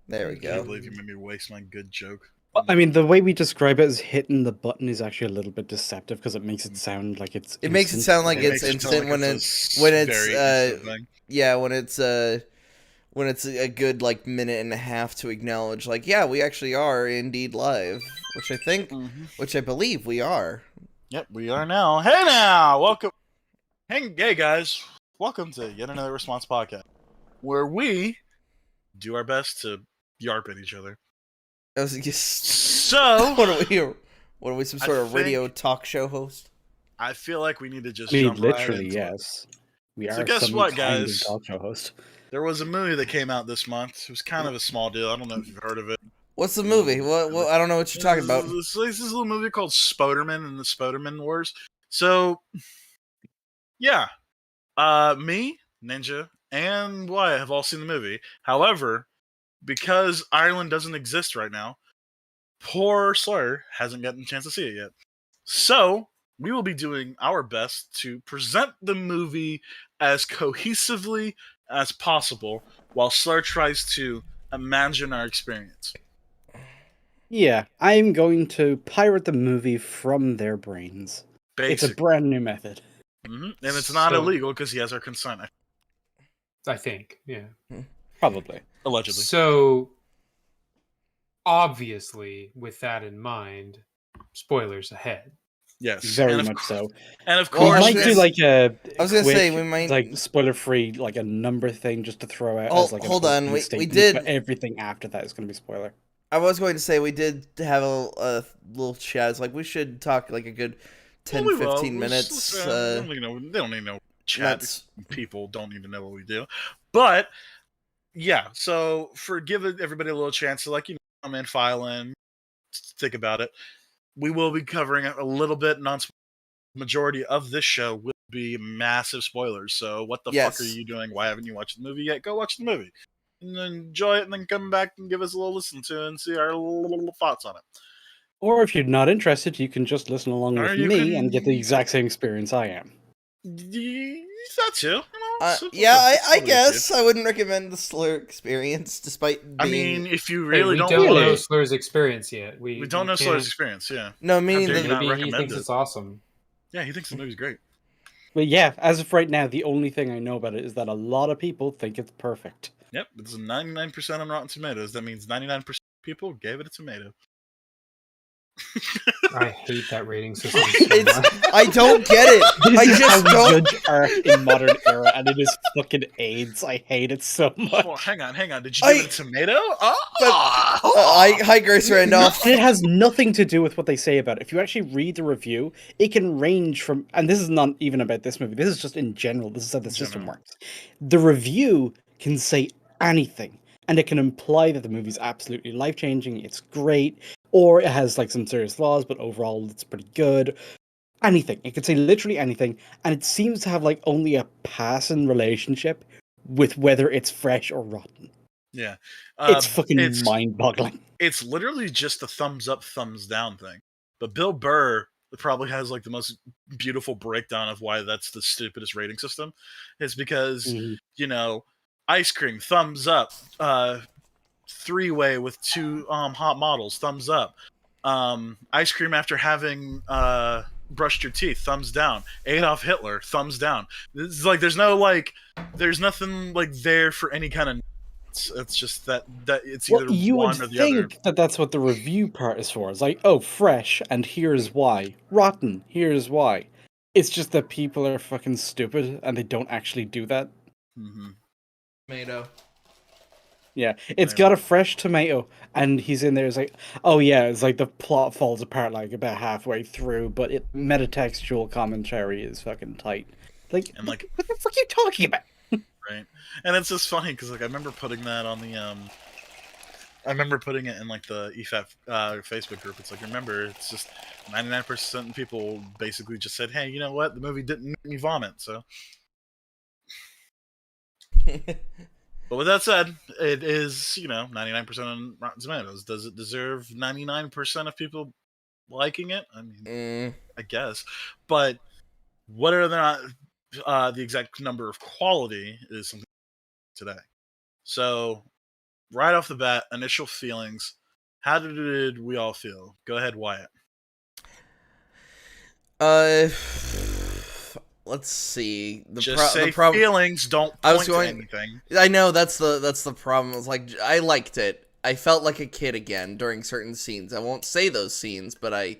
There we I go. can't believe you made me waste my good joke. I mean, the way we describe it as hitting the button is actually a little bit deceptive because it makes it sound like it's. It makes it sound like it's instant when it's yeah, when it's a good like minute and a half to acknowledge like, yeah, we actually are indeed live, which I believe we are. Yep, we are now. Hey now, welcome. Hey guys, welcome to yet another Response podcast, where we do our best to yarp at each other. I was just So, what are we, some sort of radio talk show host? I feel like we need to just I mean, jump literally, right into yes. We are guess some what, kind guys? of talk show host. There was a movie that came out this month. It was kind of a small deal. I don't know if you've heard of it. What's the movie? What I don't know what you're talking about. This little movie called Spoderman and the Spoderman Wars. So, yeah, me, Ninja, and Wyatt have all seen the movie. However, because Ireland doesn't exist right now, poor Slur hasn't gotten a chance to see it yet. So, we will be doing our best to present the movie as cohesively as possible while Slur tries to imagine our experience. Yeah, I'm going to pirate the movie from their brains. Basically. It's a brand new method. Mm-hmm. And it's not illegal because he has our consent. I think, yeah. Probably. Allegedly. So, obviously, with that in mind, spoilers ahead. Yes, very much so. And of course, we might do like a. I was gonna say we might like spoiler-free, like a number thing, just to throw out as like. Hold on, we did. But everything after that is going to be spoiler. I was going to say we did have a little chat. It's like we should talk like a good 10, 15 minutes. They don't need no chat. People don't need to know what we do. But yeah, so give everybody a little chance to come in, file in, think about it. We will be covering a little bit. Majority of this show will be massive spoilers. So what the fuck are you doing? Why haven't you watched the movie yet? Go watch the movie. And then enjoy it, and then come back and give us a little listen to and see our little thoughts on it. Or if you're not interested, you can just listen along with me and get the exact same experience I am. That too. I guess I wouldn't recommend the Slur experience, despite being... I mean, if you really don't know Slur's experience yet. We don't know Slur's experience, yeah. No, meaning maybe he thinks it's awesome. Yeah, he thinks the movie's great. But yeah, as of right now, the only thing I know about it is that a lot of people think it's perfect. Yep, it's 99% on Rotten Tomatoes. That means 99% of people gave it a tomato. I hate that rating system. I don't get it. I just don't. Judge art in modern era, and it is fucking AIDS. I hate it so much. Oh, hang on. Did you give it a tomato? Hi, Grace Randolph. It has nothing to do with what they say about it. If you actually read the review, it can range from, and this is not even about this movie. This is just in general. This is how the system works. The review can say anything, and it can imply that the movie's absolutely life-changing. It's great. Or it has like some serious flaws, but overall it's pretty good. Anything. It could say literally anything. And it seems to have like only a passing relationship with whether it's fresh or rotten. Yeah. It's fucking mind-boggling. It's literally just a thumbs up, thumbs down thing. But Bill Burr probably has like the most beautiful breakdown of why that's the stupidest rating system. It's because, ice cream, thumbs up, three-way with two hot models, thumbs up. Ice cream after having brushed your teeth, thumbs down. Adolf Hitler, thumbs down. It's like there's nothing like there for any kind of. It's just that it's either one or the other. You would think that that's what the review part is for. It's like, oh, fresh, and here's why. Rotten, here's why. It's just that people are fucking stupid and they don't actually do that. Mm-hmm. Tomato. Yeah, it's got a fresh tomato, and he's in there. It's like, oh yeah, it's like the plot falls apart like about halfway through, but metatextual commentary is fucking tight. Like, and like, what the fuck are you talking about? Right, and it's just funny because like I remember putting that on the I remember putting it in like the EFAP Facebook group. It's like, remember, it's just 99% of people basically just said, hey, you know what? The movie didn't make me vomit, so. But with that said, it is, 99% on Rotten Tomatoes. Does it deserve 99% of people liking it? I mean, I guess. But whether or not the exact number of quality is something today. So, right off the bat, initial feelings. How did we all feel? Go ahead, Wyatt. Let's see. Say feelings. Don't point to anything. I know that's the problem. It's like I liked it. I felt like a kid again during certain scenes. I won't say those scenes, but I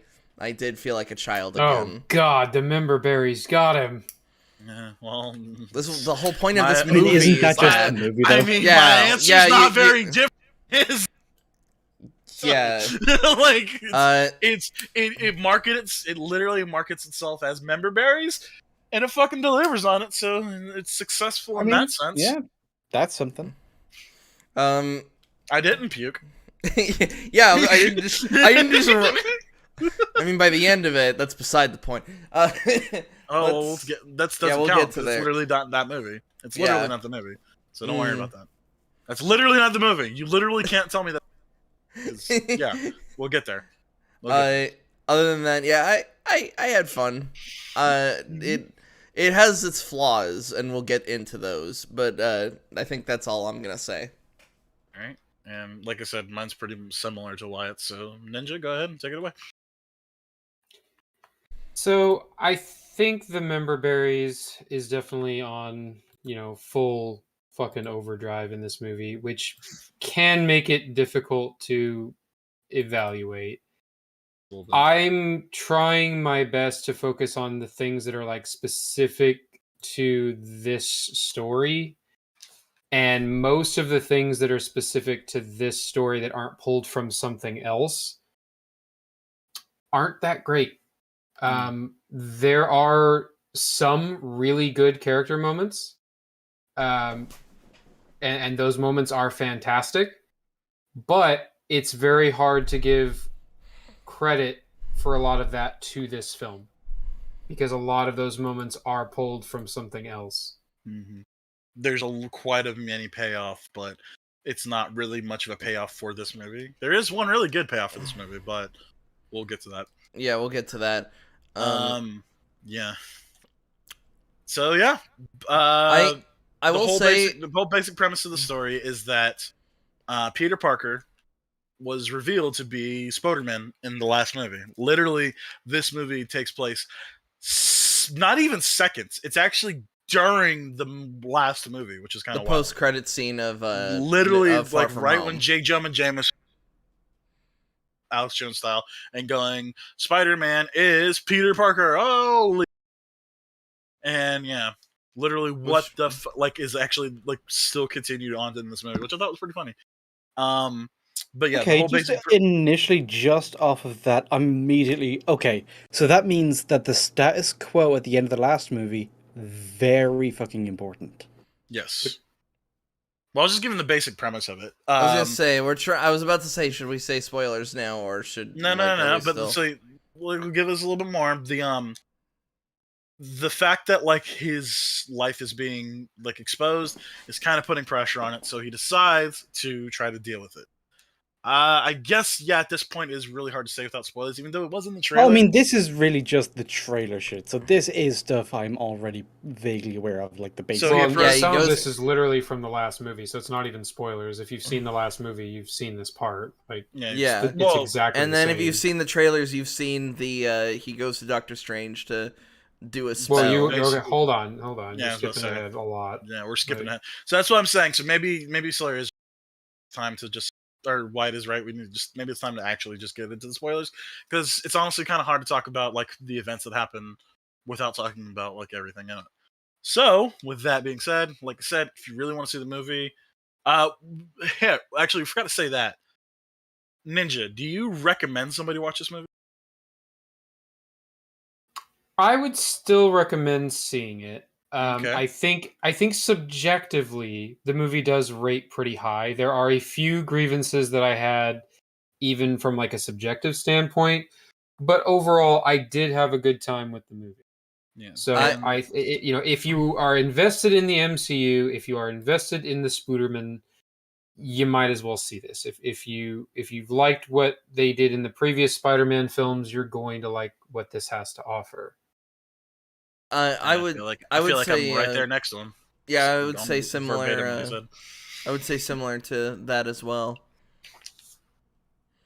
did feel like a child again. Oh God, the member berries got him. Yeah, well, this was the whole point of this movie. Isn't that just the movie? Though? I mean, my answer's not very different. Yeah, like it literally markets itself as member berries, and it fucking delivers on it. So it's successful in that sense. Yeah, that's something. I didn't puke. Yeah, I didn't just. I mean, by the end of it, that's beside the point. We'll get count. Get to there. It's literally not that movie. It's literally not the movie. So don't worry about that. That's literally not the movie. You literally can't tell me that. Yeah, we'll get there. Other than that, yeah, I had fun. It has its flaws, and we'll get into those. But I think that's all I'm gonna say. All right, and like I said, mine's pretty similar to Wyatt's. So Ninja, go ahead and take it away. So I think the member berries is definitely on, full fucking overdrive in this movie, which can make it difficult to evaluate. I'm trying my best to focus on the things that are like specific to this story. And most of the things that are specific to this story that aren't pulled from something else aren't that great. There are some really good character moments, and those moments are fantastic, but it's very hard to give credit for a lot of that to this film, because a lot of those moments are pulled from something else. There's quite a many payoff, but it's not really much of a payoff for this movie. There is one really good payoff for this movie, but we'll get to that. Yeah, we'll get to that. Yeah. So yeah, I will say the whole basic premise of the story is that Peter Parker was revealed to be Spider-Man in the last movie. Literally, this movie takes place not even seconds. It's actually during the last movie, which is kind of the post-credit scene of literally of like right Home. when J. Jonah Jameson, Alex Jones style, and going, Spider-Man is Peter Parker. Holy! And yeah, literally, what the is actually like still continued on in this movie, which I thought was pretty funny. But yeah, okay, the whole initially, just off of that, I'm immediately okay. So that means that the status quo at the end of the last movie, very fucking important. Yes. Well, I was just giving the basic premise of it. I was gonna say I was about to say, should we say spoilers now, or should no? But so we'll give us a little bit more. The fact that like his life is being like exposed is kind of putting pressure on it, so he decides to try to deal with it. I guess at this point it is really hard to say without spoilers, even though it was in the trailer. I mean, this is really just the trailer shit, so this is stuff I'm already vaguely aware of, like the basic. Some of this is literally from the last movie, so it's not even spoilers. If you've seen the last movie, you've seen this part. Like, it's exactly. And then the if you've seen the trailers, you've seen the he goes to Doctor Strange to do a spell. Well, hold on. Yeah, you're skipping ahead a lot. Yeah, we're skipping ahead. So that's what I'm saying. So maybe Slayer is time to just. Or White is right. We need maybe it's time to actually just get into the spoilers, because it's honestly kind of hard to talk about like the events that happen without talking about like everything in it. So with that being said, like I said, if you really want to see the movie, actually we forgot to say that. Ninja, do you recommend somebody watch this movie? I would still recommend seeing it. Okay. I think subjectively the movie does rate pretty high. There are a few grievances that I had, even from like a subjective standpoint, but overall I did have a good time with the movie. Yeah. So if you are invested in the MCU, if you are invested in the Spider-Man, you might as well see this. If you've liked what they did in the previous Spider-Man films, you're going to like what this has to offer. I feel like I'm right there next to him. Yeah, I would say similar. I would say similar to that as well.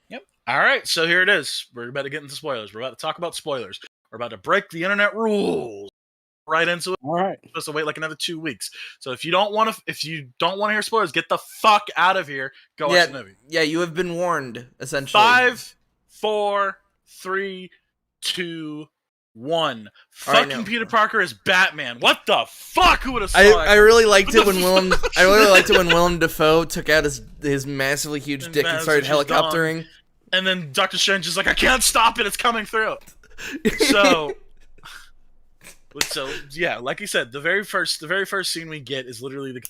Yep. All right, so here it is. We're about to get into spoilers. We're about to talk about spoilers. We're about to break the internet rules. Right into it. All right. We're supposed to wait like another 2 weeks. So if you don't want to hear spoilers, get the fuck out of here. Go watch the movie. Yeah, you have been warned. Essentially. 5, 4, 3, 2, 1. Fucking Peter Parker is Batman. What the fuck? Who would have? I really liked it when Willem. I really liked it when Willem Dafoe took out his massively huge dick and started helicoptering. And then Doctor Strange is like, I can't stop it. It's coming through. So yeah, like you said, the very first scene we get is literally the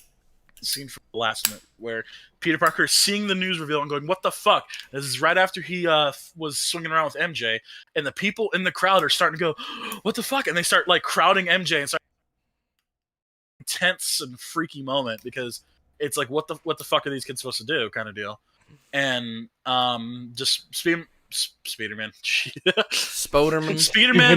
scene from the last minute where Peter Parker is seeing the news reveal and going, "What the fuck?" This is right after he was swinging around with MJ, and the people in the crowd are starting to go, "What the fuck?" And they start like crowding MJ and start intense and freaky moment because it's like, what the fuck are these kids supposed to do, kind of deal, and just Spider-Man. Spider-Man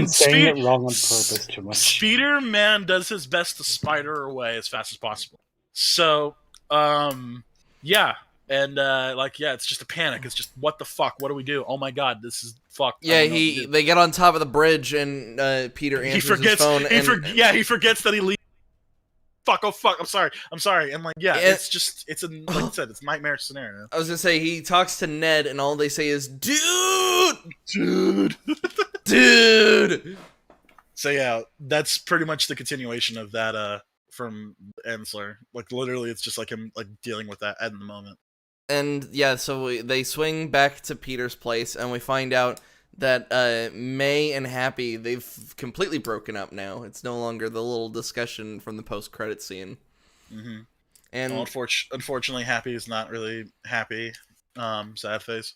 saying it wrong on purpose too much. Spider-Man does his best to spider away as fast as possible. So, yeah. And, it's just a panic. It's just, what the fuck? What do we do? Oh my god, this is fucked. Yeah, they get on top of the bridge and, Peter answers his phone. He forgets that he leaves. Fuck, oh fuck, I'm sorry. And like, it's like I said, it's a nightmare scenario. I was gonna say, he talks to Ned and all they say is, dude. So yeah, that's pretty much the continuation of that, from Ensler. Like literally, it's just like him like dealing with that at the moment. And yeah, so they swing back to Peter's place and we find out that May and Happy, they've completely broken up now. It's no longer the little discussion from the post-credit scene. Mm-hmm. And unfortunately, Happy is not really happy. Sad face.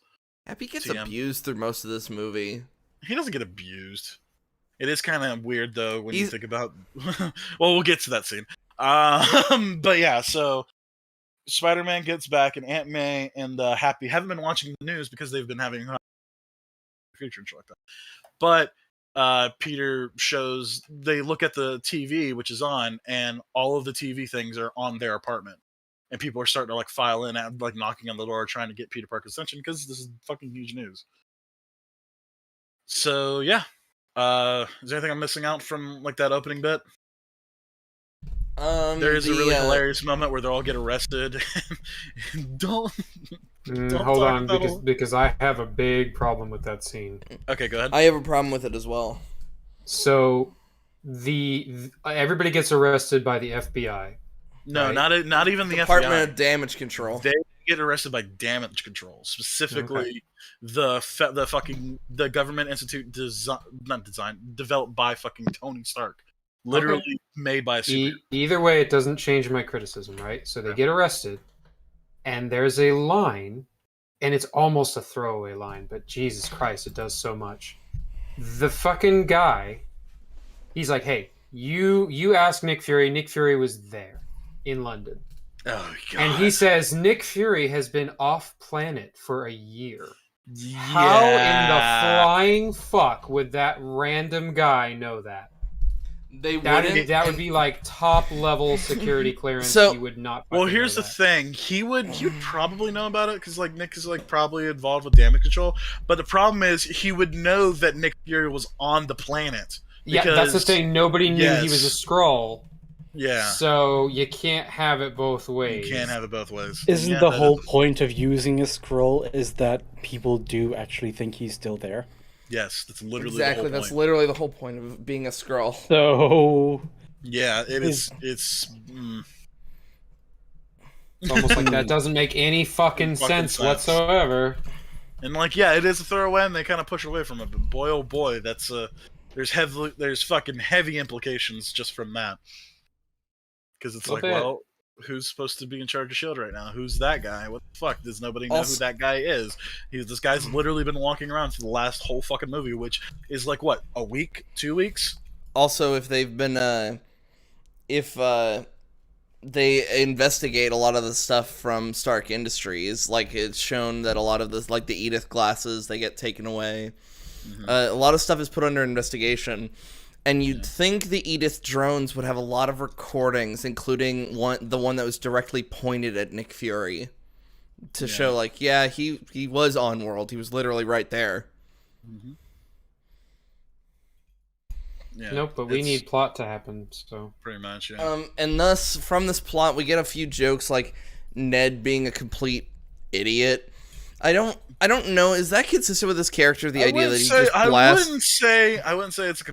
Happy gets abused through most of this movie. He doesn't get abused. It is kind of weird, though, when you think about... well, we'll get to that scene. But yeah, so Spider-Man gets back, and Aunt May and Happy haven't been watching the news because they've been having... future and shit like that. But Peter shows, they look at the TV which is on, and all of the TV things are on their apartment, and people are starting to like file in and like knocking on the door trying to get Peter Parker's attention because this is fucking huge news. So yeah, is there anything I'm missing out from like that opening bit? There is a really hilarious moment where they all get arrested. Don't hold on, because I have a big problem with that scene. Okay, go ahead. I have a problem with it as well. So, everybody gets arrested by the FBI. No, right? not even the Department of Damage Control. They get arrested by Damage Control, specifically the government institute developed by fucking Tony Stark. Literally made by a superhero. Either way, it doesn't change my criticism, right? So they get arrested, and there's a line, and it's almost a throwaway line, but Jesus Christ, it does so much. The fucking guy, he's like, hey, you ask Nick Fury. Nick Fury was there in London. Oh, God. And he says Nick Fury has been off planet for a year. Yeah. How in the flying fuck would that random guy know that? That would be like top level security clearance. So, he would not. Well, here's the thing: he would probably know about it because like Nick is like probably involved with damage control. But the problem is he would know that Nick Fury was on the planet. Yeah, that's the thing. Nobody knew he was a Skrull. Yeah. So you can't have it both ways. You can't have it both ways. Isn't the whole point of using a Skrull is that people do actually think he's still there? Yes, that's literally exactly. The whole that's point. Literally the whole point of being a Skrull. So yeah, it is. It's almost like that doesn't make any fucking sense whatsoever. And like, yeah, it is a throwaway, and they kind of push away from it. But boy, oh boy, that's there's fucking heavy implications just from that. Because it's like, well, who's supposed to be in charge of S.H.I.E.L.D. right now? Who's that guy? What the fuck? Does nobody know who that guy is? This guy's literally been walking around for the last whole fucking movie, which is like, what, a week? 2 weeks? Also, if they've been, they investigate a lot of the stuff from Stark Industries, like it's shown that a lot of this, like the Edith glasses, they get taken away. Mm-hmm. A lot of stuff is put under investigation. And you'd think the Edith drones would have a lot of recordings, including the one that was directly pointed at Nick Fury, to show, like, yeah, he was on world. He was literally right there. Mm-hmm. Yeah, nope, but we need plot to happen, so pretty much. Yeah. And thus from this plot, we get a few jokes like Ned being a complete idiot. I don't know. Is that consistent with this character? The idea that he just blasts? I wouldn't say it's.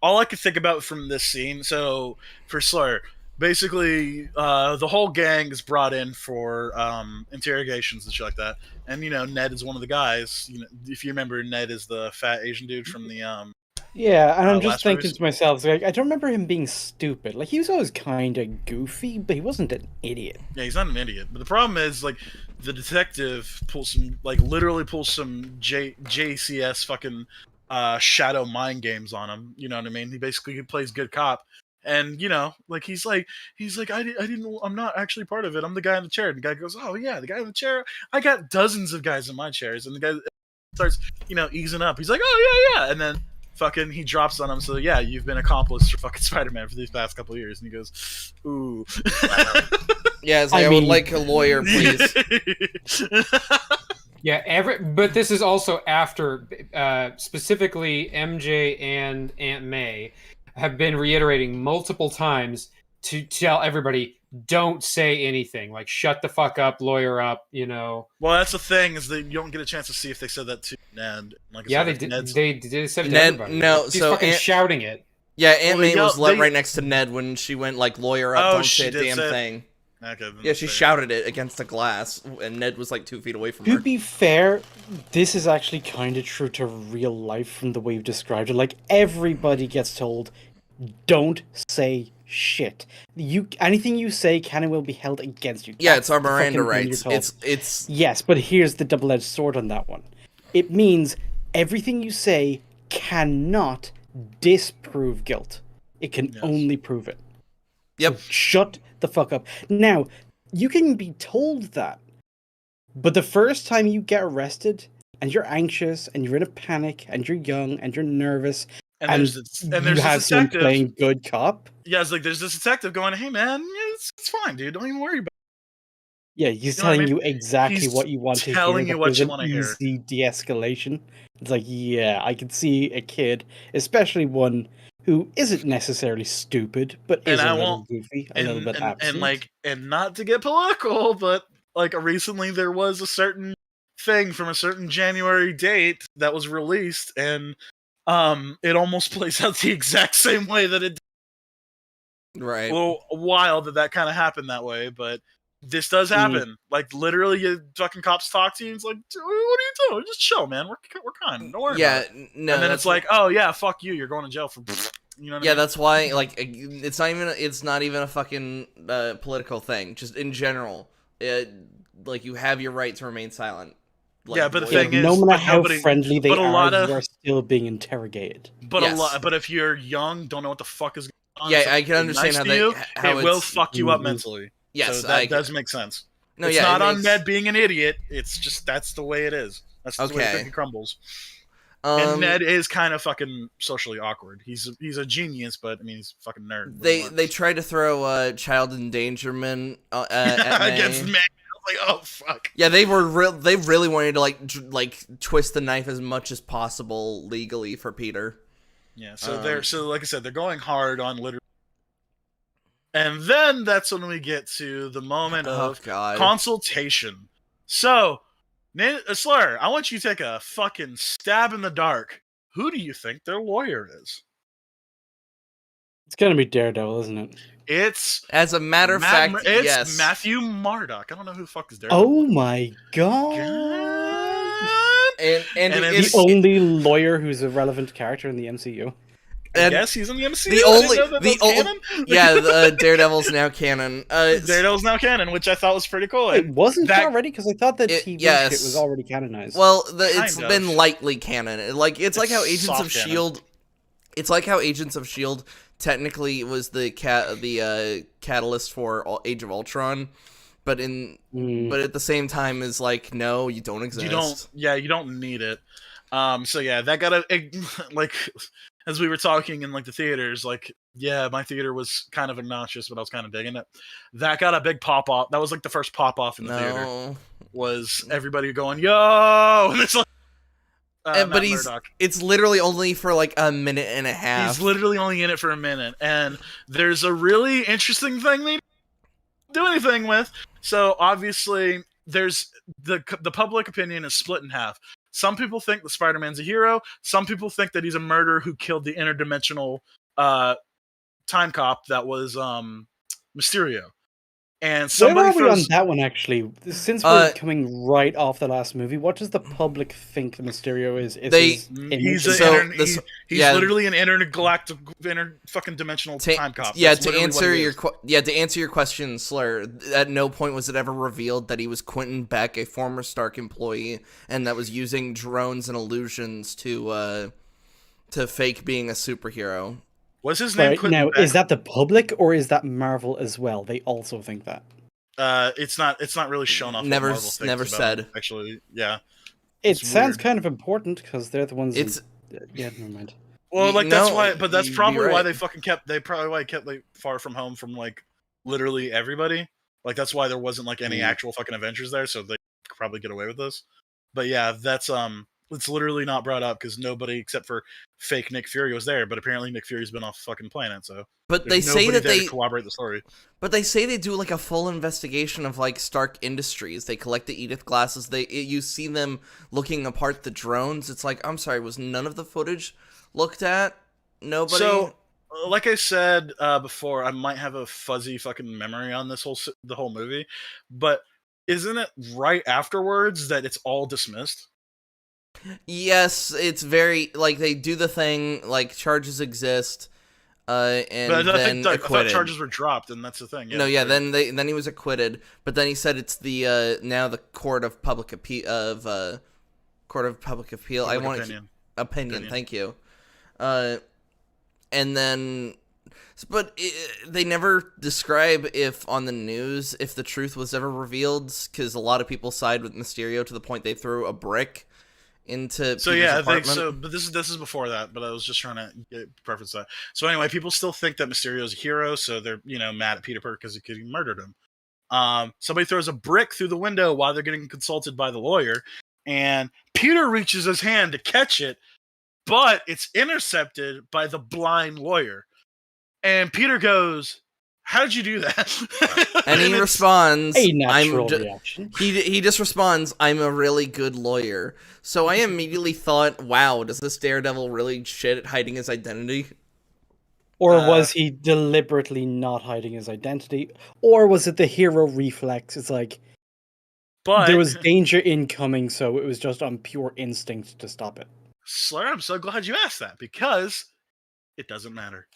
All I could think about from this scene. So for Slur, basically, the whole gang is brought in for interrogations and shit like that. And Ned is one of the guys. If you remember, Ned is the fat Asian dude from the Yeah, and I'm just thinking to myself, like, I don't remember him being stupid. Like, he was always kind of goofy, but he wasn't an idiot. Yeah, he's not an idiot. But the problem is, like, the detective literally pulls some JCS fucking shadow mind games on him. You know what I mean? He basically plays good cop. And, like, he's like, I'm not actually part of it. I'm the guy in the chair. And the guy goes, oh, yeah, the guy in the chair. I got dozens of guys in my chairs. And the guy starts, easing up. He's like, oh, yeah. And then fucking he drops on him. So, yeah, you've been accomplice for fucking Spider-Man for these past couple of years. And he goes, ooh. Yeah, it's like, I would like a lawyer, please. Yeah, but this is also after, specifically MJ and Aunt May have been reiterating multiple times to tell everybody, don't say anything. Like, shut the fuck up, lawyer up, Well, that's the thing, is that you don't get a chance to see if they said that to Ned. Like yeah, they did. They said it to everybody. No, she's fucking shouting it. Yeah, Aunt May was right next to Ned when she went, like, lawyer up, don't say a damn thing. Okay, yeah, she shouted it against the glass, and Ned was like 2 feet away from her. To be fair, this is actually kind of true to real life from the way you've described it. Like, everybody gets told, don't say shit. Anything you say can and will be held against you. Yeah, it's our Miranda rights. It's Yes, but here's the double-edged sword on that one. It means everything you say cannot disprove guilt. It can only prove it. Yep. So shut the fuck up. Now, you can be told that, but the first time you get arrested and you're anxious and you're in a panic and you're young and you're nervous and you have someone playing good cop. Yeah, it's like there's this detective going, hey man, it's fine, dude. Don't even worry about it. Yeah, he's telling you exactly what you want to hear. Telling you what you want to hear. Easy de-escalation. It's like, yeah, I can see a kid, especially one who isn't necessarily stupid, but is a little goofy, a little bit absent. And not to get political, but like recently there was a certain thing from a certain January date that was released, and it almost plays out the exact same way that it did. Right. A little wild that kind of happened that way, but this does happen. Like, literally, you fucking cops talk to you, and it's like, what are you doing? Just chill, man. We're kind. Don't worry about it. No, and then it's like, oh, yeah, fuck you. You're going to jail for... You know what I mean? That's why, like, it's not even a fucking political thing. Just in general. Like, you have your right to remain silent. Like, yeah, but the thing is... No matter how friendly they are, you are still being interrogated. But if you're young, don't know what the fuck is going on... Yeah, I can understand how it will fuck you up mentally. Yes, so that does make sense. No, it's not on Ned being an idiot. It's just that's the way it is. That's the way the cookie crumbles. And Ned is kind of fucking socially awkward. He's a genius, but I mean he's a fucking nerd. They tried to throw child endangerment at against May. I was like, oh fuck. Yeah, they really wanted to like twist the knife as much as possible legally for Peter. Yeah, so like I said, they're going hard on literally. And then that's when we get to the moment of consultation. So, Slur, I want you to take a fucking stab in the dark. Who do you think their lawyer is? It's gonna be Daredevil, isn't it? It's, as a matter of fact, it's yes. Matthew Murdock. I don't know who the fuck is Daredevil. Oh my god! And the only lawyer who's a relevant character in the MCU. Yes, he's in the MCU. Daredevil's now canon. Daredevil's now canon, which I thought was pretty cool. It wasn't already, because I thought that TV shit was already canonized. Well, it's been lightly canon. It's like how Agents of S.H.I.E.L.D. It's like how Agents of S.H.I.E.L.D. technically was the catalyst for Age of Ultron, but at the same time is like, no, you don't exist. You don't need it. So yeah, that got as we were talking in like the theaters, like, yeah, my theater was kind of obnoxious, but I was kind of digging it. That got a big pop off. That was like the first pop off in the theater. Was everybody going, yo? And it's like, but it's literally only for like a minute and a half. He's literally only in it for a minute. And there's a really interesting thing they do anything with. So obviously there's the public opinion is split in half. Some people think that Spider-Man's a hero. Some people think that he's a murderer who killed the interdimensional time cop that was Mysterio. And where are we on that one, actually? Since we're coming right off the last movie, what does the public think Mysterio is? He's literally an intergalactic, fucking dimensional time cop. Yeah, to answer your question, Slur, at no point was it ever revealed that he was Quentin Beck, a former Stark employee, and that was using drones and illusions to fake being a superhero. What's his name? Now, is that the public or is that Marvel as well? They also think that. It's not really shown off. Never said. Actually, yeah. It sounds kind of important because they're the ones. Yeah, never mind. Well, like that's why, but that's probably why they kept like far from home from like literally everybody. Like that's why there wasn't like any actual fucking Avengers there, so they could probably get away with this. But yeah, that's it's literally not brought up because nobody except for fake Nick Fury was there. But apparently Nick Fury's been off the fucking planet, so. But they say that they corroborate the story. But they say they do like a full investigation of like Stark Industries. They collect the Edith glasses. You see them looking apart the drones. It's like, I'm sorry, was none of the footage looked at? Nobody. So, like I said before, I might have a fuzzy fucking memory on the whole movie, but isn't it right afterwards that it's all dismissed? Yes, it's very like they do the thing like charges exist, and but then I thought charges were dropped, and that's the thing. Yeah, no, yeah. Then he was acquitted, but then he said it's the now the Court of Public Appeal Opinion. Thank you. And then, but they never describe if on the news if the truth was ever revealed, because a lot of people side with Mysterio to the point they threw a brick into Peter's apartment. But this is before that. But I was just trying to preference that. So anyway, people still think that Mysterio's a hero, so they're mad at Peter Parker because he murdered him. Somebody throws a brick through the window while they're getting consulted by the lawyer, and Peter reaches his hand to catch it, but it's intercepted by the blind lawyer. And Peter goes, "How did you do that?" And he responds, a natural reaction. He just responds, "I'm a really good lawyer." So I immediately thought, wow, does this Daredevil really shit at hiding his identity? Or was he deliberately not hiding his identity? Or was it the hero reflex? It's like, there was danger incoming, so it was just on pure instinct to stop it. Slur, I'm so glad you asked that, because it doesn't matter.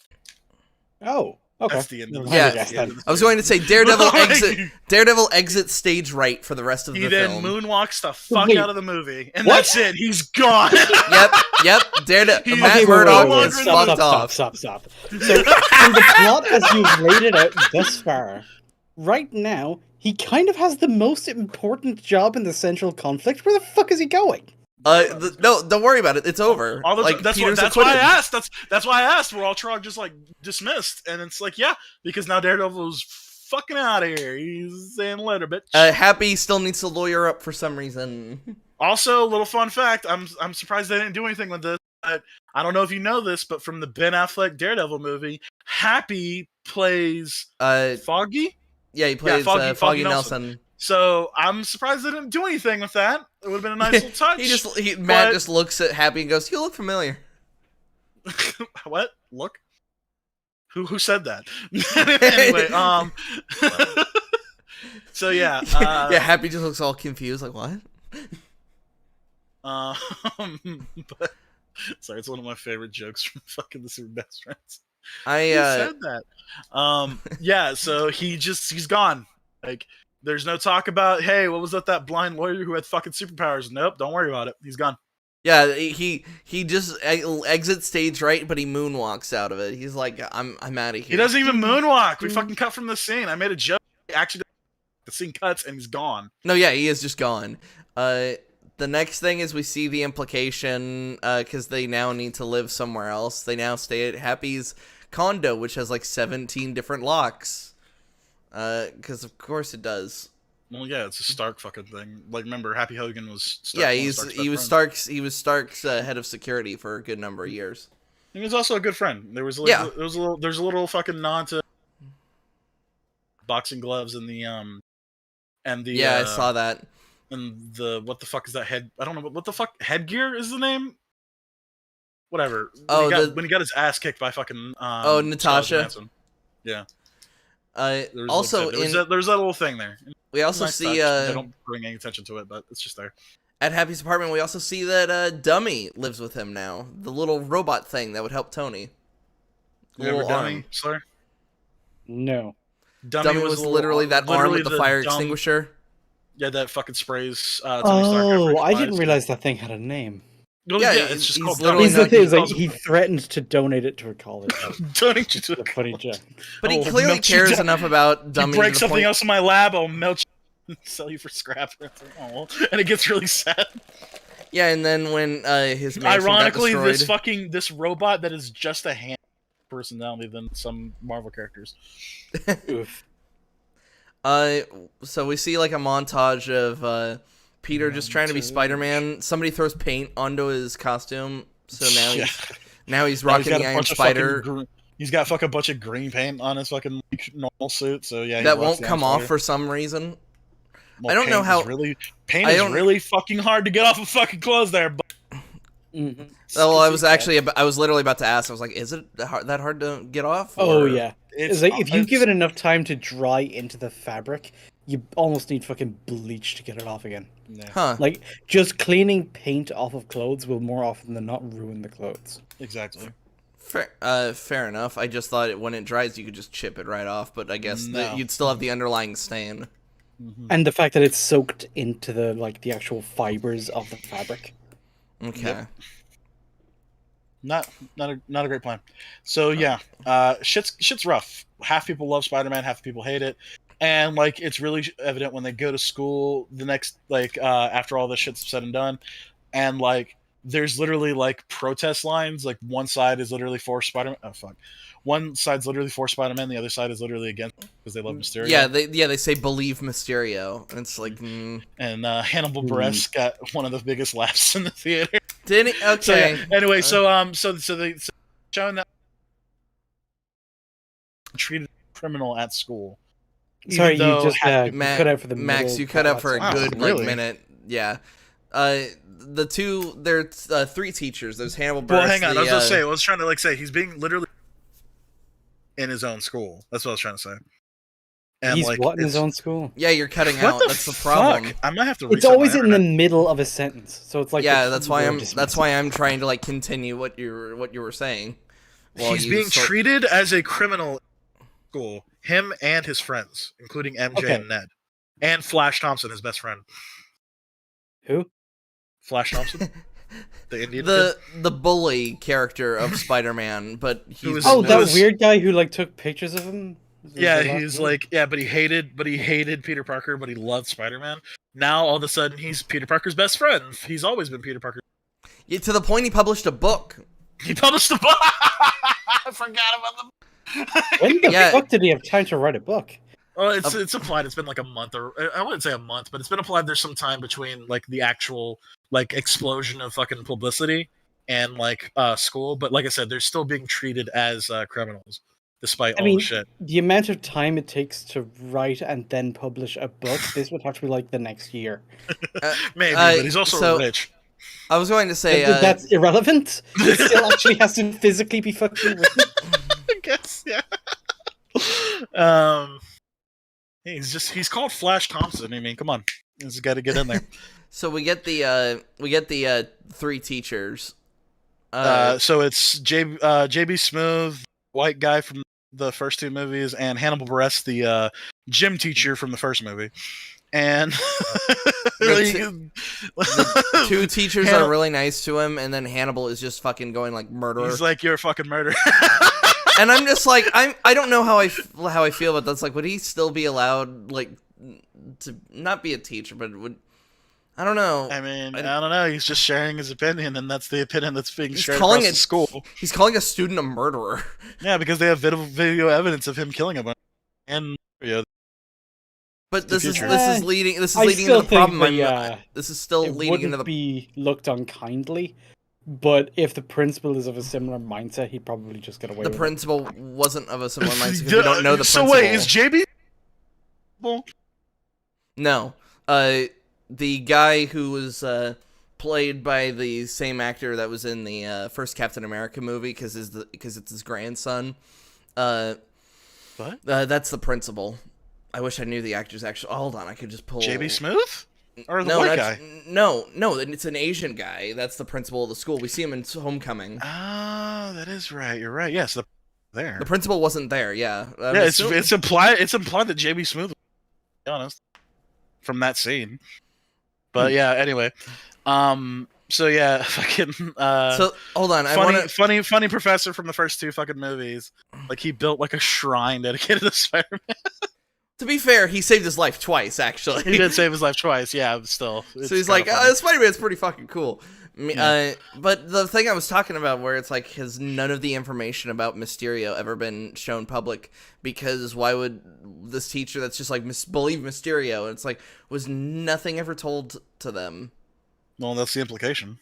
Oh. Okay. That's the end of the I was going to say Daredevil exits stage right for the rest of the film. He then moonwalks the fuck out of the movie, and that's it. He's gone. Yep. Matt Murdock is fucked off. Stop. So, in the plot as you've laid it out thus far, right now, he kind of has the most important job in the central conflict. Where the fuck is he going? No, don't worry about it. It's over. That's why I asked. That's why I asked. We're all just like dismissed, and it's like, yeah, because now Daredevil's fucking out of here. He's saying later, bitch. Happy still needs to lawyer up for some reason. Also, little fun fact: I'm surprised they didn't do anything with this. I don't know if you know this, but from the Ben Affleck Daredevil movie, Happy plays Foggy. Yeah, he plays Foggy Nelson. So I'm surprised they didn't do anything with that. It would have been a nice little touch. Matt just looks at Happy and goes, "You look familiar." What? Look? Who said that? Anyway, so yeah. Happy just looks all confused, like what? But sorry, it's one of my favorite jokes from fucking the Super Best Friends. Who said that? Yeah. So he's gone. Like. There's no talk about, hey, what was that blind lawyer who had fucking superpowers? Nope, don't worry about it. He's gone. Yeah, he just exits stage right, but he moonwalks out of it. He's like, I'm out of here. He doesn't even moonwalk. We fucking cut from the scene. I made a joke. Actually, the scene cuts and he's gone. No, yeah, he is just gone. The next thing is we see the implication, because they now need to live somewhere else. They now stay at Happy's condo, which has like 17 different locks. Because of course it does. Well, yeah, it's a Stark fucking thing. Like, remember, Happy Hogan was Stark. Yeah, he was Stark's head of security for a good number of years. He was also a good friend. There's a little fucking nod to boxing gloves and the I saw that. And the what the fuck is that head? I don't know what the fuck headgear is the name. Whatever. When he got his ass kicked by fucking Natasha. Yeah. There's that little thing there. We also see I don't bring any attention to it, but it's just there. At Happy's apartment, we also see that Dummy lives with him now. The little robot thing that would help Tony. Remember Dummy, sir? No. Dummy was literally that arm with the fire extinguisher. Yeah, that fucking sprays. Tony Stark I didn't realize that thing had a name. Well, yeah, it's just called Dummy. He threatened to donate it to a college. Donate it to a funny joke. But he clearly cares enough about Dummy. You break something else in my lab, I'll melt you and sell you for scrap. And it gets really sad. Yeah, and then when his ironically, got destroyed... this robot that is just a hand personality than some Marvel characters. Oof. So we see like a montage of Peter just trying to be Spider-Man. Somebody throws paint onto his costume, so now he's rocking the Iron Spider. He's got fucking bunch of green paint on his fucking normal suit, so yeah. That won't come off for some reason. Well, I don't know how. Paint is really fucking hard to get off of fucking clothes there, but. Mm-hmm. Well, I was literally about to ask. I was like, "Is it that hard to get off?" Oh yeah, it's like if you give it enough time to dry into the fabric, you almost need fucking bleach to get it off again. Yeah. Huh? Like just cleaning paint off of clothes will more often than not ruin the clothes. Exactly. Fair enough. I just thought when it dries, you could just chip it right off, but I guess you'd still have the underlying stain. Mm-hmm. And the fact that it's soaked into the actual fibers of the fabric. Okay. Yep. Not a great plan. So yeah, shit's rough. Half people love Spider-Man, half people hate it, and like it's really evident when they go to school the next after all this shit's said and done, and like there's literally like protest lines. Like one side is literally for Spider-Man. Oh fuck. One side's literally for Spider-Man, the other side is literally against because they love Mysterio. Yeah, they say believe Mysterio, and it's like. And Hannibal Buress got one of the biggest laughs in the theater. Did he? Okay. So, yeah. Anyway, so they showing that treated criminal at school. Sorry, you just cut out for the Max. You cut out for a good minute. Yeah. There's three teachers. There's Hannibal Buress. Well, hang on. I was trying to say he's being literally in his own school. That's what I was trying to say. And he's in his own school? Yeah, you're cutting out. That's the problem. I might have to. It's always in the middle of a sentence, so it's like that's why I'm trying to like continue what you were saying. He's being treated as a criminal at school. Him and his friends, including MJ and Ned, and Flash Thompson, his best friend. Who? Flash Thompson. The Indian the bully character of Spider-Man, but he's that weird guy who like took pictures of him. Yeah, he's like but he hated Peter Parker, but he loved Spider-Man. Now all of a sudden he's Peter Parker's best friend. He's always been Peter Parker. Yeah, to the point he published a book. He published a book. I forgot about the. When the fuck did he have time to write a book? Well, it's applied. It's been like a month, or I wouldn't say a month, but it's been applied. There's some time between like the actual like explosion of fucking publicity and like school. But like I said, they're still being treated as criminals, despite all the shit. The amount of time it takes to write and then publish a book, this would have to be like the next year. Maybe, but he's also rich. I was going to say that's irrelevant. It still actually has to physically be fucking written. I guess, yeah. He's called Flash Thompson. I mean, come on, he's got to get in there. So we get the three teachers. So it's JB Smoove, white guy from the first two movies, and Hannibal Buress, the gym teacher from the first movie. And the two teachers are really nice to him, and then Hannibal is just fucking going like murderer. He's like, you're a fucking murderer. And I'm just like, I don't know how I feel about that. It's like, would he still be allowed like to not be a teacher, but would I don't know. I mean, I don't know. He's just sharing his opinion, and that's the opinion that's being shared calling across the school. He's calling a student a murderer. Yeah, because they have video evidence of him killing a bunch. And but this is leading into the problem. This is still leading into the. It wouldn't be looked on kindly, but if the principal is of a similar mindset, he'd probably just get away with it. The principal wasn't of a similar mindset because we don't know the principal. So wait, is JB? No. The guy who was played by the same actor that was in the first Captain America movie because it's his grandson. What? That's the principal. I wish I knew the actor's actual. Hold on, I could just pull. JB Smooth? Or the white guy? No, it's an Asian guy. That's the principal of the school. We see him in Homecoming. Oh, that is right. You're right. Yes, the principal wasn't there. Yeah. It's implied that JB Smooth. To be honest, from that scene. But yeah. Anyway, So yeah, fucking. So hold on, funny professor from the first two fucking movies. Like he built like a shrine dedicated to Spider-Man. To be fair, he saved his life twice, actually. He did save his life twice, yeah, but still. So he's like, Spider-Man's pretty fucking cool. But the thing I was talking about where it's like, has none of the information about Mysterio ever been shown public? Because why would this teacher that's just like, believe Mysterio? And it's like, was nothing ever told to them? Well, that's the implication.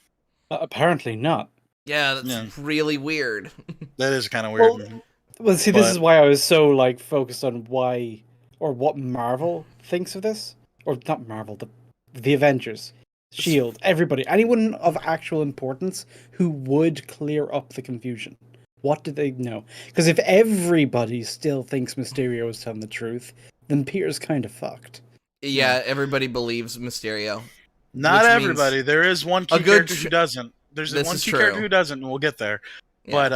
Apparently not. Yeah, that's really weird. That is kind of weird. Well, see, this is why I was so, like, focused on why... or what Marvel thinks of this. Or not Marvel, the Avengers, S.H.I.E.L.D., everybody, anyone of actual importance who would clear up the confusion. What do they know? Because if everybody still thinks Mysterio is telling the truth, then Peter's kind of fucked. Yeah, everybody believes Mysterio. Not everybody. There is one key character who doesn't. There's one key character who doesn't, and we'll get there. Yeah. But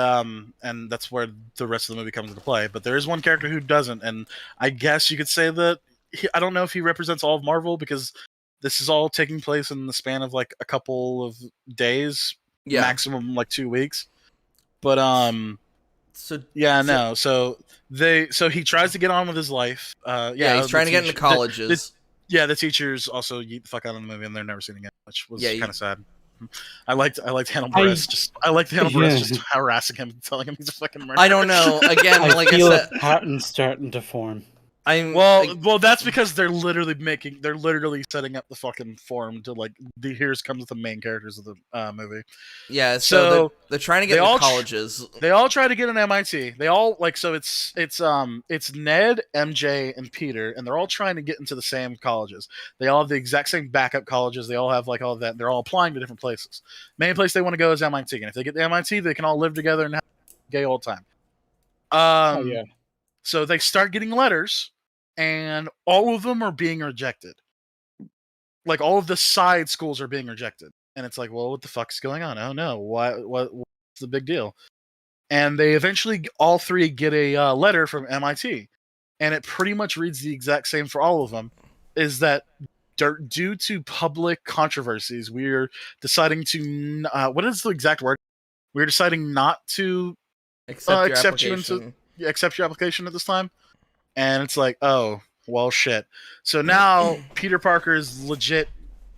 and that's where the rest of the movie comes into play. But there is one character who doesn't, and I guess you could say that I don't know if he represents all of Marvel because this is all taking place in the span of like a couple of days, maximum like 2 weeks. But so he tries to get on with his life. He's trying to get into colleges. The teachers also yeet the fuck out of the movie, and they're never seen again, which was kind of sad. I liked Hannibal Buress. I liked Hannibal Buress just harassing him, telling him he's a fucking murderer. I don't know. Again, I feel a pattern starting to form. Well, that's because they're literally setting up the fucking form to like here comes the main characters of the movie. Yeah, so they're trying to get into colleges. They all try to get an MIT. They all it's Ned, MJ, and Peter, and they're all trying to get into the same colleges. They all have the exact same backup colleges. They all have like all of that. They're all applying to different places. Main place they want to go is MIT, and if they get the MIT, they can all live together and have a gay old time. So they start getting letters, and all of them are being rejected. Like, all of the side schools are being rejected. And it's like, well, what the fuck is going on? Oh, no. What's the big deal? And they eventually, all three get a letter from MIT. And it pretty much reads the exact same for all of them. Is that due to public controversies, we're deciding to... what is the exact word? We're deciding not to accept your application at this time. And it's like, oh, well, shit. So now Peter Parker is legit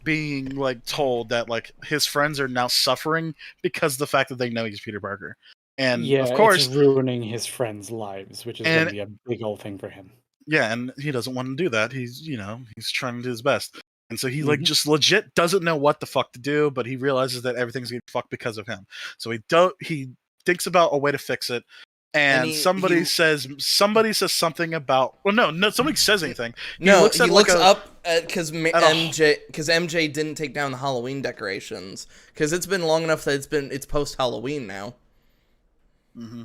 being like told that like his friends are now suffering because of the fact that they know he's Peter Parker. And of course, it's ruining his friends' lives, which is going to be a big old thing for him. Yeah, and he doesn't want to do that. He's trying to do his best. And so he like just legit doesn't know what the fuck to do, but he realizes that everything's getting fucked because of him. So he thinks about a way to fix it. And somebody says something about. Well, no, somebody says anything. He looks up because MJ didn't take down the Halloween decorations because it's been long enough that it's post Halloween now. Mm-hmm.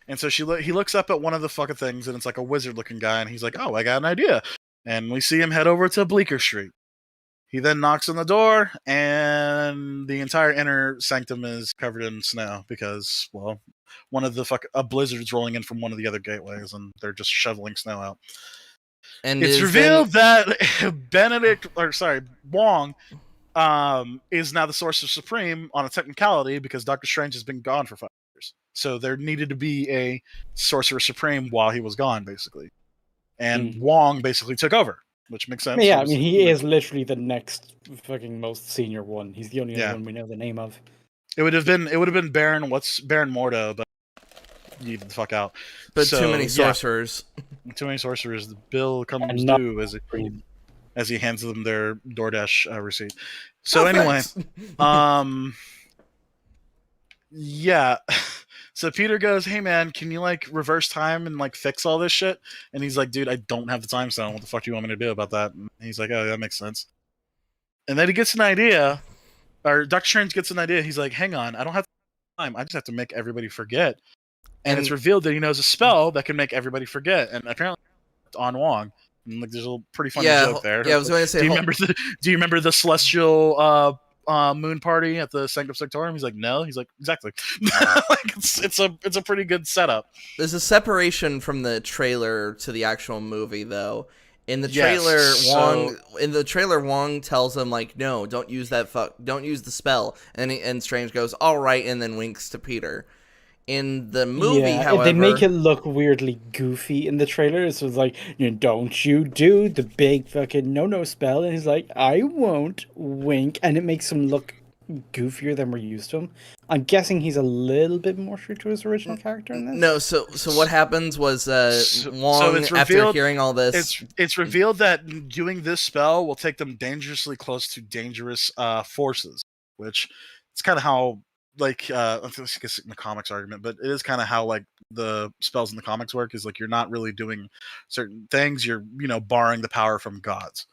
And so he looks up at one of the fucking things, and it's like a wizard looking guy, and he's like, "Oh, I got an idea." And we see him head over to Bleecker Street. He then knocks on the door, and the entire inner sanctum is covered in snow because, well, a blizzard's rolling in from one of the other gateways, and they're just shoveling snow out. And it's revealed that Wong is now the Sorcerer Supreme on a technicality because Doctor Strange has been gone for 5 years. So there needed to be a Sorcerer Supreme while he was gone, basically. And Wong basically took over. which makes sense. Yeah, I mean, he is literally the next fucking most senior one. He's the only other one we know the name of. It would have been Baron Mordo, but you get the fuck out. But so, too many sorcerers. Too many sorcerers. The bill comes due as he hands them their DoorDash receipt. So anyway, yeah. So Peter goes, "Hey man, can you like reverse time and like fix all this shit?" And he's like, "Dude, I don't have the time stone. What the fuck do you want me to do about that?" And he's like, "Oh, that makes sense." And then he gets an idea, or Doctor Strange gets an idea. He's like, "Hang on, I don't have time. I just have to make everybody forget." And it's revealed that he knows a spell that can make everybody forget, and apparently it's on Wong. And like, there's a pretty funny joke there. Yeah, I was going to say. Do you remember the celestial moon party at the Sanctum Sanctorum? He's like, no. He's like, exactly. Like it's a pretty good setup. There's a separation from the trailer to the actual movie, though. In the trailer, Wong tells him like, no, don't use don't use the spell, and Strange goes, all right, and then winks to Peter. In the movie, however, they make it look weirdly goofy in the trailer. So it's like, don't you do the big fucking no spell, and he's like, I won't, wink, and it makes him look goofier than we're used to him. I'm guessing he's a little bit more true to his original character in this. No, so what happens was Wong, after hearing all this, it's revealed that doing this spell will take them dangerously close to dangerous forces, which it's kind of how. Like, I guess in the comics argument, but it is kind of how like the spells in the comics work. Is like you're not really doing certain things. You're borrowing the power from gods.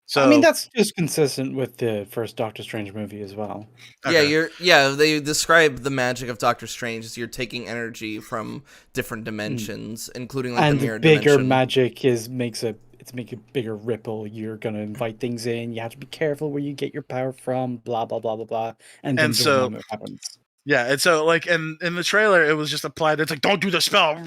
So I mean that's just consistent with the first Doctor Strange movie as well. Okay. Yeah, they describe the magic of Doctor Strange as you're taking energy from different dimensions, including like the mirror dimension. And bigger magic makes a bigger ripple. You're gonna invite things in. You have to be careful where you get your power from. Blah blah blah blah blah. And so it happens. Yeah, and so like in the trailer, it was just applied. It's like, don't do the spell,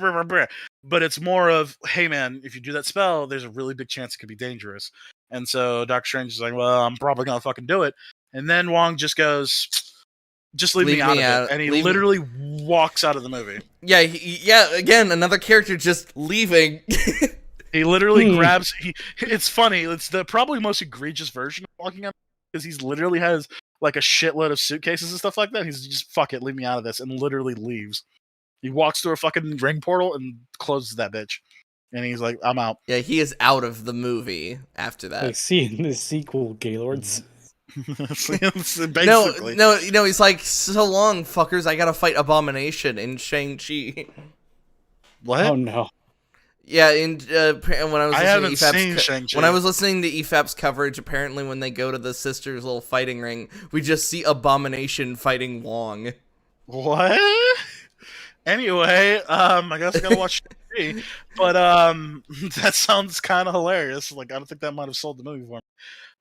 but it's more of, hey man, if you do that spell, there's a really big chance it could be dangerous. And so Doctor Strange is like, well, I'm probably gonna fucking do it. And then Wong just goes, just leave me out of it, and he literally walks out of the movie. Yeah, again, another character just leaving. He literally grabs. It's funny. It's the probably most egregious version of walking out because he's literally has like a shitload of suitcases and stuff like that. He's just fuck it, leave me out of this, and literally leaves. He walks through a fucking ring portal and closes that bitch, and he's like, "I'm out." Yeah, he is out of the movie after that. Like, see in the sequel, Gaylords. Basically. No, he's like, so long, fuckers. I gotta fight Abomination in Shang-Chi. What? Oh no. Yeah, and when I was listening to EFAP's coverage, apparently when they go to the sisters' little fighting ring, we just see Abomination fighting Wong. What? Anyway, I guess I gotta watch Shang-Chi, but that sounds kind of hilarious. Like, I don't think that might have sold the movie for me.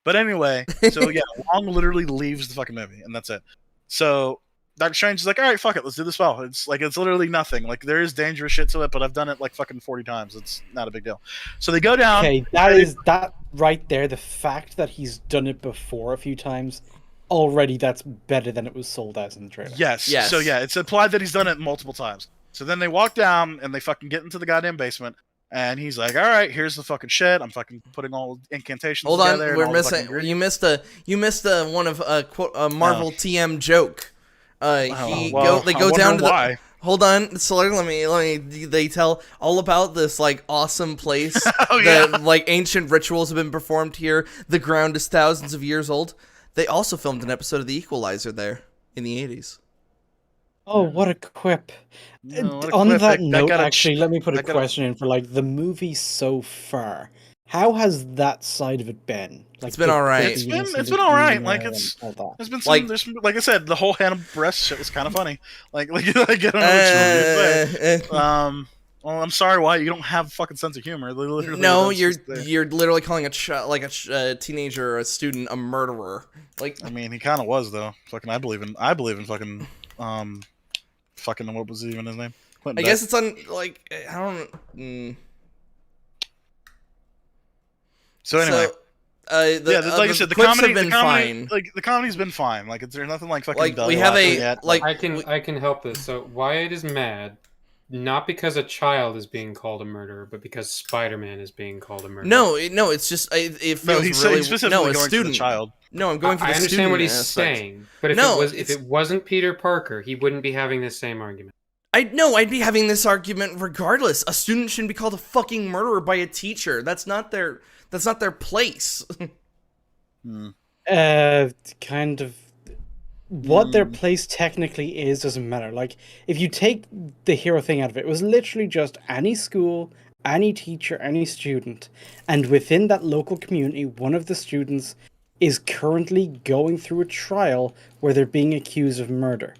But anyway, so yeah, Wong literally leaves the fucking movie, and that's it. So Doctor Strange is like, all right, fuck it, let's do the spell. It's literally nothing. Like, there is dangerous shit to it, but I've done it like fucking 40 times. It's not a big deal. So they go down. Okay, that right there. The fact that he's done it before a few times, already that's better than it was sold as in the trailer. Yes. So yeah, it's implied that he's done it multiple times. So then they walk down and they fucking get into the goddamn basement. And he's like, all right, here's the fucking shit. I'm fucking putting all incantations together. Hold on, we're missing. You missed a one of quote a Marvel TM joke. They go down to the. Hold on, so let me. They tell all about this like awesome place that like ancient rituals have been performed here. The ground is thousands of years old. They also filmed an episode of The Equalizer there in the 80s. Oh, what a quip! On that note, actually, let me put a question in for like the movie so far. How has that side of it been? Like, it's been all right. It's been all right. Like there's been some, like I said, the whole Hannah Breast shit was kind of funny. Like I don't know what you want me to say. Well, I'm sorry, why you don't have a fucking sense of humor? No, you're literally calling a teenager or a student a murderer. Like, I mean, he kind of was though. Fucking, I believe in fucking fucking what was even his name? Quentin Beck. Guess it's on like I don't. So anyway, like I said, the comedy have been fine. Like the comedy's been fine. Like there's nothing like fucking. Like we have yet. I can help this. So Wyatt is mad not because a child is being called a murderer, but because Spider-Man is being called a murderer. No, it's just it feels he's really specifically a going student. for the child. No, I'm going for the student. I understand what he's aspect. saying, but if it wasn't Peter Parker, he wouldn't be having this same argument. I'd be having this argument regardless. A student shouldn't be called a fucking murderer by a teacher. That's not their place. Kind of. What their place technically is doesn't matter. Like, if you take the hero thing out of it, it was literally just any school, any teacher, any student, and within that local community, one of the students is currently going through a trial where they're being accused of murder.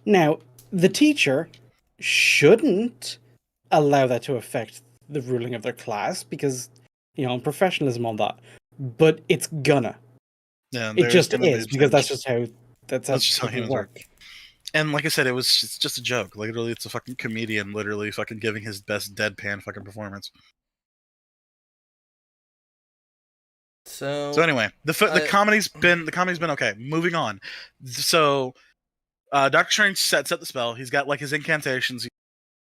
Now, the teacher shouldn't allow that to affect the ruling of their class because, professionalism on that. But it's gonna. Yeah, it just is because that's just how humans work. And like I said, it's just a joke. Literally, it's a fucking comedian literally fucking giving his best deadpan fucking performance. So anyway, the comedy's been okay. Moving on. So Doctor Strange sets up the spell. He's got like his incantations. He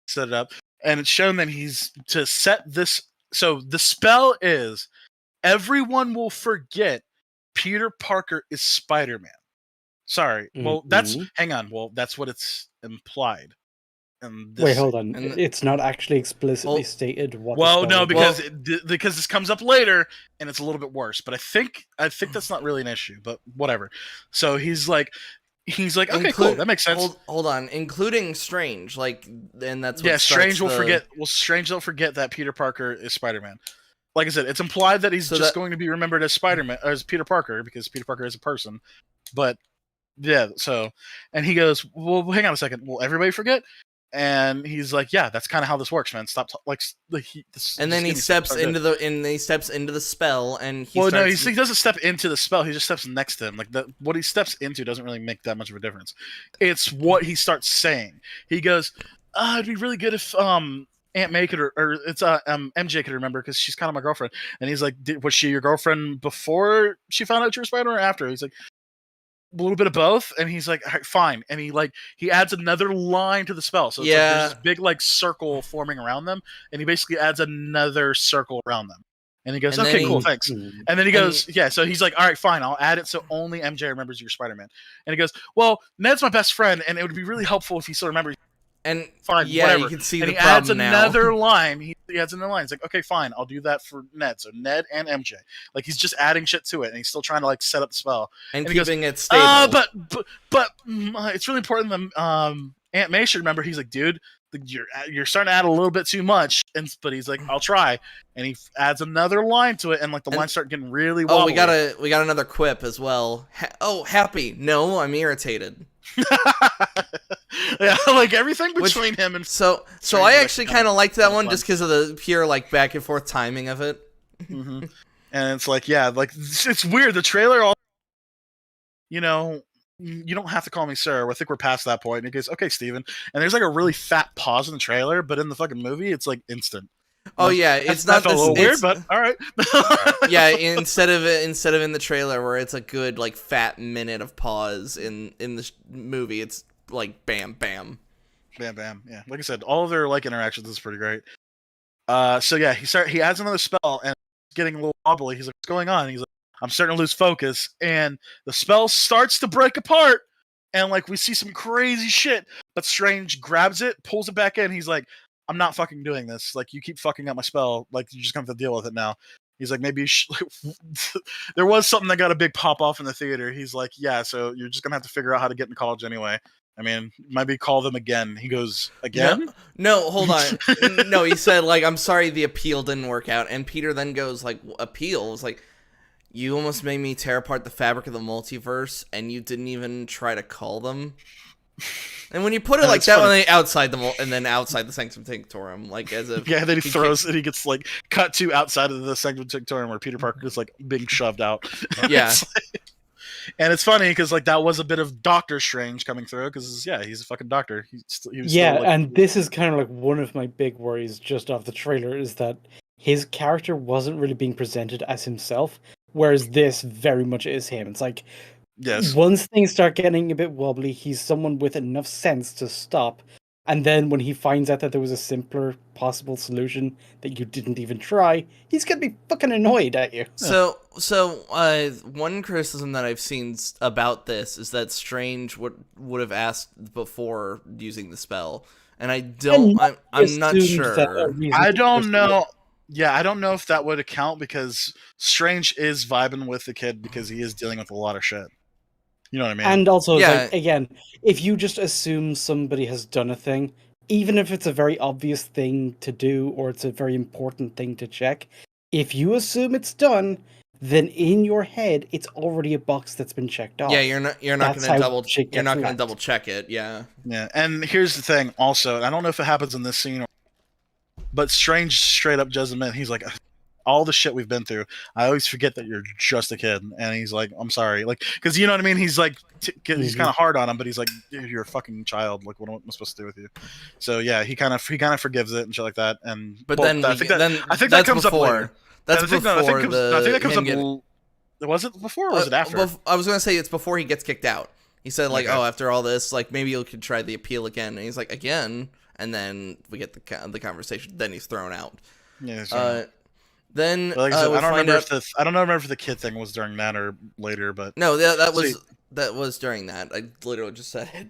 set it up, and it's shown that he's to set this. So the spell is everyone will forget Peter Parker is Spider-Man. Sorry. Well, hang on. Well, that's what it's implied. Wait, hold on. It's not actually explicitly stated what. Well, no, because this comes up later, and it's a little bit worse. But I think that's not really an issue. But whatever. So he's like, okay, cool, that makes sense. Hold on, including Strange, and that's what Strange will forget. Well, Strange will forget that Peter Parker is Spider-Man. Like I said, it's implied that he's going to be remembered as Spider-Man, as Peter Parker, because Peter Parker is a person. But yeah, and he goes, "Well, hang on a second. Will everybody forget?" And he's like, "Yeah, that's kind of how this works, man. Stop, and then he steps into the spell, and he doesn't step into the spell. He just steps next to him. What he steps into doesn't really make that much of a difference. It's what he starts saying. He goes, "It'd be really good if Aunt May could, or it's MJ could remember because she's kind of my girlfriend." And he's like, "Was she your girlfriend before she found out you were Spider-Man or after?" He's like, "A little bit of both." And he's like, "All right, fine." And he adds another line to the spell. So there's this big circle forming around them, and he basically adds another circle around them. And he goes, "Okay, cool, thanks." And then he goes, "Yeah." So he's like, "All right, fine, I'll add it so only MJ remembers you're Spider-Man." And he goes, "Well, Ned's my best friend, and it would be really helpful if he still remembers." And fine, whatever. You can see and the he problem adds another line. He adds another line. He's like, "Okay, fine, I'll do that for Ned." So Ned and MJ. He's just adding shit to it, and he's still trying to set up the spell and keeping it stable. But it's really important that Aunt May should remember. He's like, "Dude, you're starting to add a little bit too much." But he's like, "I'll try," and he adds another line to it, and the lines start getting really wobbly. Oh, we got another quip as well. Happy? No, I'm irritated. Yeah, everything between him and so I actually kind of liked that one just because of the pure back and forth timing of it. Mm-hmm. And it's it's weird. The trailer, you don't have to call me sir. I think we're past that point. And he goes, "Okay, Steven." And there's a really fat pause in the trailer, but in the fucking movie, it's instant. Oh yeah, it's not a little weird, but all right. Yeah, instead of in the trailer where it's a good fat minute of pause in the movie, it's bam, bam, bam, bam. Yeah, like I said, all of their interactions is pretty great. So yeah, he adds another spell and it's getting a little wobbly. He's like, "What's going on?" And he's like, "I'm starting to lose focus," and the spell starts to break apart, and we see some crazy shit. But Strange grabs it, pulls it back in. He's like, "I'm not fucking doing this. You keep fucking up my spell. You're just gonna have to deal with it now." He's like, "Maybe there was something that got a big pop off in the theater." He's like, "Yeah, so you're just gonna have to figure out how to get into college anyway. I mean, maybe call them again." He goes, "Again?" No, hold on. No, he said "I'm sorry, the appeal didn't work out." And Peter then goes "Appeal?" It's you almost made me tear apart the fabric of the multiverse, and you didn't even try to call them. And when you put it that, when they outside the Sanctum Sanctorum, as if then he throws it, he gets cut to outside of the Sanctum Sanctorum where Peter Parker is being shoved out. Yeah, and it's funny because that was a bit of Doctor Strange coming through because he's a fucking doctor. He was still, and this is kind of one of my big worries just off the trailer is that his character wasn't really being presented as himself, whereas this very much is him. It's yes. Once things start getting a bit wobbly, he's someone with enough sense to stop And then when he finds out that there was a simpler possible solution that you didn't even try, he's gonna be fucking annoyed at you. So one criticism that I've seen about this is that Strange would have asked before using the spell, and I'm not sure. I don't know. Yeah, I don't know if that would account because Strange is vibing with the kid because he is dealing with a lot of shit. You know what I mean? And also, like, again, if you just assume somebody has done a thing, even if it's a very obvious thing to do or it's a very important thing to check, if you assume it's done, then in your head it's already a box that's been checked off. Yeah, you're not going to double check it. Yeah. Yeah, and here's the thing. Also, I don't know if it happens in this scene, but Strange straight up does admit, he's like, all the shit we've been through, I always forget that you're just a kid. And he's like, I'm sorry, like, because you know what I mean. He's like, he's kind of hard on him, but he's like, dude, you're a fucking child. Like, what am I supposed to do with you? So yeah, he kind of forgives it and shit like that. And but then I think that comes up later. That's before I think that comes up. Was it before or was it after? I was gonna say it's before he gets kicked out. He said like, oh, after all this, like maybe you could try the appeal again. And he's like, again, and then we get the conversation. Then he's thrown out. Yeah. Then like I don't remember if the kid thing was during that or later, but no, that was during that. I literally just said it.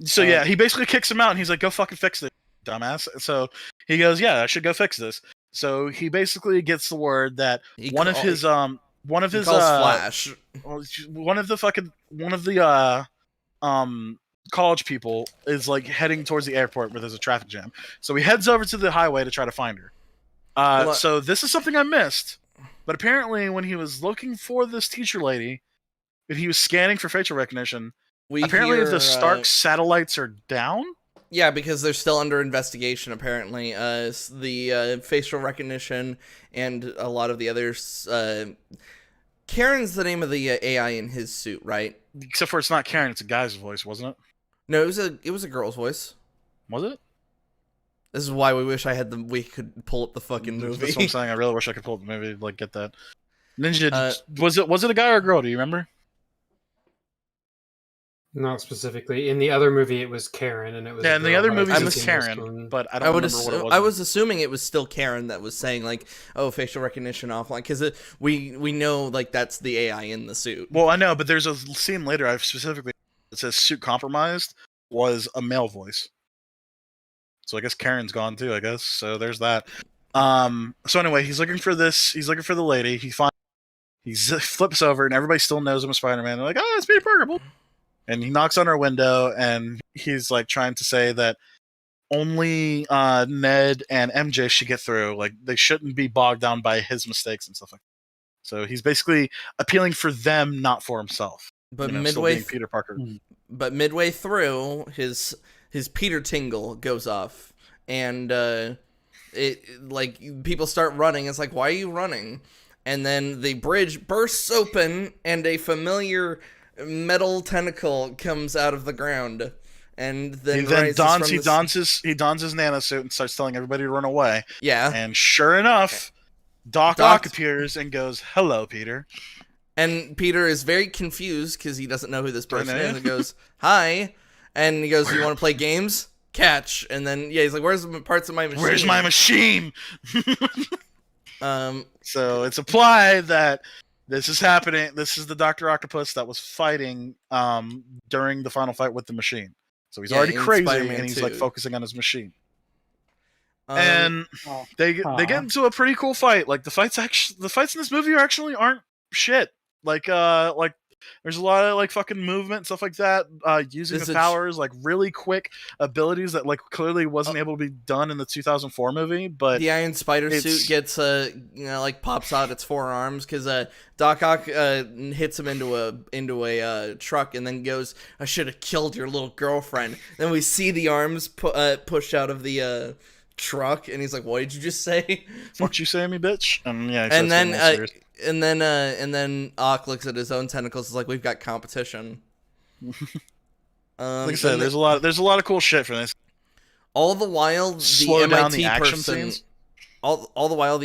So yeah, he basically kicks him out, and he's like, "Go fucking fix it, dumbass." So he goes, "Yeah, I should go fix this." So he basically gets the word that one of his Flash, one of the college people is like heading towards the airport where there's a traffic jam. So he heads over to the highway to try to find her. So this is something I missed, but apparently when he was looking for this teacher lady, if he was scanning for facial recognition, apparently the Stark satellites are down. Yeah, because they're still under investigation, apparently. The facial recognition and a lot of the others. Karen's the name of the AI in his suit, right? Except for it's not Karen, it's a guy's voice, wasn't it? No, it was a girl's voice. Was it? This is why we wish we could pull up the fucking movie. That's what I'm saying. I really wish I could pull up the movie, like get that. Ninja, was it a guy or a girl? Do you remember? Not specifically. In the other movie, it was Karen, and it was in the other movie it was Karen, but I don't remember what it was. I was assuming it was still Karen that was saying like, "Oh, facial recognition offline," because we know like that's the AI in the suit. Well, I know, but there's a scene later. I've specifically it says "suit compromised" was a male voice. So I guess Karen's gone too, I guess. So there's that. So anyway, he's looking for this. He's looking for the lady. He flips over, and everybody still knows him as Spider-Man. They're like, "Oh, it's Peter Parker." And he knocks on her window, and he's like trying to say that only Ned and MJ should get through. Like they shouldn't be bogged down by his mistakes and stuff like that. So he's basically appealing for them, not for himself. But Peter Parker. But midway through, his Peter Tingle goes off, and it like people start running. It's like, why are you running? And then the bridge bursts open, and a familiar metal tentacle comes out of the ground, and then he dons his nanosuit and starts telling everybody to run away. Yeah, and sure enough, Doc Ock appears and goes, "Hello, Peter." And Peter is very confused because he doesn't know who this person is, and goes, "Hi." And he goes, "You want to play games? Catch." And then, yeah, he's like, "Where's the parts of my machine?" Where's my machine? So it's implied that this is happening. This is the Dr. Octopus that was fighting during the final fight with the machine. So he's already crazy, Spider-Man and he's 2. Like focusing on his machine. And they get into a pretty cool fight. Like the fights in this movie aren't shit. Like there's a lot of like fucking movement and stuff like that, using the powers, like really quick abilities that like clearly wasn't able to be done in the 2004 movie. But the Iron Spider suit gets like pops out its forearms because Doc Ock hits him into a truck and then goes, "I should have killed your little girlfriend." Then we see the arms pushed out of the truck, and he's like, "What did you just say?" "What you say to me, bitch?" And then Ock looks at his own tentacles. It's like, we've got competition. Like I said, there's a lot of cool shit for this. All the while, the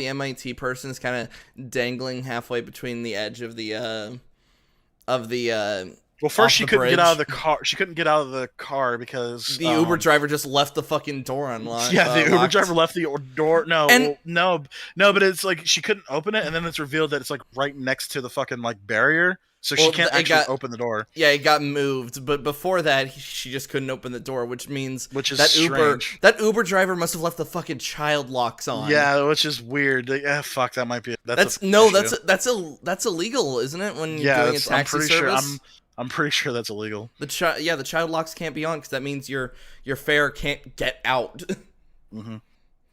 MIT person is kind of dangling halfway between the edge of the Well, first she couldn't get out of the car. She couldn't get out of the car because the Uber driver just left the fucking door unlocked. Yeah, the Uber driver left the door. No, but it's like she couldn't open it, and then it's revealed that it's like right next to the fucking like barrier, so she can't actually open the door. Yeah, it got moved, but before that, she just couldn't open the door, which means that strange. That Uber driver must have left the fucking child locks on. Yeah, which is weird. Fuck, that might be. That's illegal, isn't it? When you're doing a taxi service. I'm pretty sure that's illegal. The child locks can't be on because that means your fare can't get out. Mm-hmm.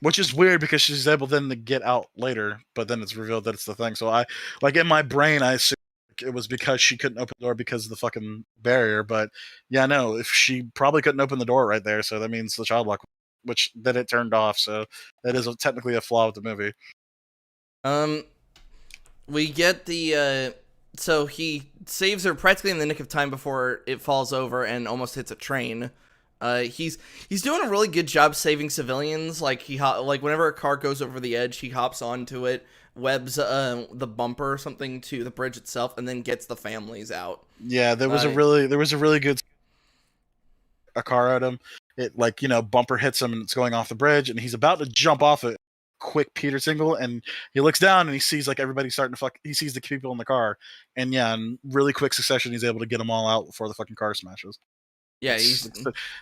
Which is weird because she's able then to get out later, but then it's revealed that it's the thing. So in my brain, I assumed it was because she couldn't open the door because of the fucking barrier. But yeah, no, if she probably couldn't open the door right there, so that means the child lock, which then it turned off. So that is technically a flaw with the movie. We get the. So he saves her practically in the nick of time before it falls over and almost hits a train. He's doing a really good job saving civilians. Like whenever a car goes over the edge, he hops onto it, webs the bumper or something to the bridge itself, and then gets the families out. Yeah, there was a really good car at him. It bumper hits him and it's going off the bridge, and he's about to jump off it. Quick Peter single, and he looks down and he sees like everybody starting to fuck. He sees the people in the car, and in really quick succession, he's able to get them all out before the fucking car smashes. Yeah, he's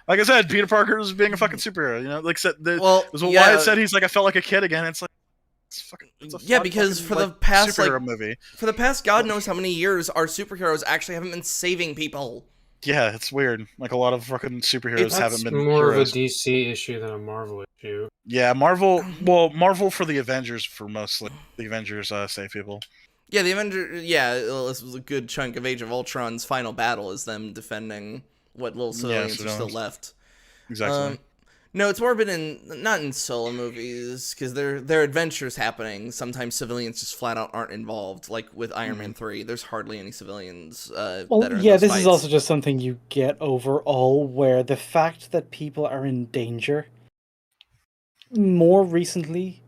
like I said, Peter Parker is being a fucking superhero. Like I said, Wyatt said he's like I felt like a kid again. It's like it's a fun because fucking, for the past movie, for the past God knows how many years, our superheroes actually haven't been saving people. Yeah, it's weird. Like a lot of fucking superheroes haven't been. More of a DC issue than a Marvel issue. Yeah, Marvel. Well, Marvel for the Avengers for mostly the Avengers save people. Yeah, the Avengers. Yeah, this was a good chunk of Age of Ultron's final battle is them defending what little civilians are still left. Exactly. No, it's more been not in solo movies because there are adventures happening. Sometimes civilians just flat out aren't involved. Like with Iron Man 3, there's hardly any civilians. That are in those this fights. Is also just something you get overall, where the fact that people are in danger more recently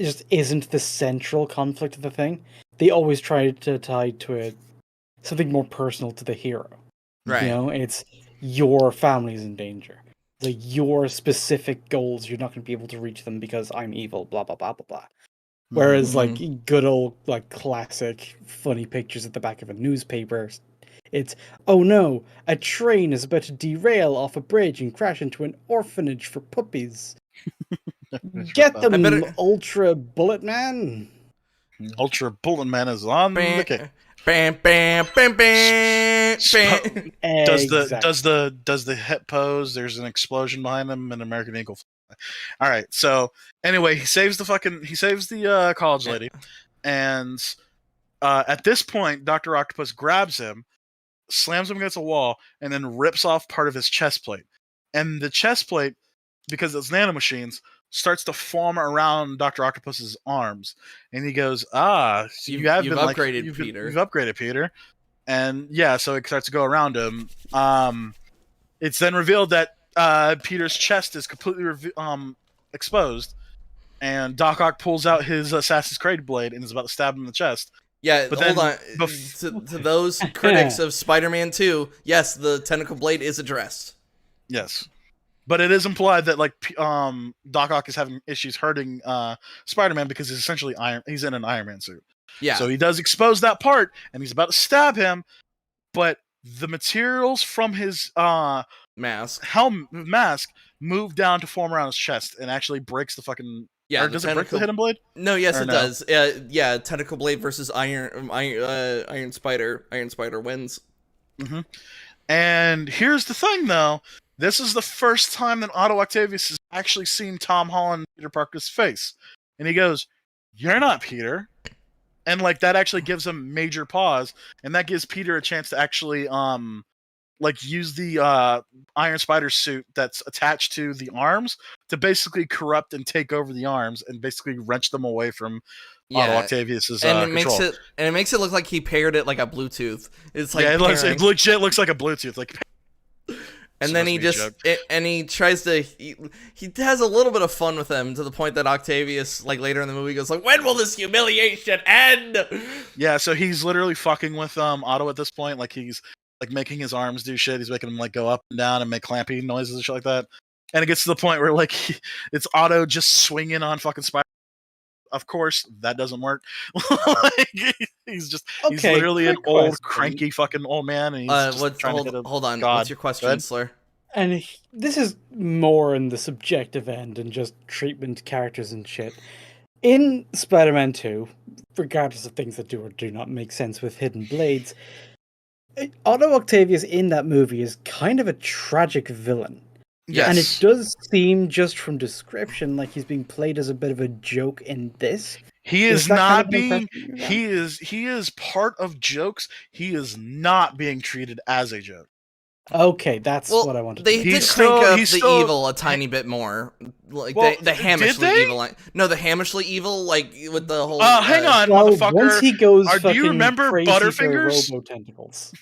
just isn't the central conflict of the thing. They always try to tie to something more personal to the hero. Right. It's your family's in danger. Your specific goals, you're not going to be able to reach them because I'm evil, blah, blah, blah, blah, blah. Whereas, good old, classic funny pictures at the back of a newspaper, it's, oh no, a train is about to derail off a bridge and crash into an orphanage for puppies. Get them, Ultra Bullet Man! Ultra Bullet Man is on the kick. Bam, bam, bam, bam, bam. Does the hip pose? There's an explosion behind him and American Eagle. All right. So anyway, he saves the college lady, and at this point, Dr. Octopus grabs him, slams him against a wall, and then rips off part of his chest plate. And the chest plate, because it's nanomachines, starts to form around Dr. Octopus's arms, and he goes, so you've upgraded, Peter. You've upgraded, Peter. And so it starts to go around him. It's then revealed that Peter's chest is completely exposed, and Doc Ock pulls out his Assassin's Creed blade and is about to stab him in the chest. Yeah, but hold on. To those critics of Spider-Man 2, yes, the tentacle blade is addressed. Yes. But it is implied that Doc Ock is having issues hurting Spider-Man because he's essentially he's in an Iron Man suit. Yeah. So he does expose that part, and he's about to stab him, but the materials from his mask move down to form around his chest and actually breaks the fucking. Yeah. Or does it break the hidden blade? No. Yes, it does. Yeah. Tentacle blade versus Iron Spider. Iron Spider wins. Mm-hmm. And here's the thing, though. This is the first time that Otto Octavius has actually seen Tom Holland Peter Parker's face. And he goes, "You're not Peter." And that actually gives him major pause. And that gives Peter a chance to actually use the Iron Spider suit that's attached to the arms to basically corrupt and take over the arms and basically wrench them away from Otto Octavius's control. It makes it look like he paired it like a Bluetooth. It's like it legit looks like a Bluetooth. And then he tries to he has a little bit of fun with them to the point that Octavius later in the movie goes when will this humiliation end? Yeah, so he's literally fucking with Otto at this point. He's like making his arms do shit. He's making them like go up and down and make clampy noises and shit like that. And it gets to the point where like it's Otto just swinging on fucking Spider. Of course, that doesn't work. Like, he's literally an old cranky fucking old man. And he's just trying to hit hold on. God. What's your question, Slur? And this is more in the subjective end and just treatment characters and shit. In Spider-Man 2, regardless of things that do or do not make sense with hidden blades, Otto Octavius in that movie is kind of a tragic villain. Yes. And it does seem, just from description, like he's being played as a bit of a joke in this. He is not being. He is part of jokes. He is not being treated as a joke. Okay, that's what I wanted. They did crank up the evil a tiny bit more, like the Hamishly evil. No, the Hamishly evil, like with the whole. Hang on, motherfucker. Once he goes, do you remember Butterfingers? Robo tentacles.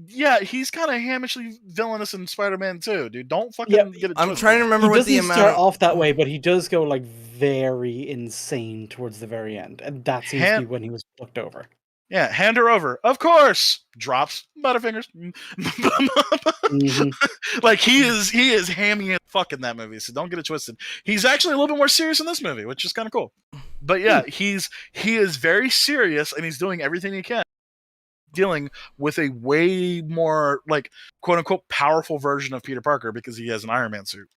Yeah, he's kind of Hamishly villainous in Spider-Man 2, dude. Don't fucking get it twisted. I'm trying to remember what the amount. He doesn't start off that way, but he does go like very insane towards the very end, and that seems to be when he was fucked over. Yeah, hand her over. Of course, drops Butterfingers. Like he is hamming it fuck in that movie. So don't get it twisted. He's actually a little bit more serious in this movie, which is kind of cool. But yeah, he is very serious, and he's doing everything he can, dealing with a way more like quote unquote powerful version of Peter Parker because he has an Iron Man suit.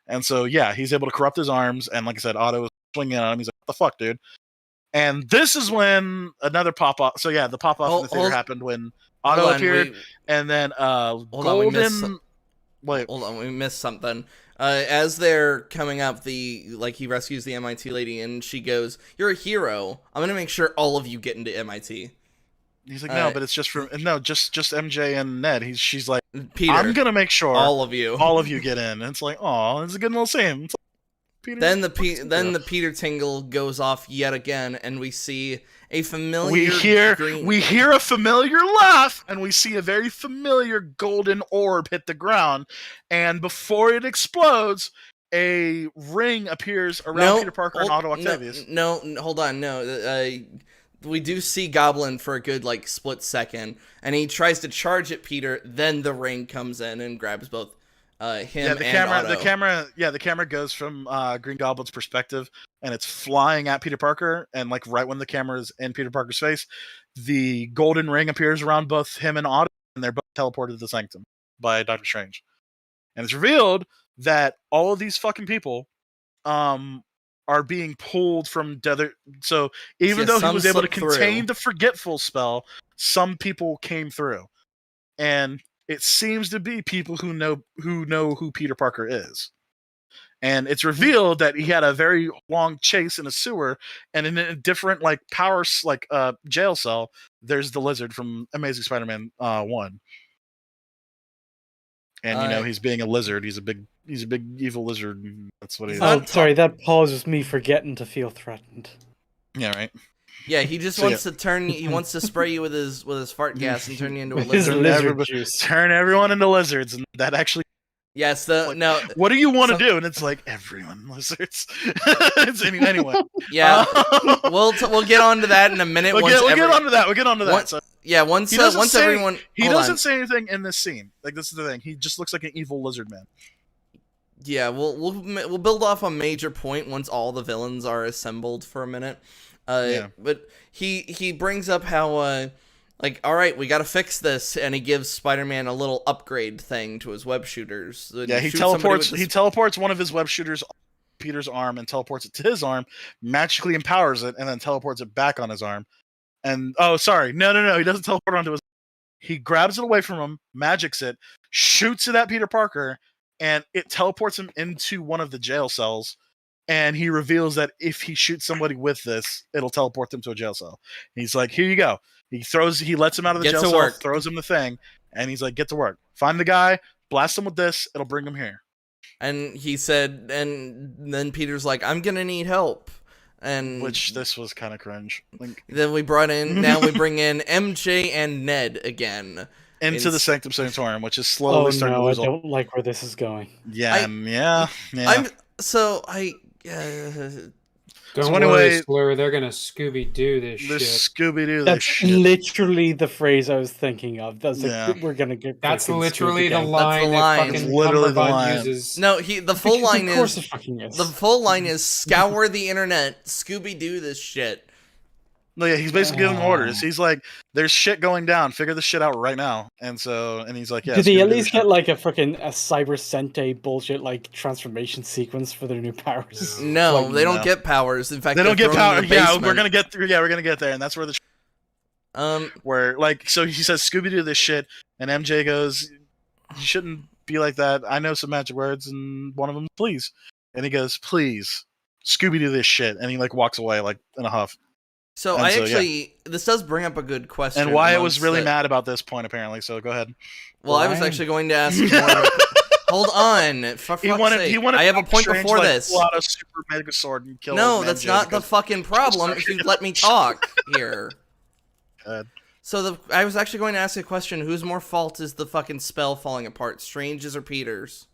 And so yeah, he's able to corrupt his arms, and like I said, Otto is swinging at him. He's like, "What the fuck, dude?" And this is when another pop off. So yeah, the pop off in the theater happened when Otto appeared, and then Golden. Wait, hold on, we missed something. As they're coming up, he rescues the MIT lady, and she goes, "You're a hero. I'm gonna make sure all of you get into MIT." He's like, "No, but it's just just MJ and Ned." She's like, "Peter, I'm gonna make sure all of you get in." And it's like, oh, it's a good little scene. Peter, then the Peter tingle goes off yet again, and we see a familiar. We hear a familiar laugh, and we see a very familiar golden orb hit the ground. And before it explodes, a ring appears around Peter Parker and Otto Octavius. No, hold on, no. We do see Goblin for a good split second, and he tries to charge at Peter. Then the ring comes in and grabs both. The camera goes from Green Goblin's perspective, and it's flying at Peter Parker, and right when the camera is in Peter Parker's face, the golden ring appears around both him and Otto, and they're both teleported to the Sanctum by Doctor Strange. And it's revealed that all of these fucking people are being pulled from other. So even though he was able to contain the Forgetful spell, some people came through, and it seems to be people who know who Peter Parker is. And it's revealed that he had a very long chase in a sewer, and in a different power jail cell, there's the Lizard from Amazing Spider-Man 1. And he's being a lizard. He's a big evil lizard. That's what he is. Oh, sorry, that pause was me forgetting to feel threatened. Yeah, right. Yeah, he just wants to turn. He wants to spray you with his fart gas and turn you into a lizard. Lizard juice. Turn everyone into lizards, and that actually. Yes, what do you want to do? And it's like everyone lizards. Anyway. Yeah, we'll get onto that in a minute. We'll get onto that. Once everyone. He doesn't say anything in this scene. This is the thing. He just looks like an evil lizard man. Yeah, we'll build off a major point once all the villains are assembled for a minute. But he brings up how all right, we gotta fix this, and he gives Spider-Man a little upgrade thing to his web shooters. Yeah, he teleports one of his web shooters on Peter's arm and teleports it to his arm, magically empowers it, and then teleports it back on his arm. And no, he doesn't teleport onto his. He grabs it away from him, magics it, shoots it at Peter Parker, and it teleports him into one of the jail cells. And he reveals that if he shoots somebody with this, it'll teleport them to a jail cell. And he's like, "Here you go." He lets him out of the jail cell, throws him the thing, and he's like, "Get to work. Find the guy, blast him with this, it'll bring him here." And he said, and then Peter's like, "I'm gonna need help." And which this was kind of cringe. Then we bring in MJ and Ned again. Into the Sanctum Sanctorum, which is slowly starting to lose. I don't like where this is going. Yeah. Don't worry, Slur. They're gonna Scooby-Doo this shit. Scooby-Doo this That's shit. literally the phrase I was thinking of. That's like, we're gonna get. That's literally the That's line the that line. fucking Literally the Cumberbatch line. uses. No, the full line is the full line is scour the internet, Scooby-Doo this shit. No, yeah, he's basically giving orders. He's like, "There's shit going down. Figure this shit out right now." And he's like, "Yeah." Did they at least get like a Cyber Sentai bullshit like transformation sequence for their new powers? No, like, they don't get powers. In fact, they don't get power. Yeah, we're gonna get through. Yeah, we're gonna get there, and that's where where like so he says Scooby-Doo this shit, and MJ goes, "You shouldn't be like that. I know some magic words, and one of them, please." And he goes, "Please, Scooby-Doo this shit," and he like walks away like in a huff. So this does bring up a good question. And Wyatt was really mad about this point, apparently. So go ahead. Well, I was actually going to ask. Hold on, for fuck's sake. I have a point before this. Pull out a super mega sword and kill. No, that's not the fucking problem. If you let me talk here. So I was actually going to ask a question: whose more fault is the fucking spell falling apart, Strange's or Peter's?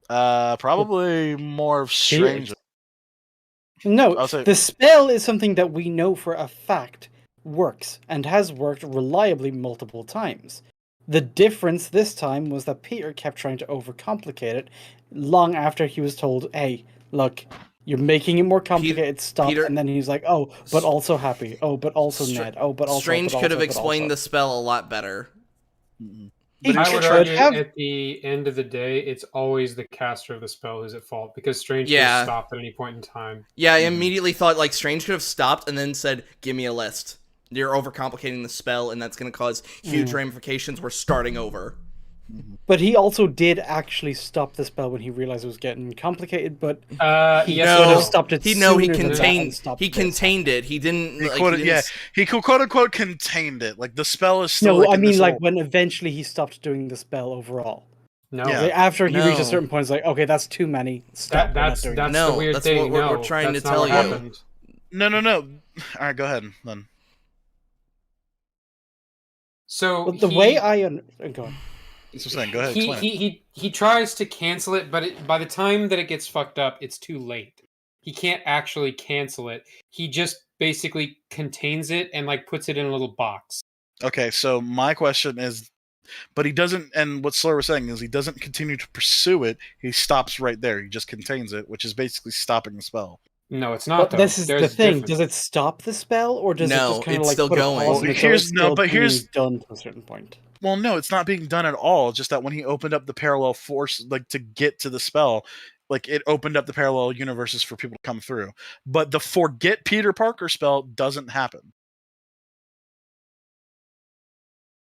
Probably more of Strange's. No, the spell is something that we know for a fact works, and has worked reliably multiple times. The difference this time was that Peter kept trying to overcomplicate it long after he was told, "Hey, look, you're making it more complicated, stop." Peter, and then he's like, "Oh, but also Happy. Oh, but also Ned. Oh, but also..." Strange could have explained the spell a lot better. But I would argue at the end of the day, it's always the caster of the spell who's at fault, because Strange could have stopped at any point in time. Yeah, I immediately thought like Strange could have stopped and then said, "Give me a list. You're overcomplicating the spell, and that's going to cause huge ramifications. We're starting over." But he also did actually stop the spell when he realized it was getting complicated. But he stopped it. He contained it. He didn't. He quote unquote contained it. Like the spell is still. No, I mean like when eventually he stopped doing the spell overall. No, after he reached a certain point, it's like, okay, that's too many. Stop. That's the weird thing. What we're trying to tell you. No. All right, go ahead then. So the way I go on. So go ahead. He tries to cancel it, but by the time that it gets fucked up, it's too late. He can't actually cancel it. He just basically contains it and like puts it in a little box. Okay, so my question is, but he doesn't. And what Slur was saying is he doesn't continue to pursue it. He stops right there. He just contains it, which is basically stopping the spell. No, it's not. This is the thing. Does it stop the spell, or does it just kind of like still put going? A pause here's done to a certain point. Well, no, it's not being done at all. Just that when he opened up the parallel force, like to get to the spell, like it opened up the parallel universes for people to come through. But the forget Peter Parker spell doesn't happen.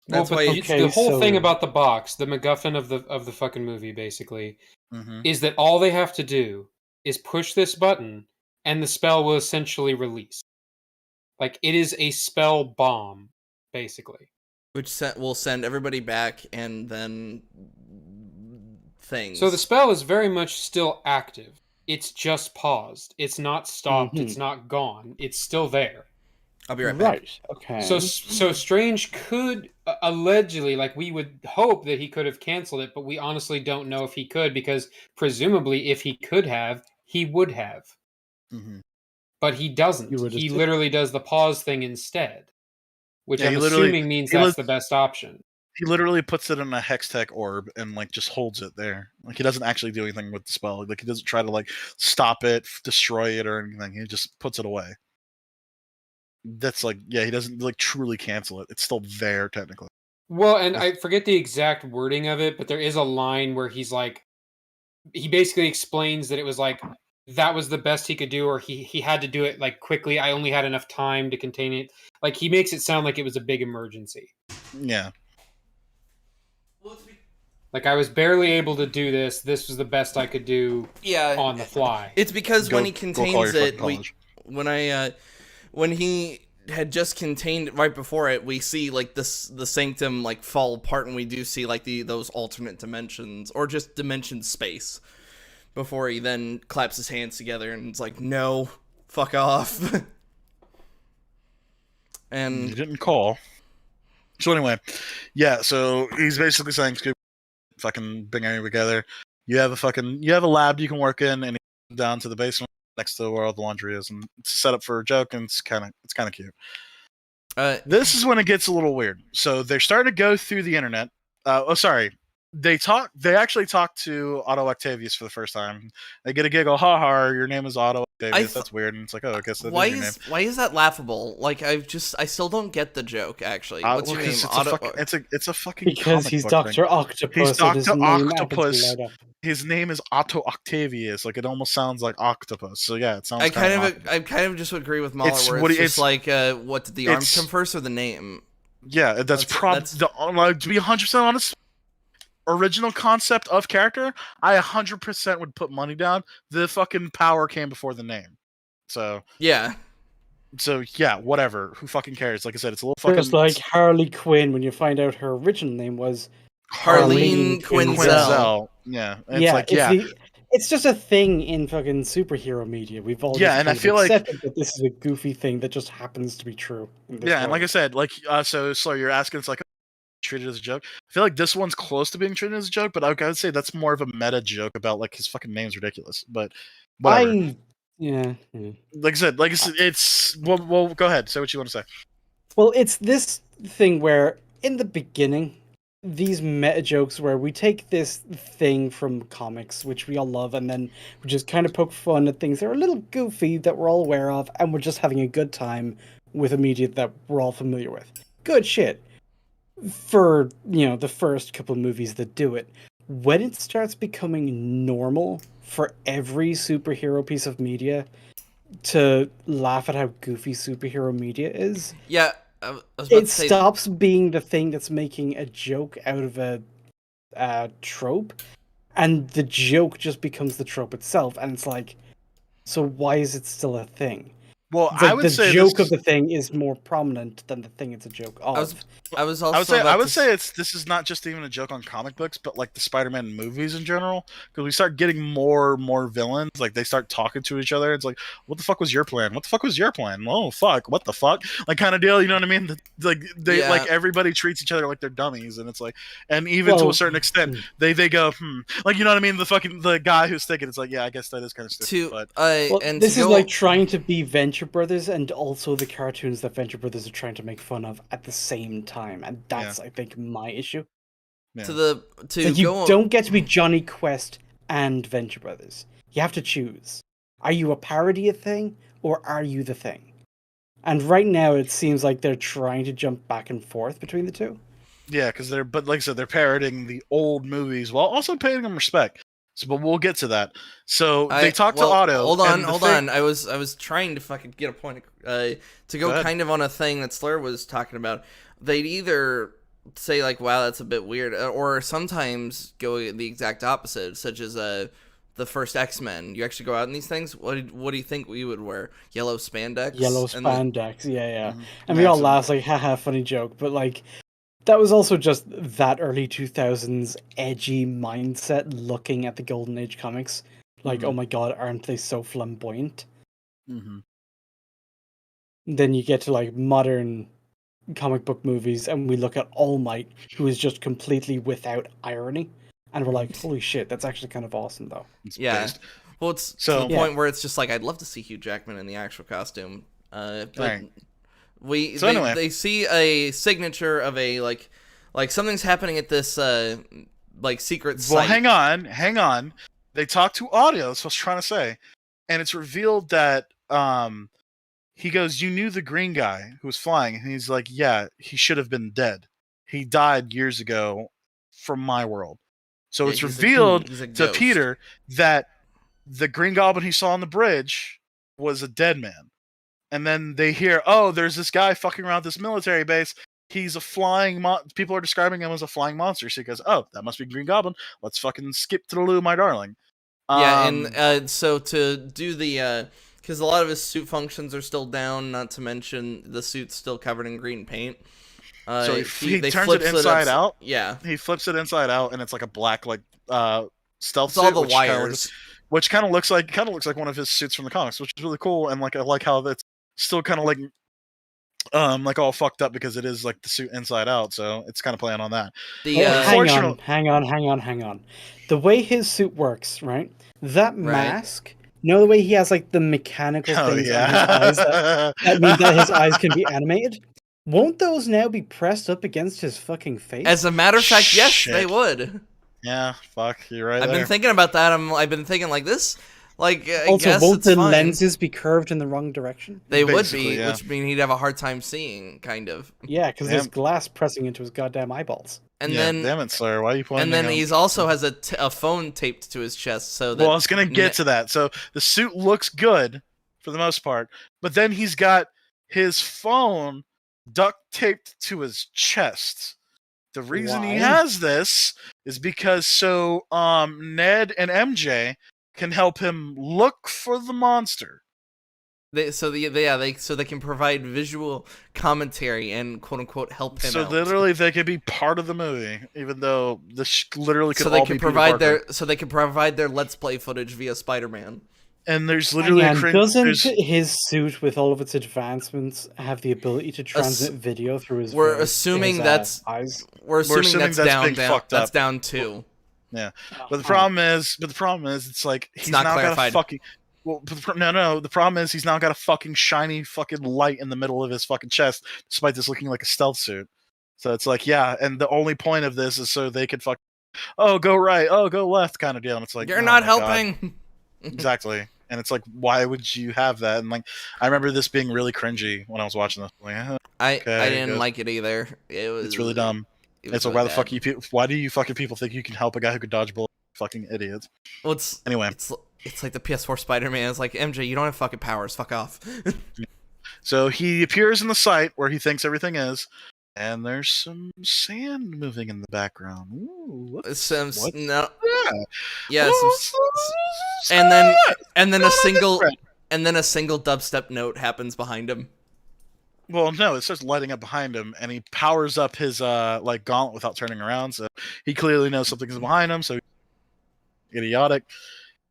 That's the whole thing about the box, the MacGuffin of the fucking movie, basically, is that all they have to do is push this button, and the spell will essentially release. Like, it is a spell bomb, basically. Which will send everybody back, and then things. So the spell is very much still active. It's just paused. It's not stopped. It's not gone. It's still there. I'll be right back. Right. Okay. So Strange could allegedly, like, we would hope that he could have canceled it, but we honestly don't know if he could, because presumably if he could have, he would have. But he doesn't. He literally does the pause thing instead, which I'm assuming means that's the best option. He literally puts it in a Hextech orb and like just holds it there. Like he doesn't actually do anything with the spell. Like he doesn't try to like stop it, destroy it, or anything. He just puts it away. That's like, he doesn't like truly cancel it. It's still there technically. Well, and I forget the exact wording of it, but there is a line where he's like, he basically explains that it was like, that was the best he could do, or he had to do it like quickly. I only had enough time to contain it. Like he makes it sound like it was a big emergency. Yeah. Like I was barely able to do this. This was the best I could do on the fly. It's because when he contains it, when he had just contained it right before it, we see like the sanctum like fall apart, and we do see like those alternate dimensions, or just dimension space, before he then claps his hands together and it's like, no, fuck off. And he didn't call. So anyway, so he's basically saying, fucking bring everything together. You have a lab you can work in, and he goes down to the basement next to where all the laundry is, and it's set up for a joke, and it's kind of cute. This is when it gets a little weird. So they're starting to go through the internet. They actually talk to Otto Octavius for the first time. They get a giggle, ha ha, your name is Otto Octavius. That's weird. And it's like, oh, I guess that is your name. Why is that laughable? Like, I still don't get the joke, actually. What's your name? It's a fucking because he's Dr. Octopus. He's Dr. Octopus. His name is Otto Octavius. Like, it almost sounds like octopus. So yeah, it sounds I kind of just agree with Mahler, where it's just like, what did the arms come first or the name? Yeah, that's probably to be 100% honest. Original concept of character, I 100% would put money down. The fucking power came before the name. So yeah, whatever. Who fucking cares? Like I said, it's a little fucking. It's like Harley Quinn when you find out her original name was Harleen Quinzel. Yeah, it's just a thing in fucking superhero media. We've all and I feel like that this is a goofy thing that just happens to be true. And like I said, so you're asking, it's like treated as a joke. I feel like this one's close to being treated as a joke, but I would say that's more of a meta joke about like his fucking name's ridiculous. But whatever. Like I said, it's well, go ahead. Say what you want to say. Well, it's this thing where in the beginning, these meta jokes where we take this thing from comics, which we all love, and then we just kind of poke fun at things that are a little goofy that we're all aware of, and we're just having a good time with a media that we're all familiar with. Good shit. For, the first couple of movies that do it. When it starts becoming normal for every superhero piece of media to laugh at how goofy superhero media is, it stops being the thing that's making a joke out of a trope, and the joke just becomes the trope itself, and it's like, so why is it still a thing? Well, I would say the joke of the thing is more prominent than the thing it's a joke of. I would say this is not just even a joke on comic books, but like the Spider-Man movies in general, because we start getting more villains. Like they start talking to each other. It's like, what the fuck was your plan? What the fuck was your plan? Oh fuck, what the fuck? Like kind of deal. You know what I mean? Like everybody treats each other like they're dummies, and it's like, and even to a certain extent, they go, like you know what I mean? The guy who's thinking, it's like, yeah, I guess that is kind of stupid. This is like trying to be Venture Brothers and also the cartoons that Venture Brothers are trying to make fun of at the same time, and that's I think my issue. You don't get to be Johnny Quest and Venture Brothers. You have to choose. Are you a parody of thing or are you the thing? And right now it seems like they're trying to jump back and forth between the two. Yeah, because but like I said, they're parodying the old movies while also paying them respect. So, but we'll get to that. So they talk to Otto. Hold on. I was trying to fucking get a point to go kind of on a thing that Slur was talking about. They'd either say like, "Wow, that's a bit weird," or sometimes go the exact opposite, such as the first X-Men. You actually go out in these things. What do you think we would wear? Yellow spandex. Yeah. And we all laugh like, haha, funny joke, but like. That was also just that early 2000s edgy mindset looking at the Golden Age comics. Like, oh my god, aren't they so flamboyant? Mm-hmm. Then you get to like modern comic book movies and we look at All Might, who is just completely without irony. And we're like, holy shit, that's actually kind of awesome though. Well, it's to the point where it's just like, I'd love to see Hugh Jackman in the actual costume. But... Right. They see a signature of a like something's happening at this like secret site. Well, hang on. They talk to Audio, that's what I was trying to say. And it's revealed that he goes, "You knew the green guy who was flying," and he's like, "Yeah, he should have been dead. He died years ago from my world." So it's revealed to Peter that the Green Goblin he saw on the bridge was a dead man. And then they hear, oh, there's this guy fucking around this military base. He's a flying people are describing him as a flying monster. So he goes, oh, that must be Green Goblin. Let's fucking skip to the loo, my darling. And so to do the... Because a lot of his suit functions are still down, not to mention the suit's still covered in green paint. So he turns it inside out. Yeah. He flips it inside out, and it's like a black stealth suit. All the wires. Which kind of looks like one of his suits from the comics, which is really cool. And I like how that's still kind of like all fucked up because it is like the suit inside out, so it's kind of playing on that. Hang on. The way his suit works, right? That mask know the way he has like the mechanical things on his eyes that mean that his eyes can be animated? Won't those now be pressed up against his fucking face? As a matter of fact, yes, they would. Yeah, fuck, you're right. I've been thinking about that. I've been thinking like this. Like, I also, guess won't it's the fine. lenses be curved in the wrong direction? They would be, which mean he'd have a hard time seeing, kind of. Yeah, because there's glass pressing into his goddamn eyeballs. And then, damn it, sir, why are you pointing? And then he's also has a phone taped to his chest, so that. Well, I was gonna get to that. So the suit looks good for the most part, but then he's got his phone duct taped to his chest. The reason he has this is because Ned and MJ can help him look for the monster. So they can provide visual commentary and quote unquote help him out. So literally they could be part of the movie, even though this literally could all be provide they can provide their Let's Play footage via Spider-Man. And there's literally doesn't his suit with all of its advancements have the ability to transmit video through his? We're assuming that's eyes. We're assuming that's down. That's down too. Yeah, but the problem is, it's like he's not now clarified. Got a fucking. Well, no. The problem is he's now got a fucking shiny fucking light in the middle of his fucking chest, despite this looking like a stealth suit. So it's like, yeah, and the only point of this is so they could go right, go left, kind of deal. And it's like you're not helping. Exactly. And it's like, why would you have that? And like, I remember this being really cringy when I was watching this. Like, I didn't like it either. It's really dumb. It's like, why the fuck why do you fucking people think you can help a guy who could dodge bullets? Fucking idiots. Well, anyway, it's like the PS4 Spider-Man. It's like, MJ, you don't have fucking powers. Fuck off. So he appears in the site where he thinks everything is, and there's some sand moving in the background. Ooh, and then a single dubstep note happens behind him. Well, no, it starts lighting up behind him, and he powers up his gauntlet without turning around. So he clearly knows something's behind him. So he's idiotic.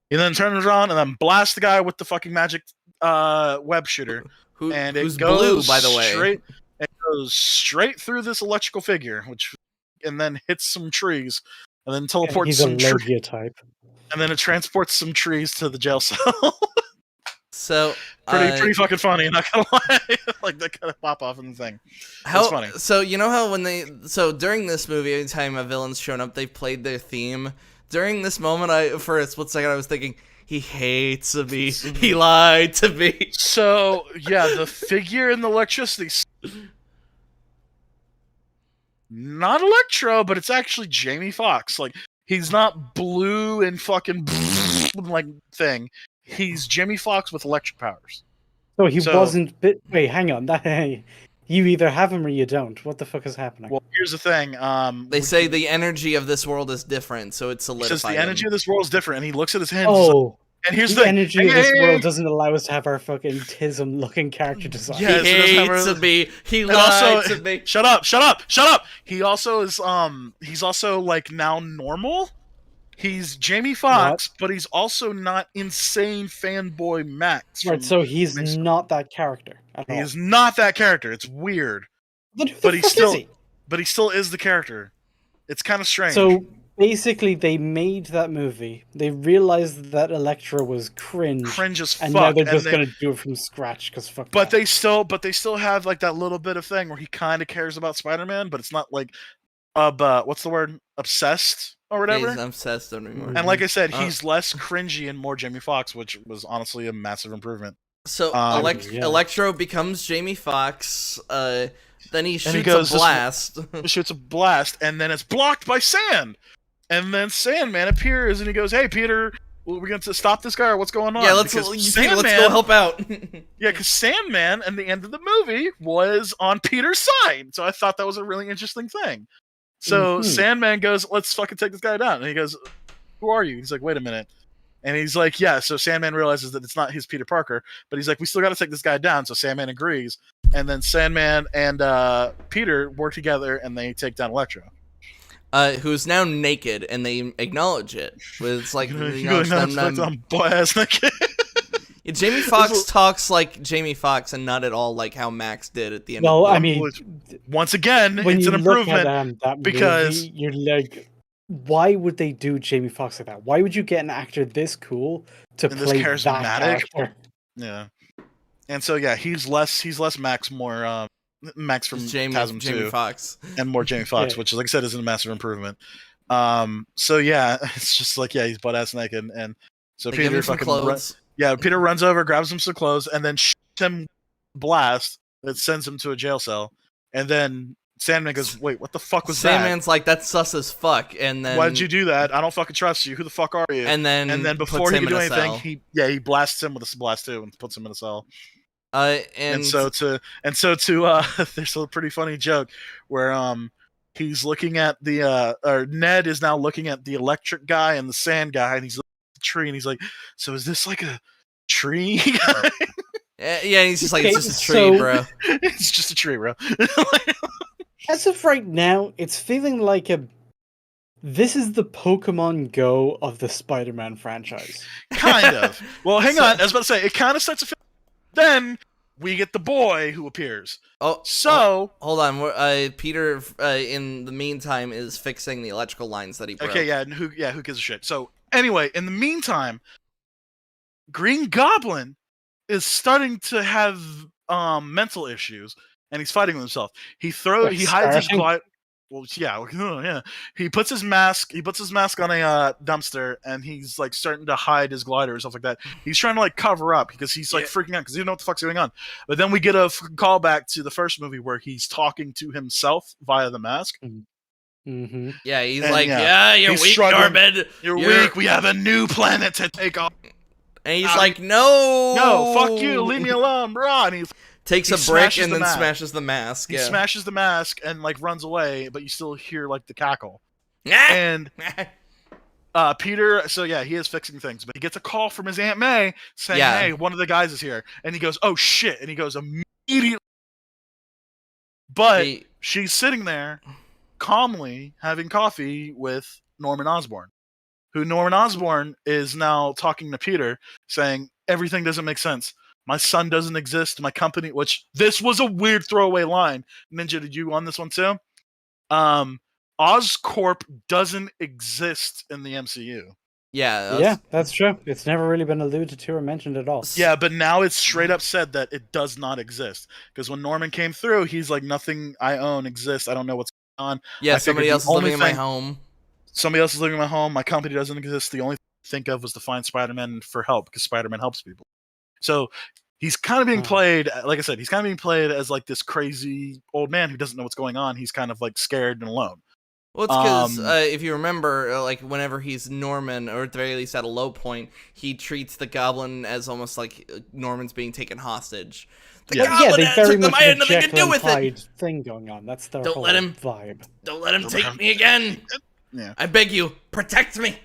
He then turns around and then blasts the guy with the fucking magic web shooter, who's blue, by the way. It goes straight through this electrical figure, and then hits some trees, and then teleports some trees. Type. And then it transports some trees to the jail cell. So pretty fucking funny, not gonna lie. Like they kind of pop off in the thing. It's funny. So you know how during this movie, anytime a villain's shown up, they've played their theme. During this moment, for a split second, I was thinking, he hates me. He lied to me. So yeah, the figure in the electricity. Not Electro, but it's actually Jamie Foxx. Like, he's not blue and fucking like thing. He's Jamie Foxx with electric powers. So he wasn't. Wait, hang on. You either have him or you don't. What the fuck is happening? Well, here's the thing. They say the energy of this world is different, so it's solidified. Says the energy of this world is different, and he looks at his hands. Oh. And here's the energy of this world doesn't allow us to have our fucking tism-looking character design. Yeah, he hates me. He lied to me. Shut up! He also is he's also like now normal. He's Jamie Foxx, but he's also not insane fanboy Max. Right, so he's not that character at all. He is not that character. It's weird. But he still is the character. It's kind of strange. So basically, they made that movie. They realized that Electro was cringe as fuck, and now they're just gonna do it from scratch because fuck. But they still have like that little bit of thing where he kind of cares about Spider-Man, but it's not like, what's the word? Obsessed or whatever. He's obsessed anymore. And like I said, he's less cringy and more Jamie Foxx, which was honestly a massive improvement. So Electro becomes Jamie Foxx. Then he shoots a blast. Shoots a blast, and then it's blocked by sand. And then Sandman appears, and he goes, "Hey, Peter, we're going to stop this guy, or what's going on?" Yeah, let's go help out. Yeah, because Sandman, at the end of the movie, was on Peter's side. So I thought that was a really interesting thing. So Sandman goes, "Let's fucking take this guy down." And he goes, "Who are you?" He's like, "Wait a minute." And he's like, "Yeah." So Sandman realizes that it's not his Peter Parker, but he's like, "We still got to take this guy down." So Sandman agrees, and then Sandman and Peter work together, and they take down Electro. Who's now naked, and they acknowledge it. It's like, I'm butt-ass naked. Yeah, Jamie Foxx talks like Jamie Foxx, and not at all like how Max did at the end. Well, I mean, once again, it's an improvement that because movie, you're like, why would they do Jamie Foxx like that? Why would you get an actor this cool to play that character? Yeah. And so yeah, he's less Max, more Max from Chasm 2, Jamie Foxx, and more Jamie Foxx, which, like I said, isn't a massive improvement. So yeah, it's just like, yeah, he's butt ass naked, and so they Peter fucking Peter runs over, grabs him some clothes, and then shoots him blast that sends him to a jail cell, and then Sandman goes, "Wait, what the fuck was that?" Sandman's like, "That's sus as fuck," and then, "Why did you do that? I don't fucking trust you. Who the fuck are you?" And then before he could do anything, he blasts him with a blast too and puts him in a cell. And so there's a pretty funny joke where he's looking at or Ned is now looking at the electric guy and the sand guy, and he's looking at the tree, and he's like, "So is this like a tree guy?" Yeah, he's just like, "It's just a tree, bro. It's just a tree, bro." As of right now, it's feeling like this is the Pokemon Go of the Spider-Man franchise. Kind of. Well, hang on. I was about to say, it kind of starts to feel. Then we get the boy who appears. Hold on. Peter, in the meantime, is fixing the electrical lines that he broke. Okay, yeah, who gives a shit? So anyway, in the meantime, Green Goblin is starting to have mental issues, and he's fighting with himself. He hides his glide. Well, yeah. He puts his mask on a dumpster, and he's like starting to hide his glider or stuff like that. He's trying to like cover up because he's like freaking out because he doesn't know what the fuck's going on. But then we get a callback to the first movie where he's talking to himself via the mask. Mm-hmm. Yeah, he's like, "You're weak, Norman. You're weak. We have a new planet to take off." And he's like, "No, fuck you, leave me alone, bro." And he takes a brick and then smashes the mask. He smashes the mask and like runs away, but you still hear like the cackle. And Peter, so yeah, he is fixing things, but he gets a call from his Aunt May saying, "Hey, one of the guys is here," and he goes, "Oh shit!" and he goes immediately. But she's sitting there, calmly having coffee with Norman Osborn, who Norman Osborn is now talking to Peter, saying everything doesn't make sense. My son doesn't exist. My company, which this was a weird throwaway line. Ninja, did you on this one too? Oscorp doesn't exist in the MCU. Yeah, that's true. It's never really been alluded to or mentioned at all. Yeah, but now it's straight up said that it does not exist. Because when Norman came through, he's like, "Nothing I own exists. I don't know what's going on." Yeah, somebody else is living in my home. Somebody else is living in my home. My company doesn't exist. The only thing I think of was to find Spider-Man for help because Spider-Man helps people. So he's kind of being played, like I said, he's kind of being played as like this crazy old man who doesn't know what's going on. He's kind of like scared and alone. Well, it's because if you remember, like whenever he's Norman, or at the very least at a low point, he treats the Goblin as almost like Norman's being taken hostage. They very much have a Jekyll and Hyde thing going on. That's their whole vibe. Don't let him take me again. Yeah, I beg you, protect me.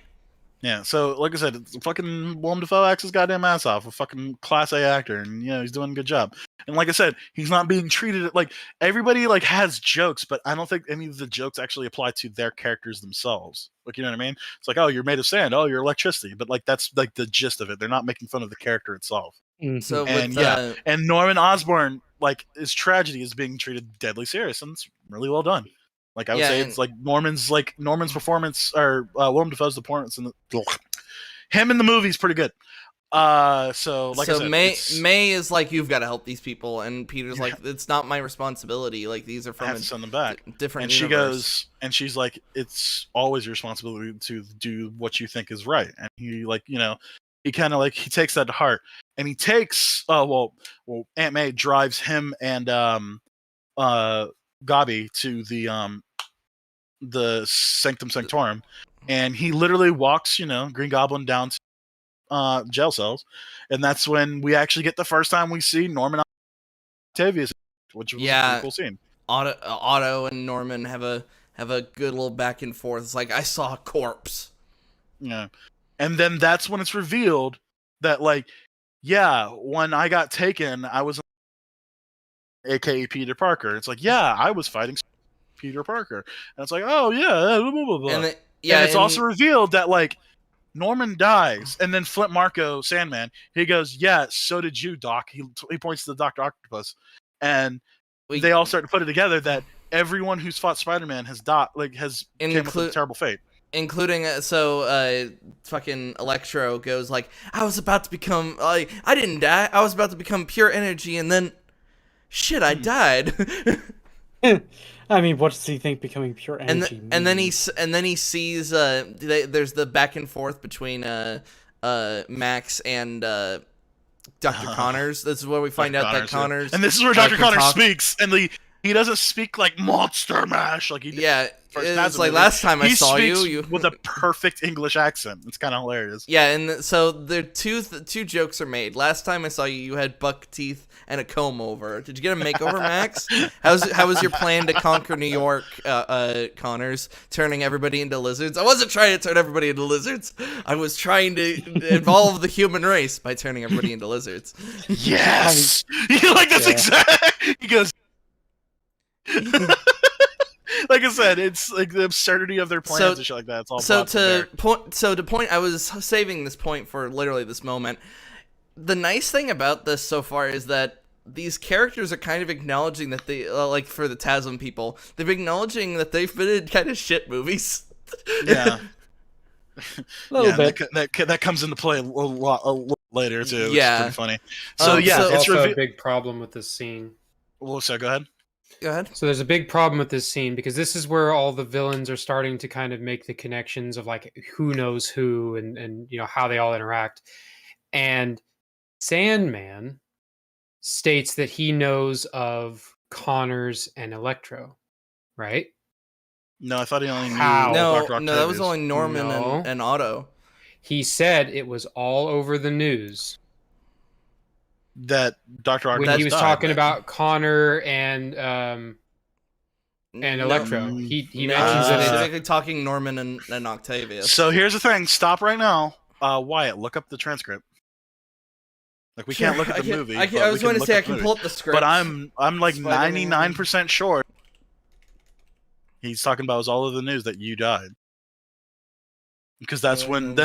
Yeah, so like I said, fucking Willem Dafoe acts his goddamn ass off, a fucking class A actor, and he's doing a good job. And like I said, he's not being treated like everybody like has jokes, but I don't think any of the jokes actually apply to their characters themselves. Like, you know what I mean? It's like, "Oh, you're made of sand. Oh, you're electricity." But like that's like the gist of it. They're not making fun of the character itself. Mm-hmm. So and Norman Osborn, like his tragedy is being treated deadly serious, and it's really well done. Like I would say, it's like Norman's performance, or Willem Dafoe's performance in him in the movie is pretty good. So I said, May is like, "You've got to help these people," and Peter's like, "It's not my responsibility. Like these are from I have to send them back." Different. And she goes, and she's like, "It's always your responsibility to do what you think is right." And he he kind of like he takes that to heart, and he takes Aunt May drives him and Gabi to the Sanctum Sanctorum, and he literally walks Green Goblin down to jail cells, and that's when we actually get the first time we see Norman Octavius, which was a pretty cool scene. Otto and Norman have a good little back and forth. It's like, "I saw a corpse." Yeah, and then that's when it's revealed that when I got taken, I was AKA Peter Parker. It's like, I was fighting Peter Parker. And it's like, "Oh yeah, blah, blah, blah." And it's also revealed that Norman dies, and then Flint Marko, Sandman, he goes, "Yeah, so did you, Doc." He points to the Dr. Octopus, and they all start to put it together that everyone who's fought Spider-Man has died, came with a terrible fate. Including fucking Electro goes like, I was about to become I didn't die. I was about to become pure energy, and then shit, I died. I mean, what does he think becoming pure energy means? And then he sees there's the back and forth between Max and Dr. Connors. This is where we find out that Connors, and this is where Dr. Connors speaks, and he doesn't speak like Monster Mash like he did. Yeah, it's like last time I saw you with a perfect English accent. It's kind of hilarious. Yeah, and so the two jokes are made. Last time I saw you, you had buck teeth and a comb over. Did you get a makeover, Max? How was your plan to conquer New York, Connors? Turning everybody into lizards? I wasn't trying to turn everybody into lizards. I was trying to evolve the human race by turning everybody into lizards. Yes, like that's exact. He goes. Like I said, it's like the absurdity of their plans and shit like that. It's all to point. I was saving this point for literally this moment. The nice thing about this so far is that these characters are kind of acknowledging that they like for the TASM people, they're acknowledging that they've been in kind of shit movies. Yeah, a little bit. That comes into play a little later too. Yeah, which is pretty funny. So it's also a big problem with this scene. Well, so go ahead. Go ahead. So there's a big problem with this scene because this is where all the villains are starting to kind of make the connections of like who knows who and you know how they all interact. And Sandman states that he knows of Connors and Electro, right? No, I thought he only knew. No, that was only Norman and Otto. He said it was all over the news. That Dr. Octopus when he was talking about Connor and Electro. He mentions it specifically talking Norman and Octavius. So here's the thing. Stop right now. Wyatt, look up the transcript. Like we can't look at the movie. I was going to say I can pull up the script. But I'm like 99% sure he's talking about all of the news that you died. Because that's when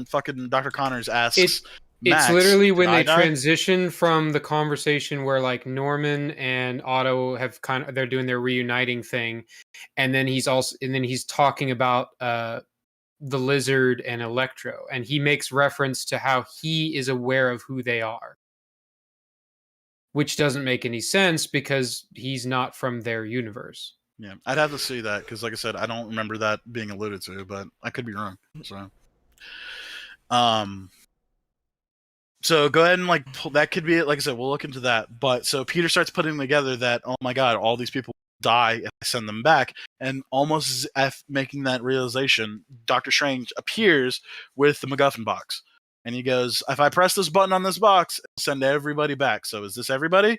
fucking Dr. Connors asks Max, it's literally when they transition from the conversation where like Norman and Otto have they're doing their reuniting thing, and then he's talking about the Lizard and Electro, and he makes reference to how he is aware of who they are, which doesn't make any sense because he's not from their universe. Yeah, I'd have to see that because, like I said, I don't remember that being alluded to, but I could be wrong. So go ahead and like pull, that could be it. Like I said, we'll look into that. But so Peter starts putting together that, oh my god, all these people die if I send them back, and almost as making that realization, Doctor Strange appears with the MacGuffin box, and he goes, "If I press this button on this box, it'll send everybody back. So is this everybody?"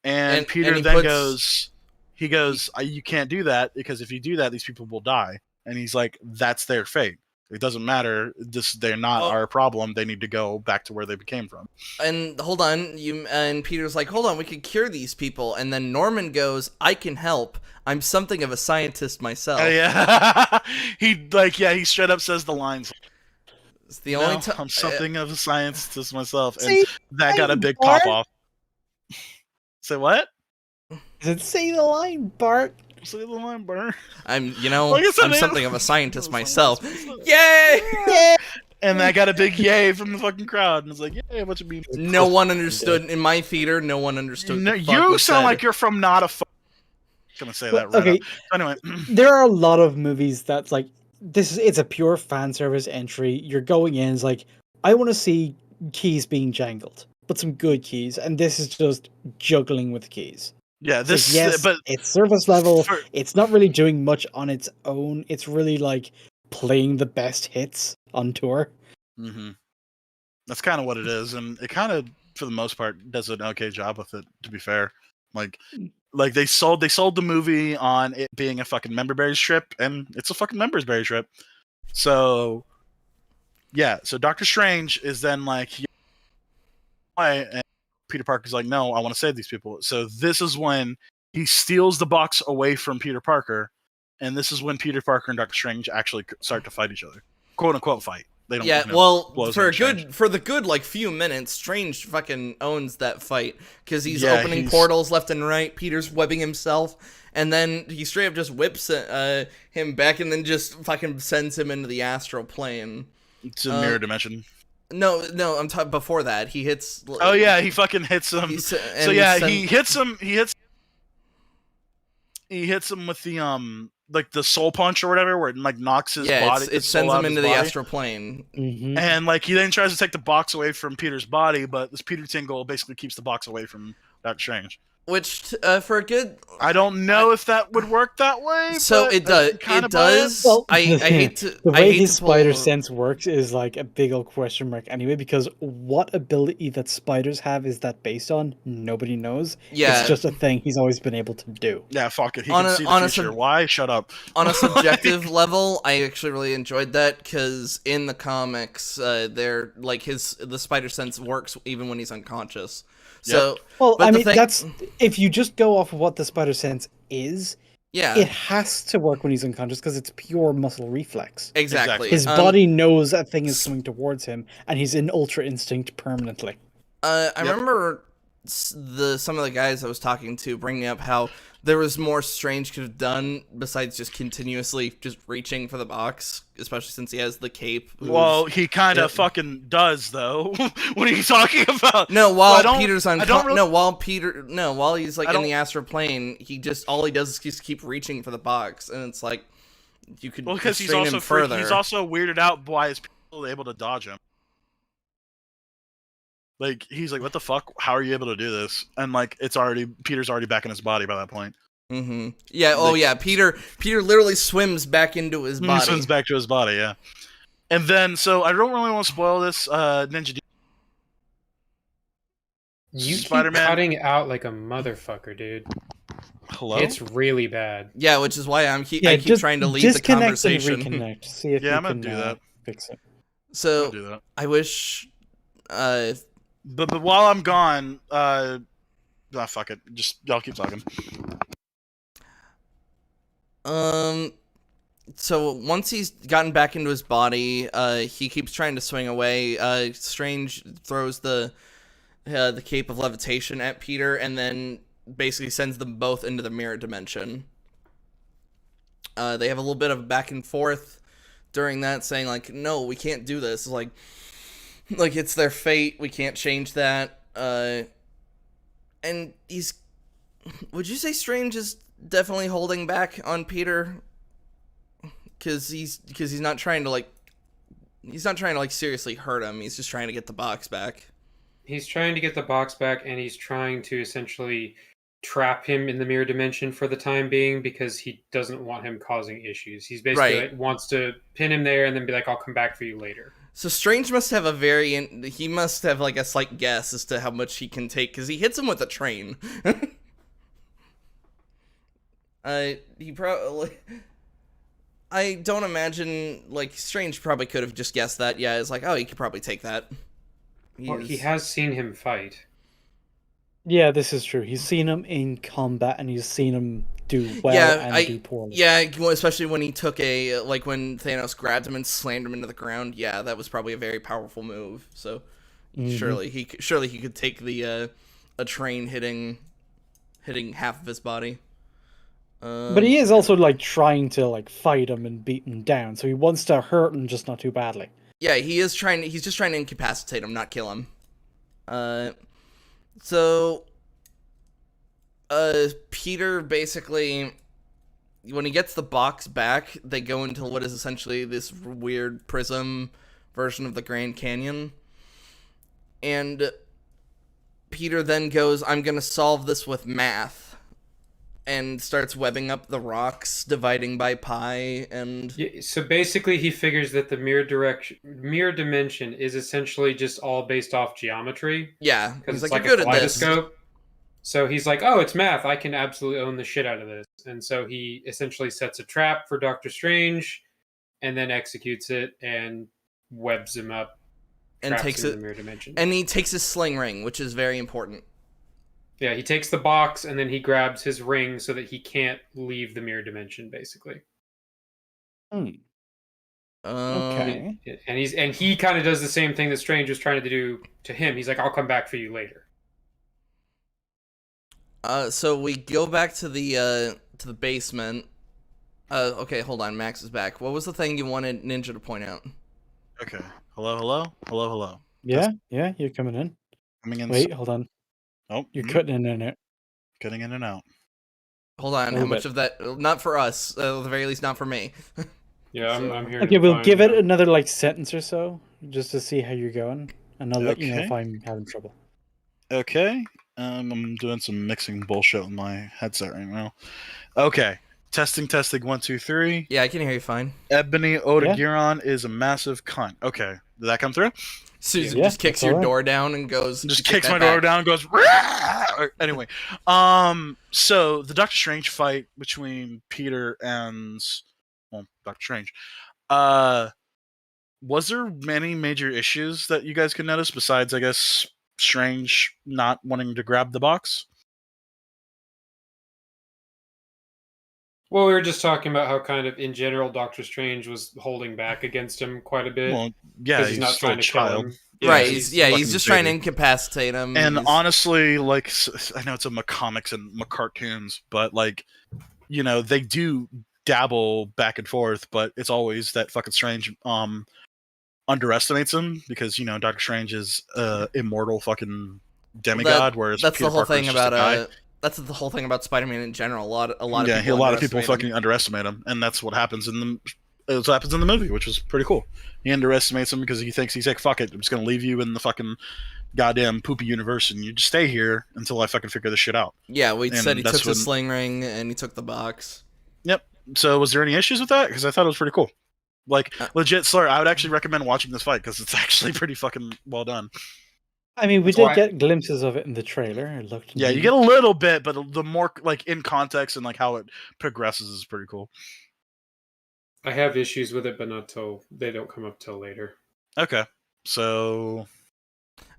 And Peter then goes, "You can't do that because if you do that, these people will die." And he's like, "That's their fate. It doesn't matter. They're not our problem. They need to go back to where they came from." And hold on, and Peter's like, "Hold on, we could cure these people." And then Norman goes, "I can help. I'm something of a scientist myself." Yeah, he straight up says the lines. It's the only time I'm something of a scientist myself, and that got a big pop off. Say what? Say the line, Bart. Say the line, Bart. I'm something of a scientist myself. Yay! Yeah. And that got a big yay from the fucking crowd, and it's like, yay, what you mean? No one understood in my theater. No one understood. No, you sound like you're from not a. I'm gonna say that right. Okay. Anyway, there are a lot of movies that's like it's a pure fan service entry. You're going in, it's like, I want to see keys being jangled, but some good keys, and this is just juggling with keys. Yeah, but it's surface level. It's not really doing much on its own. It's really like playing the best hits on tour. Mm-hmm. That's kind of what it is, and it kind of, for the most part, does an okay job with it. To be fair, like they sold the movie on it being a fucking member berries trip, and it's a fucking members berries trip. So yeah, so Doctor Strange is then like, why? And Peter Parker's like, no, I want to save these people. So this is when he steals the box away from Peter Parker, and this is when Peter Parker and Doctor Strange actually start to fight each other, quote unquote fight. They don't. Yeah, well, for the good like few minutes, Strange fucking owns that fight because he's opening portals left and right. Peter's webbing himself, and then he straight up just whips him back, and then just fucking sends him into the astral plane. It's a mirror dimension. No, I'm talking before that. He hits. Oh yeah, he fucking hits him. He hits him. He hits him with the like the soul punch or whatever, where it like knocks his body. It sends him into the astral plane. Mm-hmm. And like he then tries to take the box away from Peter's body, but this Peter Tingle basically keeps the box away from Doctor Strange. Which, for a good... I don't know if that would work that way. So it does. It does. Well, I hate to... The way his spider sense works is like a big old question mark anyway, because what ability that spiders have is that based on? Nobody knows. Yeah. It's just a thing he's always been able to do. Yeah, fuck it. He can see the future. Why? Shut up. On a subjective level, I actually really enjoyed that, because in the comics, they're like the spider sense works even when he's unconscious. So, well, I mean, that's if you just go off of what the spider sense is. Yeah, it has to work when he's unconscious because it's pure muscle reflex. Exactly. His body knows that thing is coming towards him, and he's in ultra instinct permanently. I remember some of the guys I was talking to bringing up how there was more Strange could have done besides just continuously just reaching for the box, especially since he has the cape. Well, he kind of fucking does though. What are you talking about? No, while Peter's while he's like in the astral plane, all he does is just keep reaching for the box, and it's like you could because he's also weirded out by his people able to dodge him. Like, he's like, what the fuck? How are you able to do this? And, like, Peter's already back in his body by that point. Mm-hmm. Yeah, Peter literally swims back into his body. He swims back to his body, yeah. And then, so, I don't really want to spoil this, Ninja D. You keep cutting out like a motherfucker, dude. Hello? It's really bad. Yeah, which is why I keep trying to lead the conversation. And reconnect. See if I'm going to do that. Fix it. So, I wish... But while I'm gone, fuck it. Just y'all keep talking. So once he's gotten back into his body, he keeps trying to swing away. Strange throws the cape of levitation at Peter, and then basically sends them both into the mirror dimension. They have a little bit of back and forth during that, saying like, "No, we can't do this." Like it's their fate, we can't change that. And would you say Strange is definitely holding back on Peter? Because he's not trying to seriously hurt him. He's just trying to get the box back. He's trying to get the box back, and he's trying to essentially trap him in the mirror dimension for the time being because he doesn't want him causing issues. He's basically wants to pin him there and then be like, "I'll come back for you later." So Strange must have he must have like a slight guess as to how much he can take, because he hits him with a train. He probably... I don't imagine, like, Strange probably could have just guessed that. Yeah, it's like, oh, he could probably take that. Well, he has seen him fight. Yeah, this is true. He's seen him in combat, and he's seen him do well and do poorly. Yeah, especially when he took when Thanos grabbed him and slammed him into the ground. Yeah, that was probably a very powerful move. So surely he could take a train hitting half of his body. But he is also like trying to like fight him and beat him down. So he wants to hurt him, just not too badly. Yeah, he's just trying to incapacitate him, not kill him. So Peter basically, when he gets the box back, they go into what is essentially this weird prism version of the Grand Canyon. And Peter then goes, "I'm going to solve this with math." And starts webbing up the rocks, dividing by pi, and... Yeah, so basically he figures that the mirror dimension is essentially just all based off geometry. Yeah, because it's like a kaleidoscope. So he's like, oh, it's math. I can absolutely own the shit out of this. And so he essentially sets a trap for Doctor Strange, and then executes it, and webs him up, and takes it, in the mirror dimension. And he takes his sling ring, which is very important. Yeah, he takes the box, and then he grabs his ring so that he can't leave the mirror dimension, basically. Okay. And he kind of does the same thing that Strange was trying to do to him. He's like, I'll come back for you later. So we go back to the basement. Okay, hold on. Max is back. What was the thing you wanted Ninja to point out? Okay. Hello. Yeah, you're coming in. Coming in. Wait, hold on. Oh, you're cutting in and out. Cutting in and out. Hold on. How much of that? Not for us. At the very least, not for me. Yeah, I'm here. Okay, we'll give it another like sentence or so, just to see how you're going, and I'll let you know if I'm having trouble. Okay. I'm doing some mixing bullshit with my headset right now. Okay. Testing, 1, 2, 3. Yeah, I can hear you fine. Ebony Otagiron is a massive cunt. Okay. Did that come through? Susan just kicks your door down and goes. Just kicks my door down and goes. Anyway, so the Doctor Strange fight between Peter and Doctor Strange. Was there many major issues that you guys could notice besides, I guess, Strange not wanting to grab the box? Well, we were just talking about how kind of, in general, Doctor Strange was holding back against him quite a bit. Well, yeah, he's not trying to kill him. Yeah, right, he's just trying to incapacitate him. And honestly, like, I know it's a comics and cartoons, but, like, you know, they do dabble back and forth, but it's always that fucking Strange underestimates him because, you know, Doctor Strange is immortal fucking demigod, whereas that's Peter the whole Parker's thing about that's the whole thing about Spider-Man in general. A lot of people fucking underestimate him, and that's what happens in the movie, which was pretty cool. He underestimates him because he thinks he's like, fuck it, I'm just gonna leave you in the fucking goddamn poopy universe, and you just stay here until I fucking figure this shit out. Yeah, we said he took the sling ring and he took the box. Yep. So was there any issues with that? Because I thought it was pretty cool. Like, legit, Slur, I would actually recommend watching this fight because it's actually pretty fucking well done. I mean, we did get glimpses of it in the trailer. It looked you get a little bit, but the more, like, in context and, like, how it progresses is pretty cool. I have issues with it, but not till they don't come up till later. Okay. So...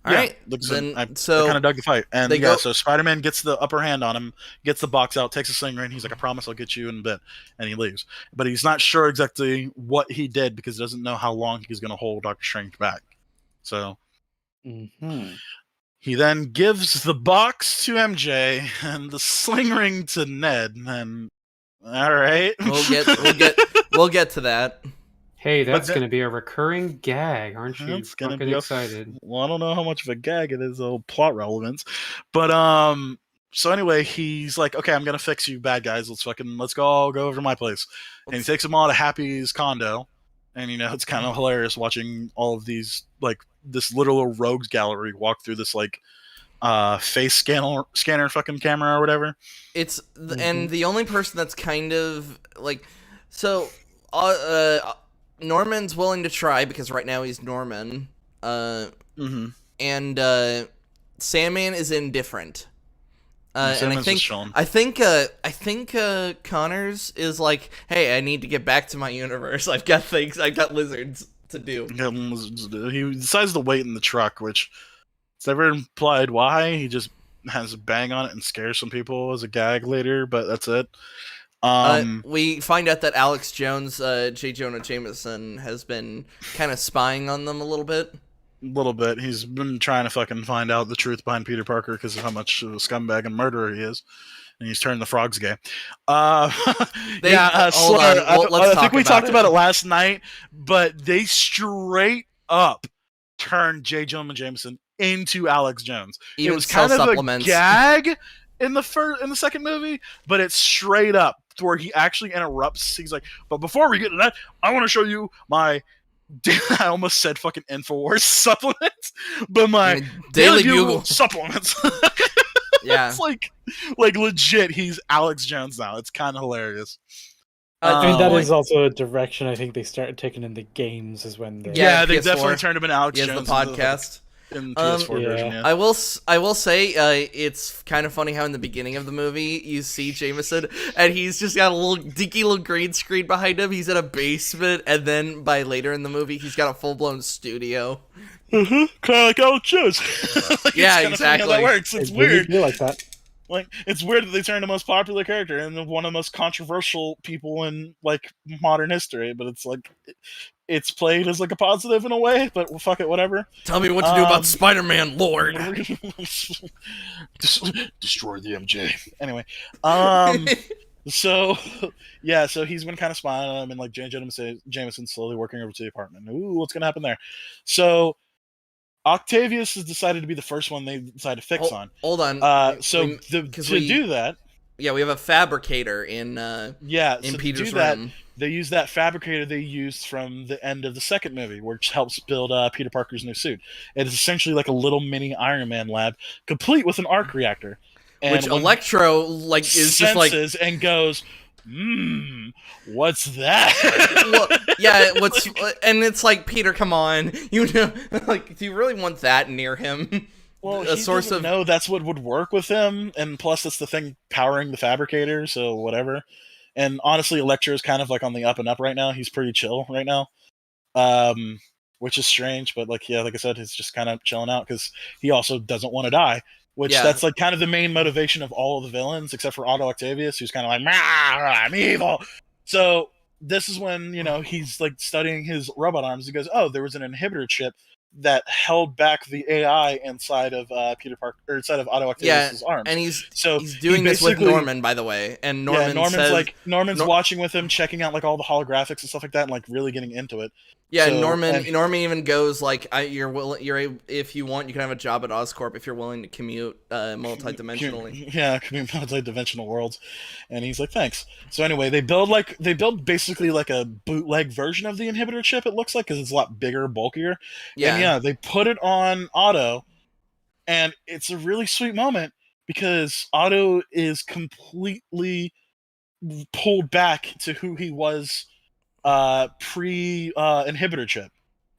All right. I kind of dug the fight. And so Spider-Man gets the upper hand on him, gets the box out, takes a sling ring. He's like, I promise I'll get you in a bit. And he leaves. But he's not sure exactly what he did because he doesn't know how long he's going to hold Doctor Strange back. So he then gives the box to MJ and the sling ring to Ned. And all right. We'll get to that. Hey, that's going to be a recurring gag, aren't you? It's going to be excited. Well, I don't know how much of a gag it is, plot relevance. But so anyway, he's like, okay, I'm going to fix you bad guys. Let's all go over to my place. And he takes them all to Happy's condo. And, you know, it's kind of hilarious watching all of these, like, this little rogues gallery walk through this, like, face scanner fucking camera or whatever. It's and the only person that's kind of like, so Norman's willing to try because right now he's Norman. And Sandman is indifferent. And I think Connors is like, hey, I need to get back to my universe. I've got lizards to do. He decides to wait in the truck, which it's never implied why. He just has a bang on it and scares some people as a gag later, but that's it. We find out that Alex Jones, J. Jonah Jameson, has been kind of spying on them a little bit. He's been trying to fucking find out the truth behind Peter Parker because of how much of a scumbag and murderer he is. And he's turned the frogs gay. Let's I think we talked about it last night, but they straight up turned J. Jonah Jameson into Alex Jones. Even it was kind of a gag in the second movie, but it's straight up to where he actually interrupts. He's like, but before we get to that, I want to show you my I almost said fucking InfoWars supplements, but my Daily Bugle supplements. Yeah. It's like legit, he's Alex Jones now. It's kind of hilarious. I mean, that is also a direction I think they started taking in the games is when they... Yeah, they definitely turned him in Alex Jones. The podcast. In the PS4 version, yeah. I will say, it's kind of funny how in the beginning of the movie you see Jameson and he's just got a little dinky little green screen behind him. He's in a basement, and then by later in the movie, he's got a full blown studio. Kind of like Alex Jones. Yeah, exactly. How that works. It's weird. Really like that. Like, it's weird that they turned the most popular character and one of the most controversial people in, like, modern history, but it's like, it's played as like a positive in a way, but fuck it, whatever. Tell me what to do about Spider-Man, Lord. Destroy the MJ. Anyway, so yeah, so he's been kind of spying on him, and like Jameson's slowly working over to the apartment. Ooh, what's gonna happen there? So Octavius has decided to be the first one they decide to fix on. Hold on. Do that. Yeah, we have a fabricator in Peter's room. They use that fabricator they used from the end of the second movie, which helps build Peter Parker's new suit. It is essentially like a little mini Iron Man lab, complete with an arc reactor. And which Electro is just like and goes, what's that? Well, yeah, and it's like, Peter, come on, you know, like, do you really want that near him? Well, he doesn't know that's what would work with him, and plus that's the thing powering the fabricator, so whatever. And honestly, Electro is kind of like on the up and up right now. He's pretty chill right now, which is strange, but like I said, he's just kind of chilling out because he also doesn't want to die. Which that's like kind of the main motivation of all of the villains, except for Otto Octavius, who's kind of like, I'm evil. So this is when, you know, he's like studying his robot arms. He goes, oh, there was an inhibitor chip that held back the AI inside of Peter Parker, or inside of Otto Octavius' arms. And he's doing this with Norman, by the way. And Norman's watching with him, checking out like all the holographics and stuff like that, and like really getting into it. Yeah, so, Norman even goes like, if you want, you can have a job at Oscorp if you're willing to commute multidimensionally. Commute multidimensional worlds, and he's like, thanks. So anyway, they build basically like a bootleg version of the inhibitor chip. It looks like, because it's a lot bigger, bulkier. Yeah, and they put it on Otto, and it's a really sweet moment because Otto is completely pulled back to who he was pre-inhibitor chip.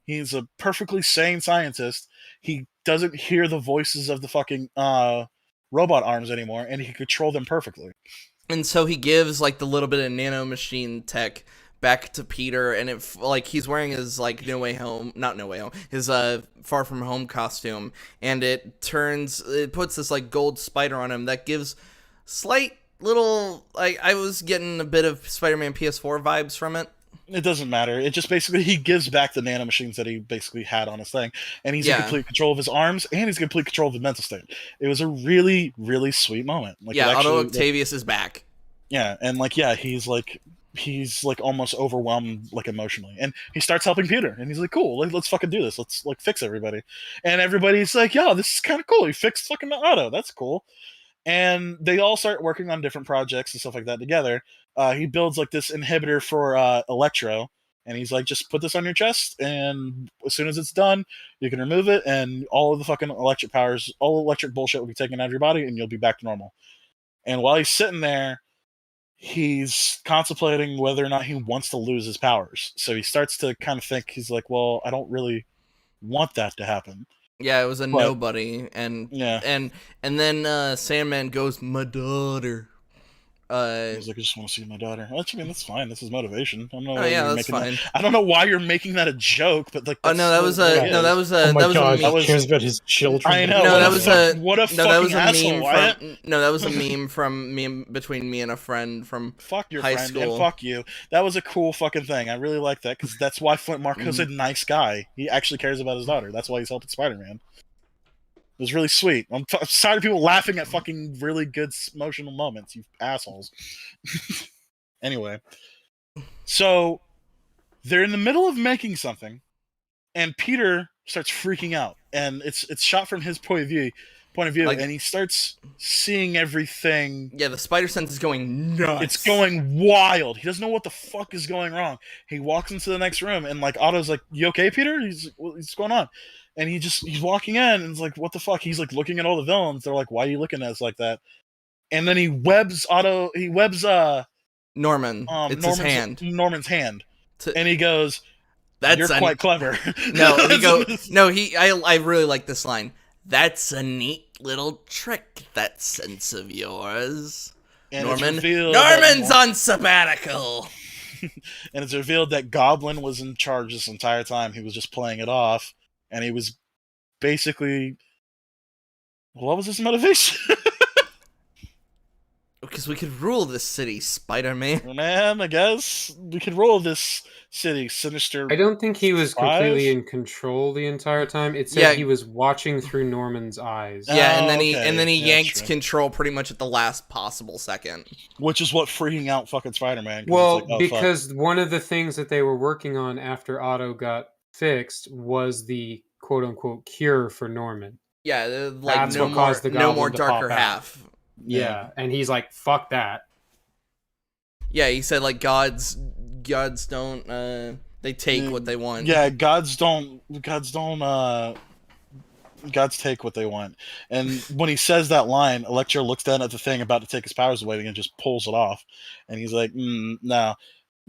He's a perfectly sane scientist. He doesn't hear the voices of the fucking robot arms anymore, and he can control them perfectly. And so he gives like the little bit of nanomachine tech back to Peter, and he's wearing his like his Far From Home costume, and it puts this like gold spider on him that gives slight little, like, I was getting a bit of Spider-Man PS4 vibes from it. It doesn't matter. It just basically, he gives back the nanomachines that he basically had on his thing, and he's in complete control of his arms, and he's in complete control of the mental state. It was a really, really sweet moment. Like, Otto Octavius is back. Yeah, and he's almost overwhelmed, like, emotionally, and he starts helping Peter, and he's like, cool, let's fucking do this. Let's like fix everybody, and everybody's like, yo, this is kind of cool. He fixed fucking Otto. That's cool. And they all start working on different projects and stuff like that together. He builds like this inhibitor for Electro, and he's like, just put this on your chest, and as soon as it's done, you can remove it, and all of the fucking electric bullshit will be taken out of your body, and you'll be back to normal. And while he's sitting there, he's contemplating whether or not he wants to lose his powers. So he starts to kind of think, he's like, well, I don't really want that to happen. Yeah, it was nobody, and then Sandman goes, my daughter. He's like, I just want to see my daughter. I mean, that's fine. This is motivation. I don't know. That's fine. I don't know why you're making that a joke, but like, that was a meme. He cares about his children. I know. That was a meme between me and a friend from high school. And fuck you. That was a cool fucking thing. I really like that, because that's why Flint Marco's a nice guy. He actually cares about his daughter. That's why he's helping Spider-Man. It was really sweet. I'm sorry people laughing at fucking really good emotional moments, you assholes. Anyway. So, they're in the middle of making something, and Peter starts freaking out. And it's shot from his point of view, like, and he starts seeing everything. Yeah, the spider sense is going nuts. It's going wild. He doesn't know what the fuck is going wrong. He walks into the next room, and like Otto's like, you okay, Peter? What's going on? And he's walking in, and it's like, what the fuck? He's like looking at all the villains. They're like, why are you looking at us like that? And then he webs Norman. It's his hand. Norman's hand. And he goes, you're quite clever. No, I really like this line. That's a neat little trick, that sense of yours. And Norman's on sabbatical. And it's revealed that Goblin was in charge this entire time. He was just playing it off. And he was basically... What was his motivation? Because we could rule this city, Spider-Man. Man, I guess we could rule this city, Sinister. I don't think he was 5? completely in control the entire time. It said he was watching through Norman's eyes. Yeah, and then he yanked control pretty much at the last possible second. Which is what freaking out fucking Spider-Man. Well, because one of the things that they were working on after Otto got fixed was the quote-unquote cure for Norman. Yeah, like no more darker half. Yeah, and he's like, fuck that. Yeah, he said like gods don't they take what they want. Yeah, gods take what they want. And when he says that line, Electro looks down at the thing about to take his powers away and just pulls it off. And he's like, no,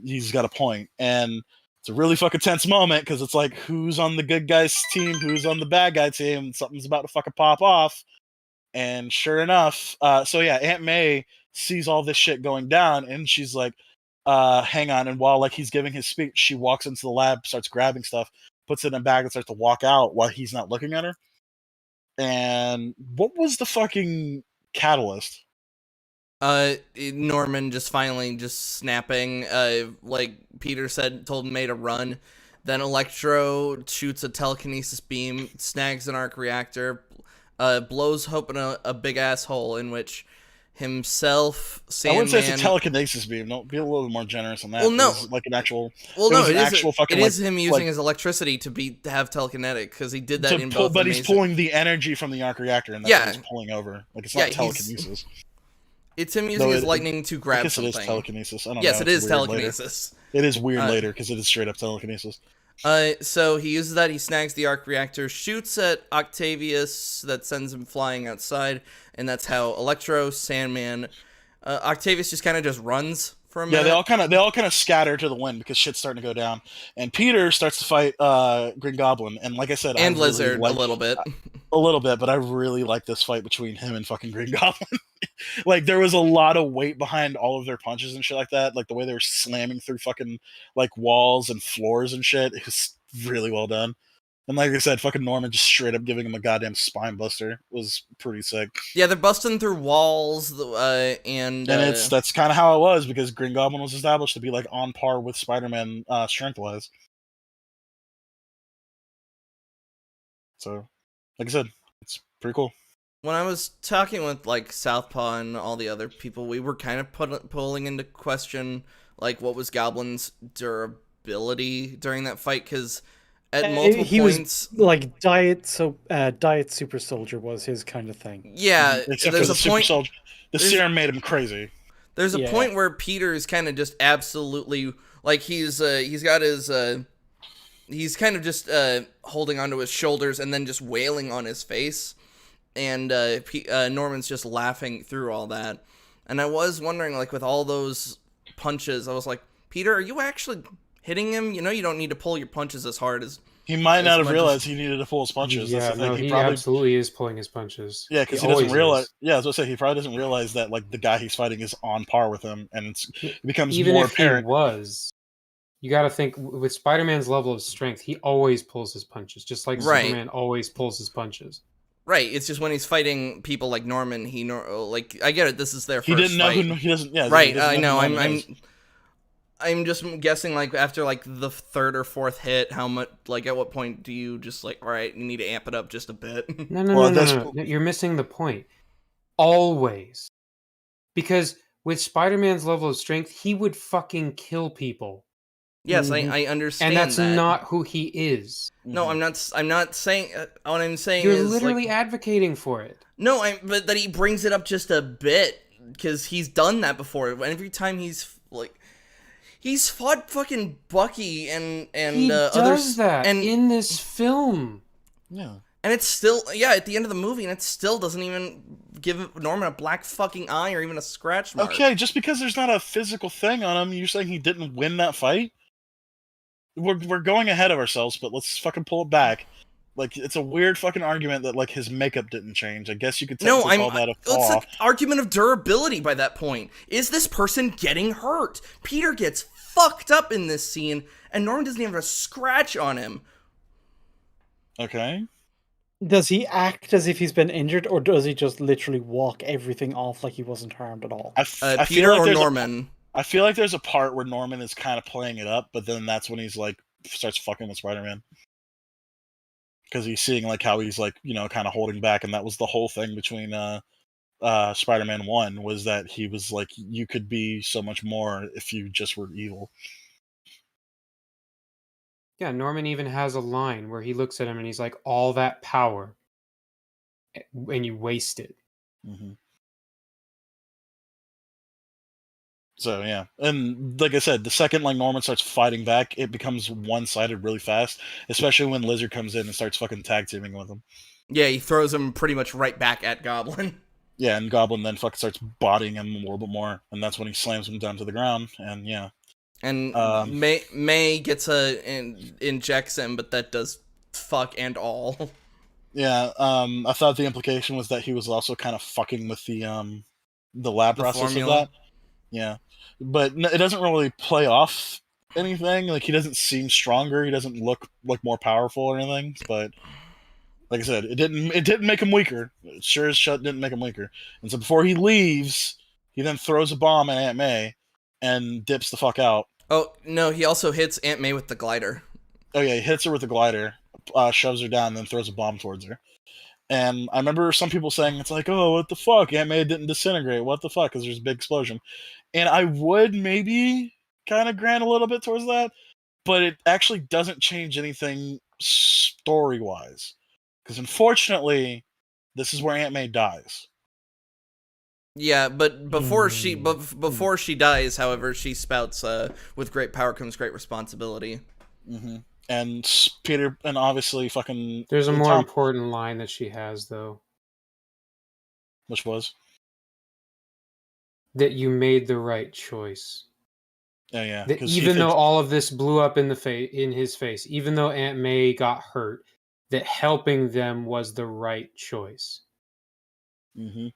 he's got a point. And it's a really fucking tense moment because it's like, who's on the good guys team? Who's on the bad guy team? Something's about to fucking pop off. And sure enough, Aunt May sees all this shit going down, and she's like, hang on. And while like he's giving his speech, she walks into the lab, starts grabbing stuff, puts it in a bag, and starts to walk out while he's not looking at her. And what was the fucking catalyst? Norman just finally snapping. Like Peter told May to run. Then Electro shoots a telekinesis beam, snags an arc reactor, blows open a big ass hole in which himself, Sandman... I wouldn't say it's a telekinesis beam. Don't be a little more generous on that. Well, no, like an actual. Well, no, it is him using his electricity to have telekinetic because he did that in both. But he's pulling the energy from the arc reactor, and that's what he's pulling over. Like it's not telekinesis. It's him using his lightning to grab something. It is telekinesis. I don't know. Yes, it is telekinesis. It is weird later because it is straight up telekinesis. So he uses that, he snags the arc reactor, shoots at Octavius, that sends him flying outside, and that's how Electro, Sandman, Octavius just kind of just runs for a minute. Yeah, they all kind of scatter to the wind because shit's starting to go down. And Peter starts to fight Green Goblin, and like I said, and Lizard a little bit. A little bit, but I really like this fight between him and fucking Green Goblin. Like there was a lot of weight behind all of their punches and shit like that. Like the way they were slamming through fucking like walls and floors and shit. It was really well done. And like I said, fucking Norman just straight up giving him a goddamn spine buster was pretty sick. Yeah, they're busting through walls, and that's kind of how it was because Green Goblin was established to be like on par with Spider-Man strength-wise. So, like I said, it's pretty cool. When I was talking with like Southpaw and all the other people, we were kind of pulling into question like what was Goblin's durability during that fight because at multiple points, was like diet super soldier was his kind of thing. Yeah, there's a point. The serum made him crazy. There's a point where Peter is kind of just absolutely like he's got his he's kind of just holding onto his shoulders and then just wailing on his face. And Norman's just laughing through all that. And I was wondering, like, with all those punches, I was like, Peter, are you actually hitting him? You know you don't need to pull your punches as hard as... He might not have realized he needed to pull his punches. Yeah, he absolutely is pulling his punches. Yeah, because he doesn't realize... Yeah, as I say, he probably doesn't realize that, like, the guy he's fighting is on par with him, and it becomes more apparent. Even if he was... You gotta think, with Spider-Man's level of strength, he always pulls his punches, just like Superman always pulls his punches. Right, it's just when he's fighting people like Norman, like I get it. This is their first. He didn't know fight. who he doesn't. Yeah, right. I know. I'm just guessing like after like the third or fourth hit, how much like at what point do you just like all right, you need to amp it up just a bit? No. You're missing the point. Always, because with Spider-Man's level of strength, he would fucking kill people. Yes, I understand, and that's not who he is. No, I'm not saying. What I'm saying you're is literally advocating for it. No, but that he brings it up just a bit because he's done that before. Every time he's fought fucking Bucky and he others. Does that and in this film. Yeah, and it's still at the end of the movie, and it still doesn't even give Norman a black fucking eye or even a scratch mark. Okay, just because there's not a physical thing on him, you're saying he didn't win that fight? We're going ahead of ourselves, but let's fucking pull it back. Like, it's a weird fucking argument that, like, his makeup didn't change. I guess you could call that a flaw. It's an argument of durability by that point. Is this person getting hurt? Peter gets fucked up in this scene, and Norman doesn't even have a scratch on him. Okay. Does he act as if he's been injured, or does he just literally walk everything off like he wasn't harmed at all? I Peter feel like or there's Norman? I feel like there's a part where Norman is kind of playing it up, but then that's when he's like starts fucking with Spider-Man. Because he's seeing like how he's like, kind of holding back, and that was the whole thing between Spider-Man 1 was that he was like, you could be so much more if you just were evil. Yeah, Norman even has a line where he looks at him and he's like, all that power, and you waste it. Mm-hmm. So yeah, and like I said, the second like Norman starts fighting back, it becomes one-sided really fast, especially when Lizard comes in and starts fucking tag teaming with him. Yeah, he throws him pretty much right back at Goblin. Yeah, and Goblin then fucking starts bodying him a little bit more, and that's when he slams him down to the ground, and yeah. And May gets injects him, but that does fuck and all. Yeah, I thought the implication was that he was also kind of fucking with the lab process formula. Of that. Yeah, but it doesn't really play off anything. Like, he doesn't seem stronger. He doesn't look like more powerful or anything. But like I said, it didn't make him weaker. It sure as shit didn't make him weaker. And so before he leaves, he then throws a bomb at Aunt May and dips the fuck out. Oh no, he also hits Aunt May with the glider. Oh yeah, he hits her with the glider, shoves her down, and then throws a bomb towards her. And I remember some people saying, it's like, oh, what the fuck? Aunt May didn't disintegrate. What the fuck? Because there's a big explosion. And I would maybe kind of grant a little bit towards that, but it actually doesn't change anything story-wise. Because unfortunately, this is where Aunt May dies. Yeah, but before she dies, however, she spouts, with great power comes great responsibility. Mm-hmm. And Peter, and obviously fucking... There's a more important line that she has, though. Which was? That you made the right choice. Oh, yeah. That even though all of this blew up in his face, even though Aunt May got hurt, that helping them was the right choice. Mm-hmm.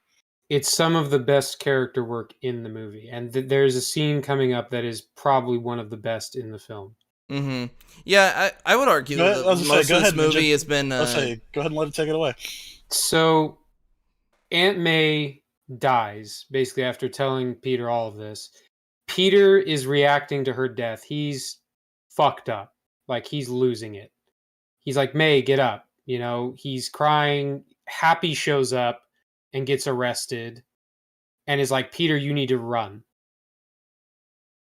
It's some of the best character work in the movie, and there's a scene coming up that is probably one of the best in the film. Mm-hmm. Yeah, I would argue that most of this movie has been... go ahead and let it take it away. So, Aunt May dies, basically, after telling Peter all of this. Peter is reacting to her death. He's fucked up. Like, he's losing it. He's like, May, get up. He's crying. Happy shows up and gets arrested and is like, Peter, you need to run.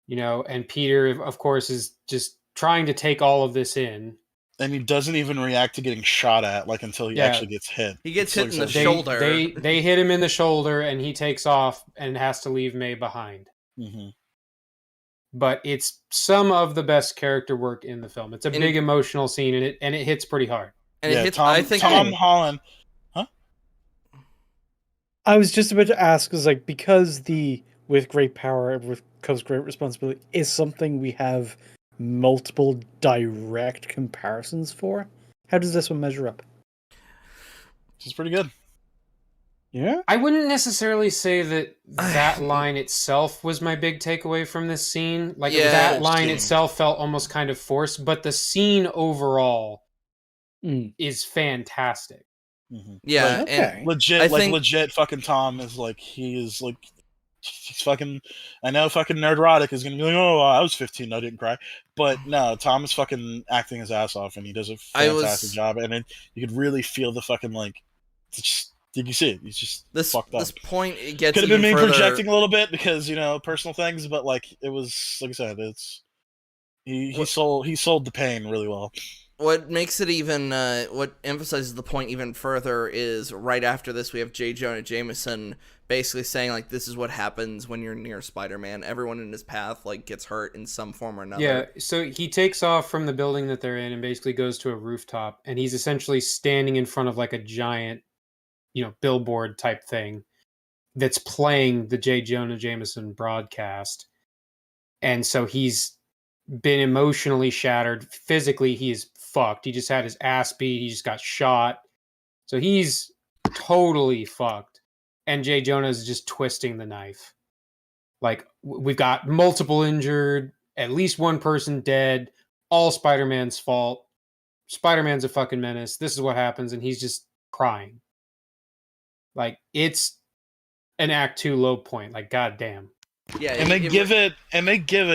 And Peter, of course, is just trying to take all of this in. And he doesn't even react to getting shot at, until he actually gets hit. He gets hit in the shoulder. They hit him in the shoulder, and he takes off and has to leave May behind. Mm-hmm. But it's some of the best character work in the film. It's a big emotional scene, and it hits pretty hard. And it hits. Tom Holland. Huh? I was just about to ask, because with great power comes great responsibility is something we have multiple direct comparisons for. How does this one measure up? It's pretty good. Yeah, I wouldn't necessarily say that line itself was my big takeaway from this scene. That line itself felt almost kind of forced, but the scene overall is fantastic. Mm-hmm. Yeah, and legit fucking Tom is he's fucking... I know fucking Nerdrotic is gonna be like, oh, I was 15, I didn't cry. But no, Tom is fucking acting his ass off, and he does a fantastic job. And then you could really feel the fucking did you see it? He's just fucked up. This point, it gets could have been me projecting a little bit because personal things, but it was like I said, it's he sold the pain really well. What makes it even, what emphasizes the point even further is right after this we have J. Jonah Jameson basically saying this is what happens when you're near Spider-Man. Everyone in his path gets hurt in some form or another. Yeah, so he takes off from the building that they're in and basically goes to a rooftop, and he's essentially standing in front of a giant billboard type thing that's playing the J. Jonah Jameson broadcast. And so he's been emotionally shattered. Physically, he is fucked. He just had his ass beat. He just got shot. So he's totally fucked. And J. Jonah is just twisting the knife. We've got multiple injured, at least one person dead, all Spider-Man's fault. Spider-Man's a fucking menace. This is what happens, and he's just crying. Like, it's an Act 2 low point. Like, goddamn. Yeah, and they give it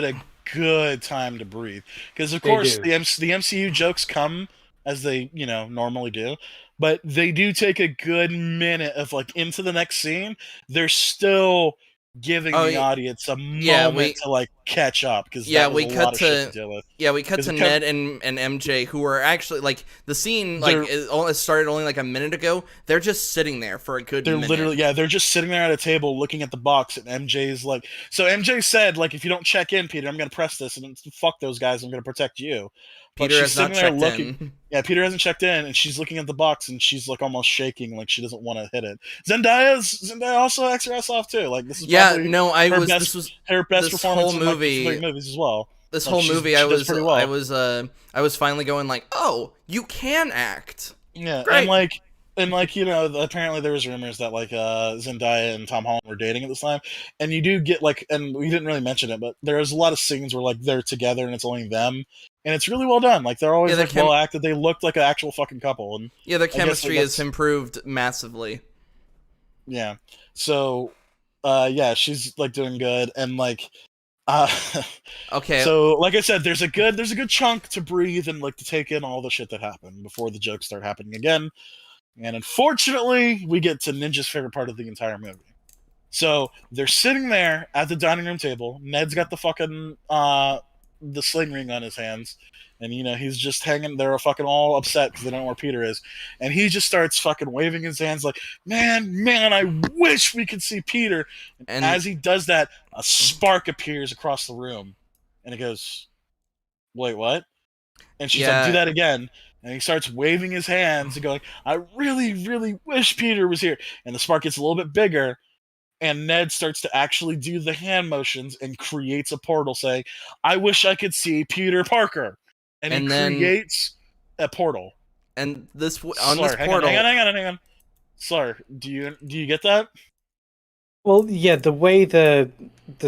a good time to breathe, because of course the MCU jokes come as they normally do, but they do take a good minute of like into the next scene. They're still giving the audience a moment to like catch up, because that was a lot of shit to deal with. Yeah, we cut to Ned and MJ, who are actually like the scene it started only like a minute ago. They're just sitting there for a good minute. They're literally they're just sitting there at a table looking at the box, and MJ's like, so MJ said like, if you don't check in, Peter, I'm gonna press this, and fuck those guys, I'm gonna protect you. But Peter has not checked in. Yeah, Peter hasn't checked in, and she's looking at the box, and she's like almost shaking, like she doesn't want to hit it. Zendaya also acts her ass off too. Like this is her best performance in like three movies as well. This whole movie, I was finally going like, oh, you can act. Yeah, great. And apparently there was rumors that like Zendaya and Tom Holland were dating at this time, and you do get like, and we didn't really mention it, but there's a lot of scenes where like they're together and it's only them, and it's really well done. Like they're always well acted. They looked like an actual fucking couple, and their chemistry has improved massively. Yeah, so she's like doing good, and like okay. So like I said, there's a good chunk to breathe and like to take in all the shit that happened before the jokes start happening again. And unfortunately, we get to Ninja's favorite part of the entire movie. So they're sitting there at the dining room table. Ned's got the fucking the sling ring on his hands, and he's just hanging there, fucking all upset because they don't know where Peter is. And he just starts fucking waving his hands like, man, I wish we could see Peter. And as he does that, a spark appears across the room, and he goes, "Wait, what?" And she's like, "Do that again." And he starts waving his hands and going, "I really, really wish Peter was here." And the spark gets a little bit bigger, and Ned starts to actually do the hand motions and creates a portal saying, "I wish I could see Peter Parker." And he creates a portal. And this portal... Hang on. Slur, do you get that? Well, yeah, the way the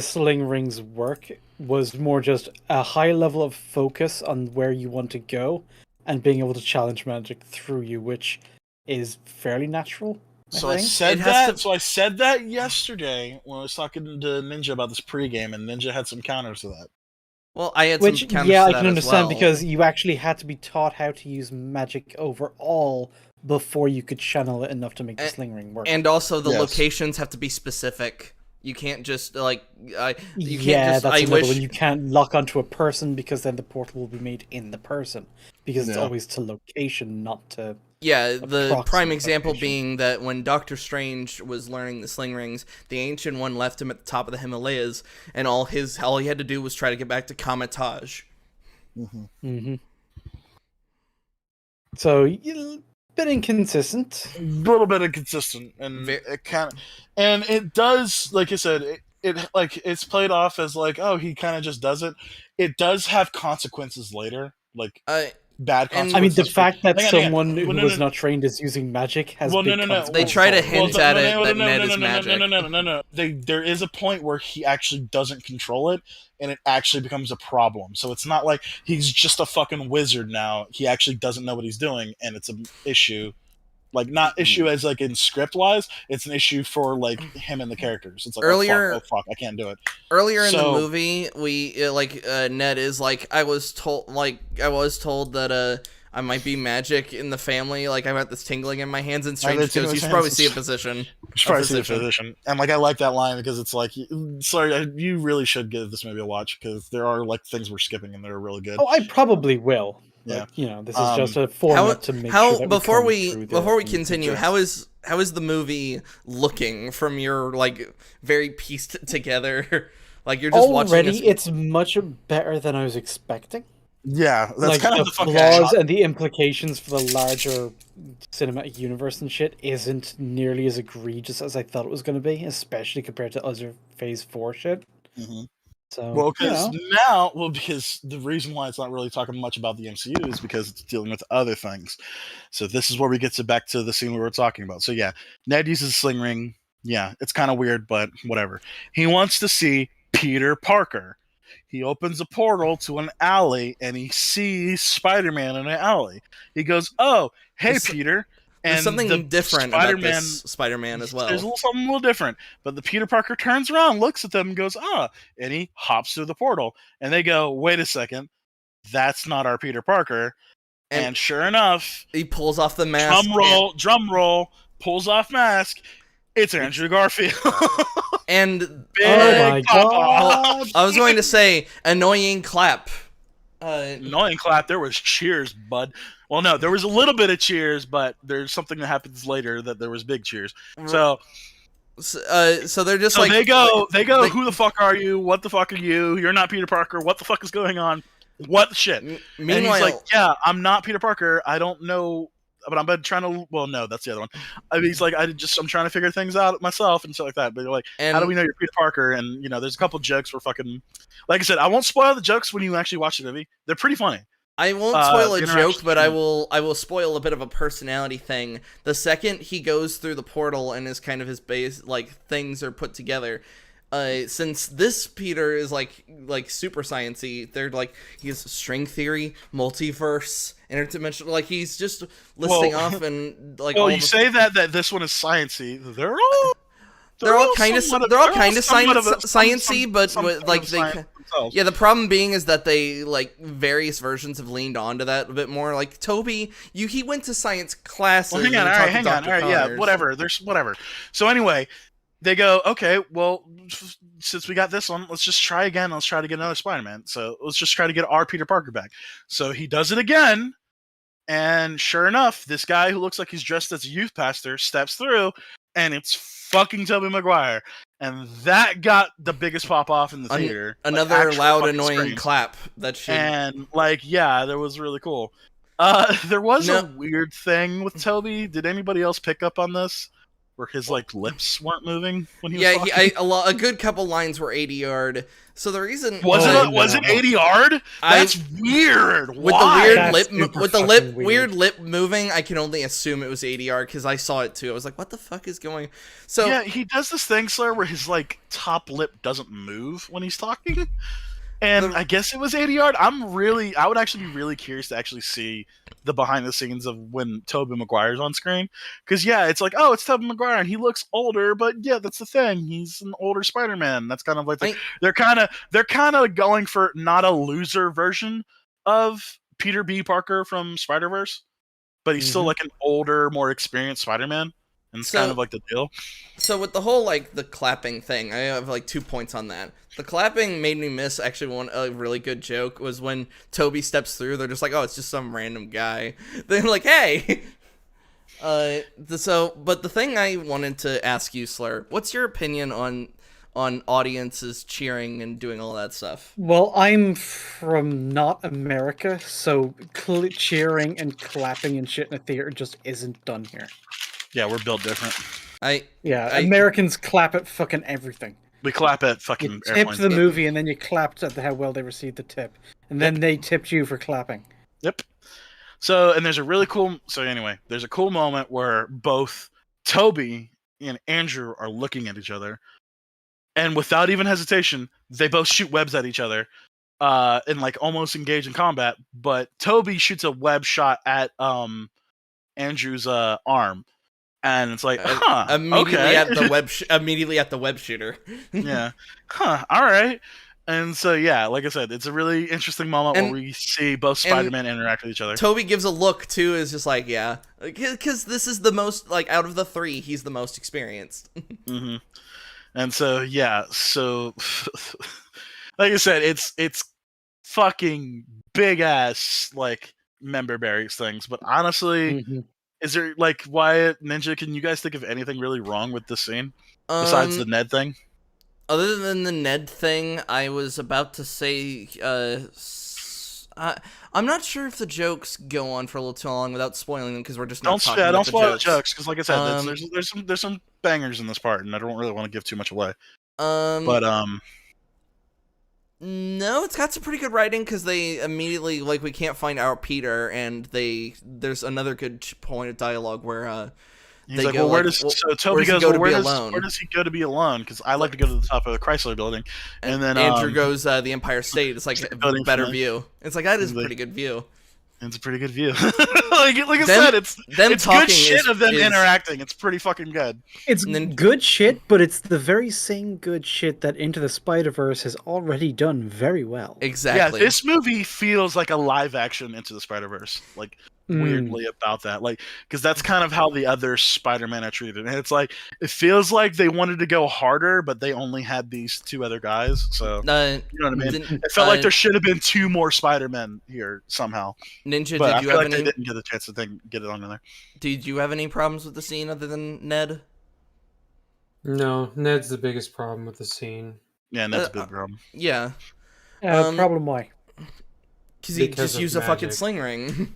sling rings work was more just a high level of focus on where you want to go, and being able to challenge magic through you, which is fairly natural. I said that yesterday when I was talking to Ninja about this pregame, and Ninja had some counters to that. Well, I had some counters to that as well. Yeah, I can understand, because you actually had to be taught how to use magic overall before you could channel it enough to make the sling ring work. And also, the locations have to be specific. You can't just like that's another one. You can't lock onto a person, because then the portal will be made in the person, because it's always to location, not to. Yeah, the prime example being that when Doctor Strange was learning the sling rings, the Ancient One left him at the top of the Himalayas, and all he had to do was try to get back to Kamatage. Mm-hmm. So, bit inconsistent. A little bit inconsistent, and it kind of, and it does, like I said, it's played off as like, oh, he kind of just does it. It does have consequences later, like bad consequences. I mean, the fact that someone who was not trained is using magic has big consequences. They try to hint at it that Ned is magic. No. There is a point where he actually doesn't control it, and it actually becomes a problem. So it's not like he's just a fucking wizard now. He actually doesn't know what he's doing, and it's an issue. Like, not issue as like in script wise, it's an issue for like him and the characters. It's like, oh fuck, I can't do it. Earlier in the movie, we Ned is like, I was told that I might be magic in the family. Like, I've got this tingling in my hands, and Strange goes, "You should probably see a physician." And like, I like that line, because it's like, sorry, you really should give this movie a watch, because there are like things we're skipping and they're really good. Oh, I probably will. Yeah, this is just a format to make sure that before we continue, how is the movie looking from your like very pieced together? Like, you're just already watching. It's much better than I was expecting. Yeah, that's like, kind of the flaws and the implications for the larger cinematic universe and shit isn't nearly as egregious as I thought it was going to be, especially compared to other Phase 4 shit. Mm-hmm. So, because the reason why it's not really talking much about the MCU is because it's dealing with other things. So this is where we get back to the scene we were talking about. So yeah, Ned uses a sling ring. Yeah, it's kind of weird, but whatever. He wants to see Peter Parker. He opens a portal to an alley, and he sees Spider-Man in an alley. He goes, "Oh, hey, Peter." There's And something different about this Spider-Man as well. There's something a little different. But the Peter Parker turns around, looks at them, and goes, "Ah," and he hops through the portal. And they go, "Wait a second, that's not our Peter Parker." And sure enough, he pulls off the mask. Drum roll, pulls off mask. It's Andrew Garfield. And oh my god! I was going to say annoying clap. Annoying clap. There was cheers, bud. Well, no, there was a little bit of cheers, but there's something that happens later that there was big cheers. So they're just like they go. Who the fuck are you? What the fuck are you? You're not Peter Parker. What the fuck is going on? What the shit? Meanwhile, and he's like, "Yeah, I'm not Peter Parker. I don't know." But I'm trying to. Well, no, that's the other one. I mean, he's like, I'm trying to figure things out myself and stuff like that. But they're like, how do we know you're Peter Parker? And there's a couple jokes where fucking, like I said, I won't spoil the jokes when you actually watch the movie. They're pretty funny. I won't spoil a joke, but I will spoil a bit of a personality thing. The second he goes through the portal and is kind of his base, like things are put together. Since this Peter is like super sciencey, they're like he has string theory, multiverse, interdimensional. Like he's just listing off and like. Well, you say that this one is sciencey. They're all kind of sciencey, but like they. Themselves. Yeah, the problem being is that they like various versions have leaned onto that a bit more. Like Toby, he went to science classes. Well, hang on, all right, yeah, whatever. There's whatever. So anyway. They go, okay, well, since we got this one, let's just try again. Let's try to get another Spider-Man. So let's just try to get our Peter Parker back. So he does it again, and sure enough, this guy who looks like he's dressed as a youth pastor steps through, and it's fucking Tobey Maguire. And that got the biggest pop-off in the theater. Another loud, annoying clap. And, that was really a weird thing with Tobey. Did anybody else pick up on this? Where his lips weren't moving when he was talking? A good couple lines were ADR'd. So the reason was it ADR'd? That's weird. With Why? the weird lip moving, I can only assume it was ADR because I saw it too. I was like, what the fuck is going? So yeah, he does this thing, Slayer, where his top lip doesn't move when he's talking. And I guess it was ADR. I would actually be really curious to actually see the behind the scenes of when Tobey Maguire's on screen. Because it's like, oh, it's Tobey Maguire and he looks older, but yeah, that's the thing. He's an older Spider-Man. That's kind of like they're kind of going for not a loser version of Peter B. Parker from Spider-Verse, but he's still like an older, more experienced Spider-Man. And it's kind of like the deal. So with the whole the clapping thing, I have 2 points on that. The clapping made me miss actually a really good joke was when Toby steps through. They're just like, oh, it's just some random guy. They're like, hey. But the thing I wanted to ask you, Slur, what's your opinion on audiences cheering and doing all that stuff? Well, I'm from not America, so cheering and clapping and shit in a theater just isn't done here. Yeah, we're built different. Americans clap at fucking everything. We clap at fucking you tipped the movie, and then you clapped at how well they received the tip. And then they tipped you for clapping. Yep. So, and there's a cool moment where both Toby and Andrew are looking at each other. And without even hesitation, they both shoot webs at each other. And almost engage in combat. But Toby shoots a web shot at Andrew's arm. And it's like, immediately at the web shooter. Yeah. All right. And so, like I said, it's a really interesting moment where we see both Spider-Man interact with each other. Toby gives a look, too, is just like, yeah. Because this is the most, out of the three, he's the most experienced. Mm-hmm. And so, so, like I said, it's fucking big-ass, member berries things. But honestly... Mm-hmm. Is there, Wyatt, Ninja, can you guys think of anything really wrong with this scene? Besides the Ned thing? Other than the Ned thing, I was about to say, I'm not sure if the jokes go on for a little too long without spoiling them, because we're just not talking about don't spoil the jokes, because like I said, there's some bangers in this part, and I don't really want to give too much away. No, it's got some pretty good writing because they immediately we can't find our Peter, and there's another good point of dialogue where He's like, well, where does so Toby goes? Well, where does he go to be alone? Because I like to go to the top of the Chrysler Building, and then Andrew goes the Empire State. It's like a better view. It's like that is a pretty good view. It's a pretty good view. like I said, it's good shit of them interacting. It's pretty fucking good. It's good shit, but it's the very same good shit that Into the Spider-Verse has already done very well. Exactly. Yeah, this movie feels like a live action Into the Spider-Verse. Like weirdly about that, like because that's kind of how the other Spider-Man are treated, and it's like it feels like they wanted to go harder, but they only had these 2 other guys. So you know what I mean? It felt like there should have been 2 more Spider-Men here somehow. Ninja, but did you have any? They didn't get a chance to get it on there. Did you have any problems with the scene other than Ned? No, Ned's the biggest problem with the scene. Yeah, Ned's a big problem. Yeah. Problem why? Because he just used a fucking sling ring.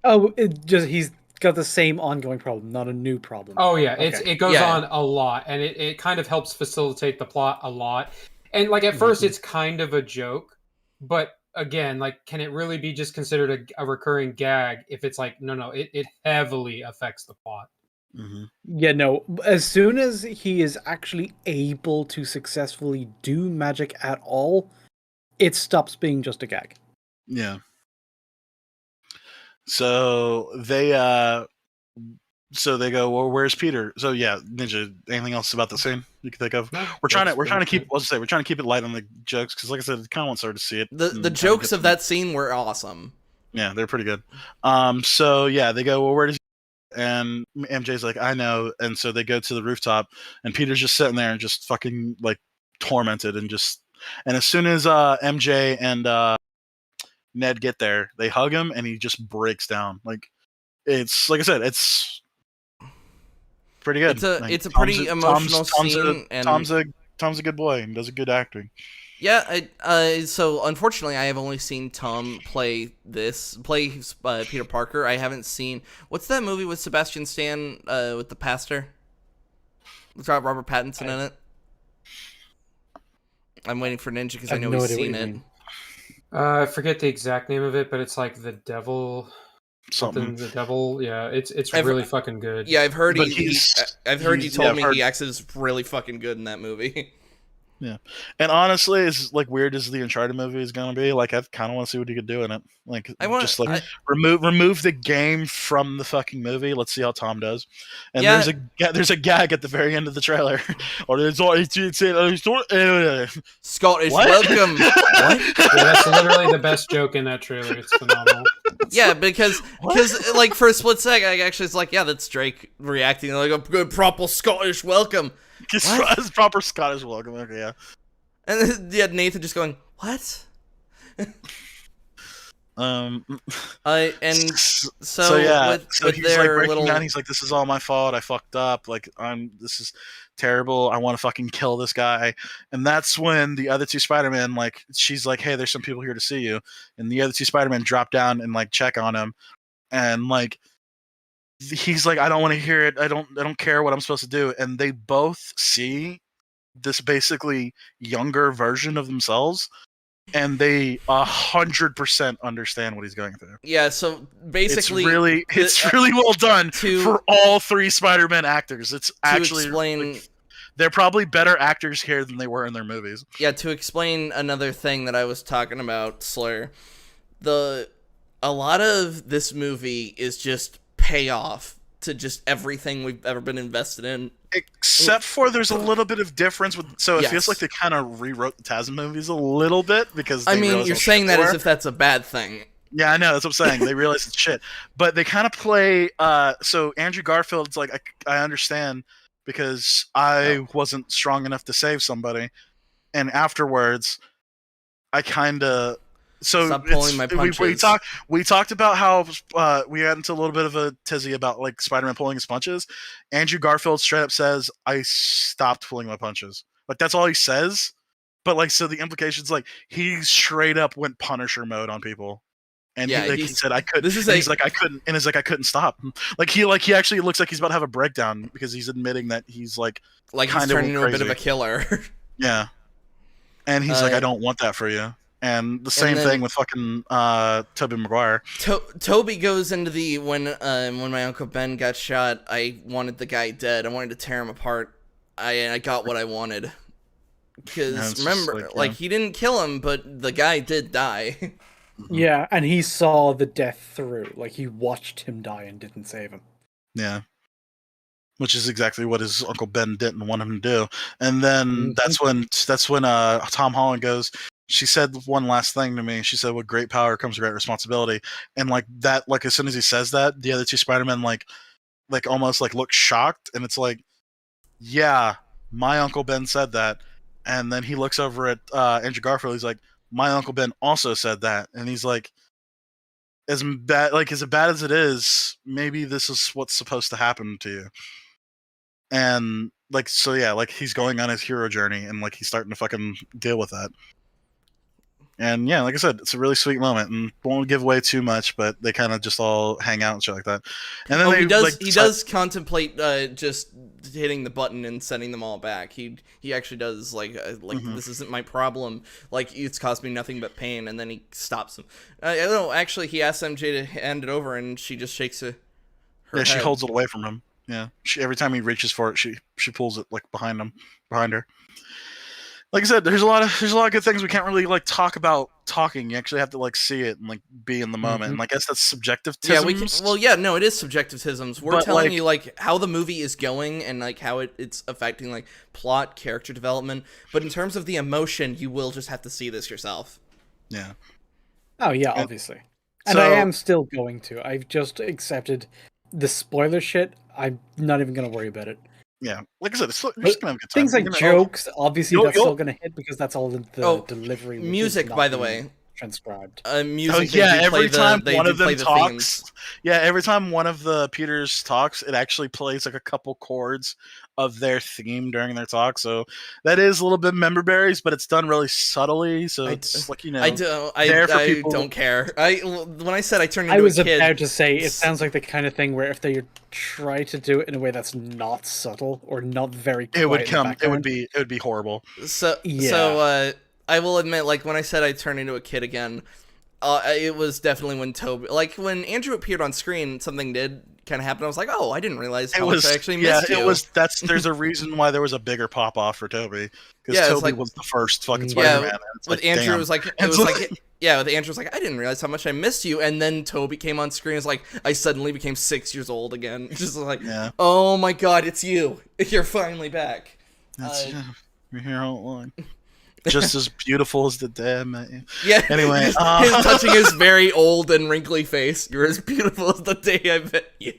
Oh, he's got the same ongoing problem, not a new problem. Oh yeah, it goes on a lot, and it kind of helps facilitate the plot a lot. And like at first, it's kind of a joke, but again, like, can it really be just considered a recurring gag if it's like no, it heavily affects the plot. Yeah, no. As soon as he is actually able to successfully do magic at all, it stops being just a gag. Yeah. So they go, well, where's Peter? So yeah, Ninja, anything else about the scene you can think of? No, we're trying to keep it light on the jokes, because like I said, it kind of wants her to see it. The jokes of that scene were awesome. Yeah, they're pretty good. So yeah, they go, well, where does he... and MJ's like, I know. And so they go to the rooftop, and Peter's just sitting there and just fucking like tormented, and as soon as MJ and Ned get there, they hug him, and he just breaks down. Like, it's like I said, it's pretty good. It's a pretty emotional scene. Tom's a good boy and does a good acting. Yeah. So unfortunately, I have only seen Tom play Peter Parker. I haven't seen what's that movie with Sebastian Stan with the pastor? It's got Robert Pattinson in it. I'm waiting for Ninja because I know he's seen it. I forget the exact name of it, but it's like the devil. Something. The devil. Yeah, it's really fucking good. Yeah, I've heard you told me he acts as really fucking good in that movie. Yeah, and honestly, as like weird as the Uncharted movie is gonna be, like I kind of want to see what he could do in it. Like, remove the game from the fucking movie. Let's see how Tom does. And there's a gag at the very end of the trailer. Scottish welcome. What? Yeah, that's literally the best joke in that trailer. It's phenomenal. Yeah, because like for a split second, I actually was like, yeah, that's Drake reacting like a good proper Scottish welcome. It's proper Scottish welcome. Okay, yeah. And then, yeah, Nathan just going, what? So yeah, so he's like breaking down. He's like, "This is all my fault. I fucked up. Like, this is terrible. I want to fucking kill this guy." And that's when the other 2 Spider-Men, like, she's like, "Hey, there's some people here to see you." And the other 2 Spider-Men drop down and like check on him, and like, he's like, "I don't want to hear it. I don't care what I'm supposed to do." And they both see this basically younger version of themselves, and they 100% understand what he's going through. Yeah, so basically, it's really well done for all 3 Spider-Man actors. It's actually they're probably better actors here than they were in their movies. Yeah, to explain another thing that I was talking about, Slur, a lot of this movie is just payoff to just everything we've ever been invested in. Except for there's a little bit of difference with, so it feels like they kind of rewrote the TASM movies a little bit, because I mean, you're saying that as if that's a bad thing. Yeah, I know, that's what I'm saying. They realize it's shit, but they kind of play. So Andrew Garfield's like, I understand, because I wasn't strong enough to save somebody, and afterwards, I kind of. So stop pulling my punches. We talked about how we got into a little bit of a tizzy about like Spider-Man pulling his punches. Andrew Garfield straight up says, "I stopped pulling my punches." Like, that's all he says. But like, so the implications, like, he straight up went Punisher mode on people. And he said, "I could." He's like, "I couldn't," and he's like, "I couldn't stop." Like he actually looks like he's about to have a breakdown, because he's admitting that he's like he's turning into a bit of a killer. Yeah, and he's like, "I don't want that for you." And the same thing with fucking Tobey Maguire. Toby goes into the when my Uncle Ben got shot, I wanted the guy dead. I wanted to tear him apart. I got what I wanted. Because remember, like he didn't kill him, but the guy did die. Yeah, and he saw the death through. Like he watched him die and didn't save him. Yeah. Which is exactly what his Uncle Ben didn't want him to do. And then that's when Tom Holland goes, she said one last thing to me. She said, with great power comes great responsibility. And like that, like as soon as he says that, the other two Spider-Men like almost like look shocked, and it's like, yeah, my Uncle Ben said that. And then he looks over at Andrew Garfield, he's like, my Uncle Ben also said that. And he's like, as bad as it is, maybe this is what's supposed to happen to you. And like, so yeah, like he's going on his hero journey, and like he's starting to fucking deal with that. And yeah, like I said, it's a really sweet moment, and won't give away too much, but they kind of just all hang out and shit like that. And then he does contemplate just hitting the button and sending them all back. He actually does this isn't my problem. Like it's caused me nothing but pain, and then he stops them. I don't know. Actually, he asks MJ to hand it over, and she just shakes her head. She holds it away from him. Yeah, every time he reaches for it, she pulls it like behind her. Like I said, there's a lot of good things we can't really like talk about talking. You actually have to like see it and like be in the moment. And I guess that's subjectivisms. Yeah, it is subjectivisms. We're telling you like how the movie is going and like how it's affecting like plot, character development. But in terms of the emotion, you will just have to see this yourself. Yeah. Oh yeah, obviously. And I am still going to. I've just accepted the spoiler shit. I'm not even going to worry about it. Yeah, like I said, you're just gonna have a good time. Things like jokes, obviously, that's still gonna hit because that's all in the delivery. Music, by the way, transcribed. Music. Every time one of them talks, every time one of the Peters talks, it actually plays like a couple chords of their theme during their talk. So that is a little bit member berries, but it's done really subtly. So it's like I don't care. When I said I turned into I was a kid, about to say it sounds like the kind of thing where if they try to do it in a way that's not subtle or not very quiet, it would be horrible. So I will admit, like when I said I turned into a kid again, it was definitely when Andrew appeared on screen, something did kind of happen. I was like, oh, I didn't realize how much I actually missed you. There's a reason why there was a bigger pop off for Toby, because Toby was the first fucking Spider-Man. With Andrew, with Andrew was like, I didn't realize how much I missed you, and then Toby came on screen. It's like I suddenly became 6 years old again. Just like, oh my god, it's you! You're finally back. You're here all along. Just as beautiful as the day I met you. Yeah. Anyway, his touching his very old and wrinkly face. You're as beautiful as the day I met you.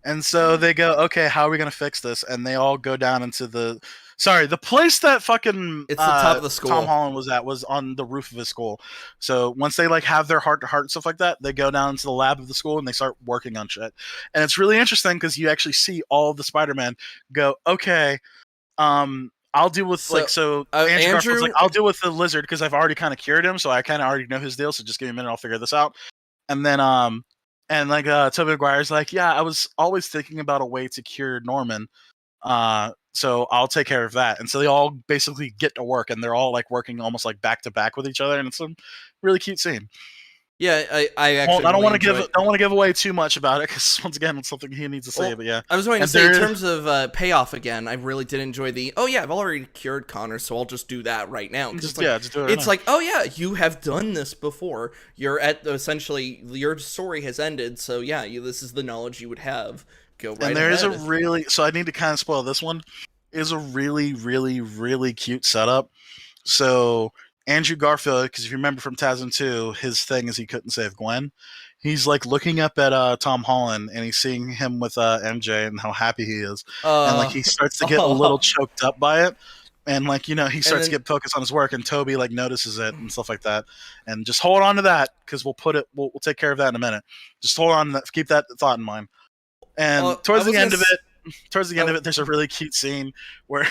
And so they go, okay, how are we gonna fix this? And they all go down into the place that fucking it's the top of the school. Tom Holland was on the roof of his school. So once they like have their heart to heart and stuff like that, they go down into the lab of the school and they start working on shit. And it's really interesting because you actually see all of the Spider-Man go, okay, I'll deal with Andrew. Like, I'll deal with the lizard because I've already kind of cured him, so I kind of already know his deal. So just give me a minute, I'll figure this out. And then Tobey Maguire's like, yeah, I was always thinking about a way to cure Norman. So I'll take care of that. And so they all basically get to work, and they're all like working almost like back to back with each other, and it's a really cute scene. Yeah, I actually. I don't want to give away too much about it because once again, it's something he needs to say. But yeah, I was going to say in terms of payoff again, I really did enjoy the. Oh yeah, I've already cured Connor, so I'll just do that right now. Just do it. It's like, oh yeah, you have done this before. You're at essentially your story has ended, so yeah, this is the knowledge you would have. Go right. And there is so I need to kind of spoil this one. Is a really, really, really cute setup. So Andrew Garfield, because if you remember from TASM 2, his thing is he couldn't save Gwen. He's like looking up at Tom Holland, and he's seeing him with MJ and how happy he is, and like he starts to get a little choked up by it, and like he starts to get focused on his work, and Toby like notices it and stuff like that, and just hold on to that because we'll take care of that in a minute. Just hold on to that, keep that thought in mind. And towards the end of it, there's a really cute scene where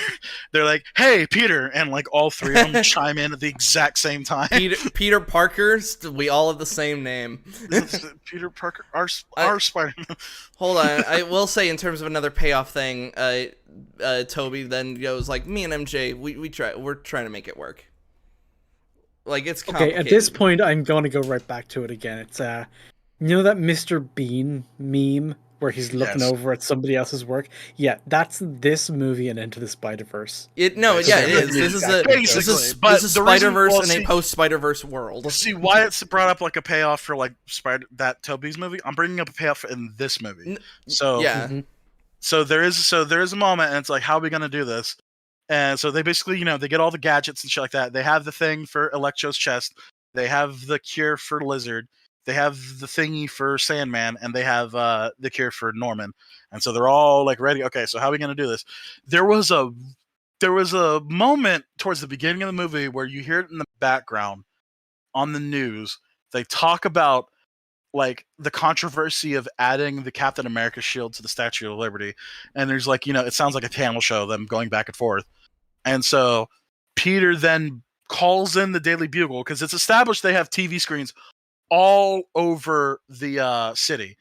they're like, "Hey, Peter," and like all three of them chime in at the exact same time. Peter Parker, we all have the same name. Peter Parker, our Spider-Man. Hold on, I will say in terms of another payoff thing, Toby then goes like, "Me and MJ, we're trying to make it work." Like, it's complicated. Okay, at this point, I'm going to go right back to it again. It's you know that Mr. Bean meme where he's looking over at somebody else's work? Yeah, that's this movie and Into the Spider-Verse. It is. This is Spider-Verse in a post-Spider-Verse world. See why it's brought up like a payoff for like that Tobey's movie? I'm bringing up a payoff in this movie. So yeah. So there is a moment, and it's like, how are we gonna do this? And so they basically, they get all the gadgets and shit like that. They have the thing for Electro's chest. They have the cure for Lizard. They have the thingy for Sandman, and they have the cure for Norman. And so they're all like ready. Okay, so how are we gonna do this? There was a moment towards the beginning of the movie where you hear it in the background on the news. They talk about like the controversy of adding the Captain America shield to the Statue of Liberty. And there's like, it sounds like a panel show, them going back and forth. And so Peter then calls in the Daily Bugle because it's established they have TV screens all over the city.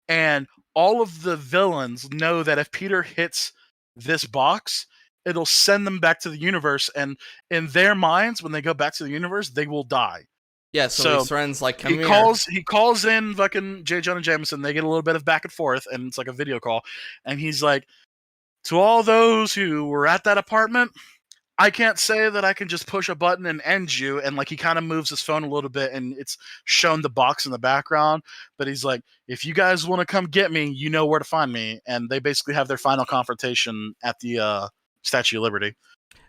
And all of the villains know that if Peter hits this box, it'll send them back to the universe. And in their minds, when they go back to the universe, they will die. Yeah, so his friends like come here. He calls in fucking J. Jonah Jameson. They get a little bit of back and forth, and it's like a video call. And he's like, to all those who were at that apartment, I can't say that I can just push a button and end you. And like he kind of moves his phone a little bit, and it's shown the box in the background. But he's like, if you guys want to come get me, you know where to find me. And they basically have their final confrontation at the Statue of Liberty.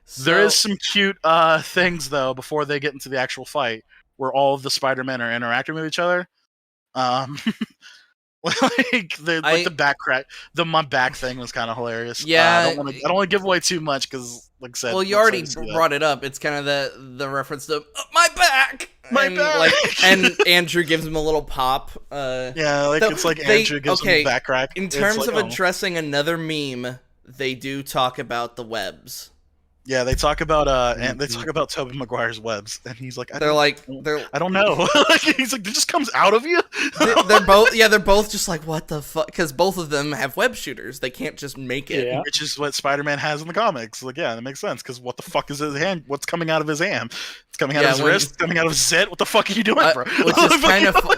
So, there is some cute things though before they get into the actual fight, where all of the Spider-Men are interacting with each other. The back crack, my back thing was kind of hilarious. Yeah, I don't want to give away too much because, like I said, well, you already brought it up. It's kind of the reference to my back, and Andrew gives him a little pop. It's like Andrew gives him a back crack. In terms of addressing another meme, they do talk about the webs. Yeah, they talk about Tobey Maguire's webs, and he's like, I don't know. He's like, it just comes out of you. they're both just like, what the fuck? Because both of them have web shooters. They can't just make it. Yeah. Which is what Spider-Man has in the comics. Like, yeah, that makes sense. Because what the fuck is his hand? What's coming out of his hand? It's coming out of his wrist. It's coming out of his zit. What the fuck are you doing, bro?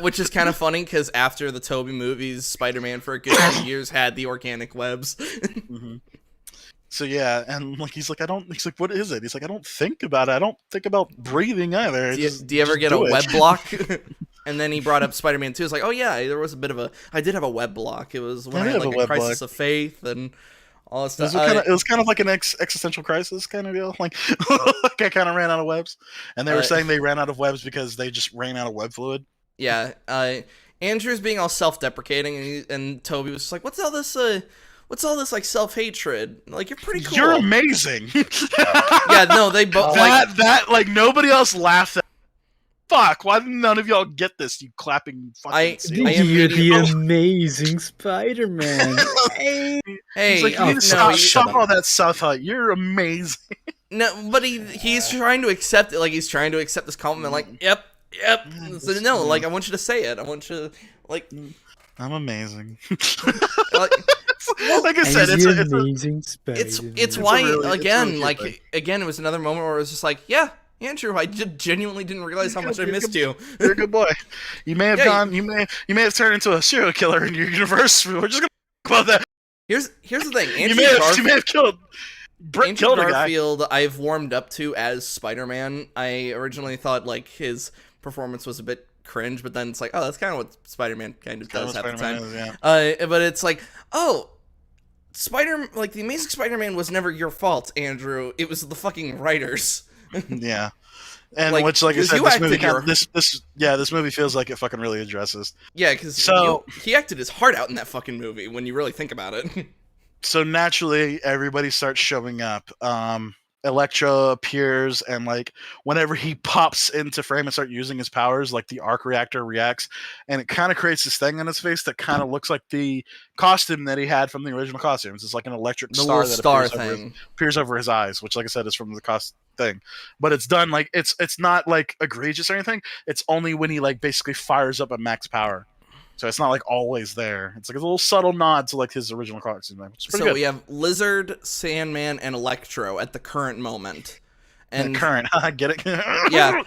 Which is kind of funny because after the Tobey movies, Spider-Man for a good few years had the organic webs. Mm-hmm. So yeah, and like he's like, what is it? He's like, I don't think about it. I don't think about breathing either. Do you ever get a web block? And then he brought up Spider-Man 2. It's like, oh yeah, there was I did have a web block. It was when I had like a crisis of faith and all that stuff. It was kind of like an existential crisis kind of deal. Like, I kind of ran out of webs, and they were saying they ran out of webs because they just ran out of web fluid. Yeah, Andrew's being all self-deprecating, and Toby was just like, what's all this like self-hatred? Like, you're pretty cool. You're amazing. Yeah, no, they both that nobody else laughed at. Fuck, why did none of y'all get this, you clapping fucking You're the amazing Spider-Man. Hey, he's like, you need to stop all that stuff out. You're amazing. No, but he's trying to accept it. Like, he's trying to accept this compliment. Like, yep. So, no, like, I want you to say it. I want you to, like, I'm amazing. Like I said, it's amazing space. It's why again, it was another moment where it was just like, yeah, Andrew, I genuinely didn't realize how much I missed you. You're a good boy. You may have you may have turned into a serial killer in your universe. We're just gonna talk about that. Here's the thing. You may have killed. Andrew Garfield, I've warmed up to as Spider-Man. I originally thought like his performance was a bit cringe, but then it's like, oh, that's kind of what Spider-Man kind of does half the time. But it's like, oh, the Amazing Spider-Man was never your fault, Andrew. It was the fucking writers. Yeah, and like I said, this movie feels like it fucking really addresses. Yeah, because he acted his heart out in that fucking movie when you really think about it. So naturally, everybody starts showing up. Electro appears, and like whenever he pops into frame and start using his powers, like the arc reactor reacts, and it kind of creates this thing on his face that kind of looks like the costume that he had from the original costumes. It's like an electric star that appears over his eyes, which, like I said, is from the cost thing. But it's done like it's not like egregious or anything. It's only when he like basically fires up at max power. So it's not like always there. It's like a little subtle nod to like his original costume. So we have Lizard, Sandman, and Electro at the current moment. And current, get it? Yeah.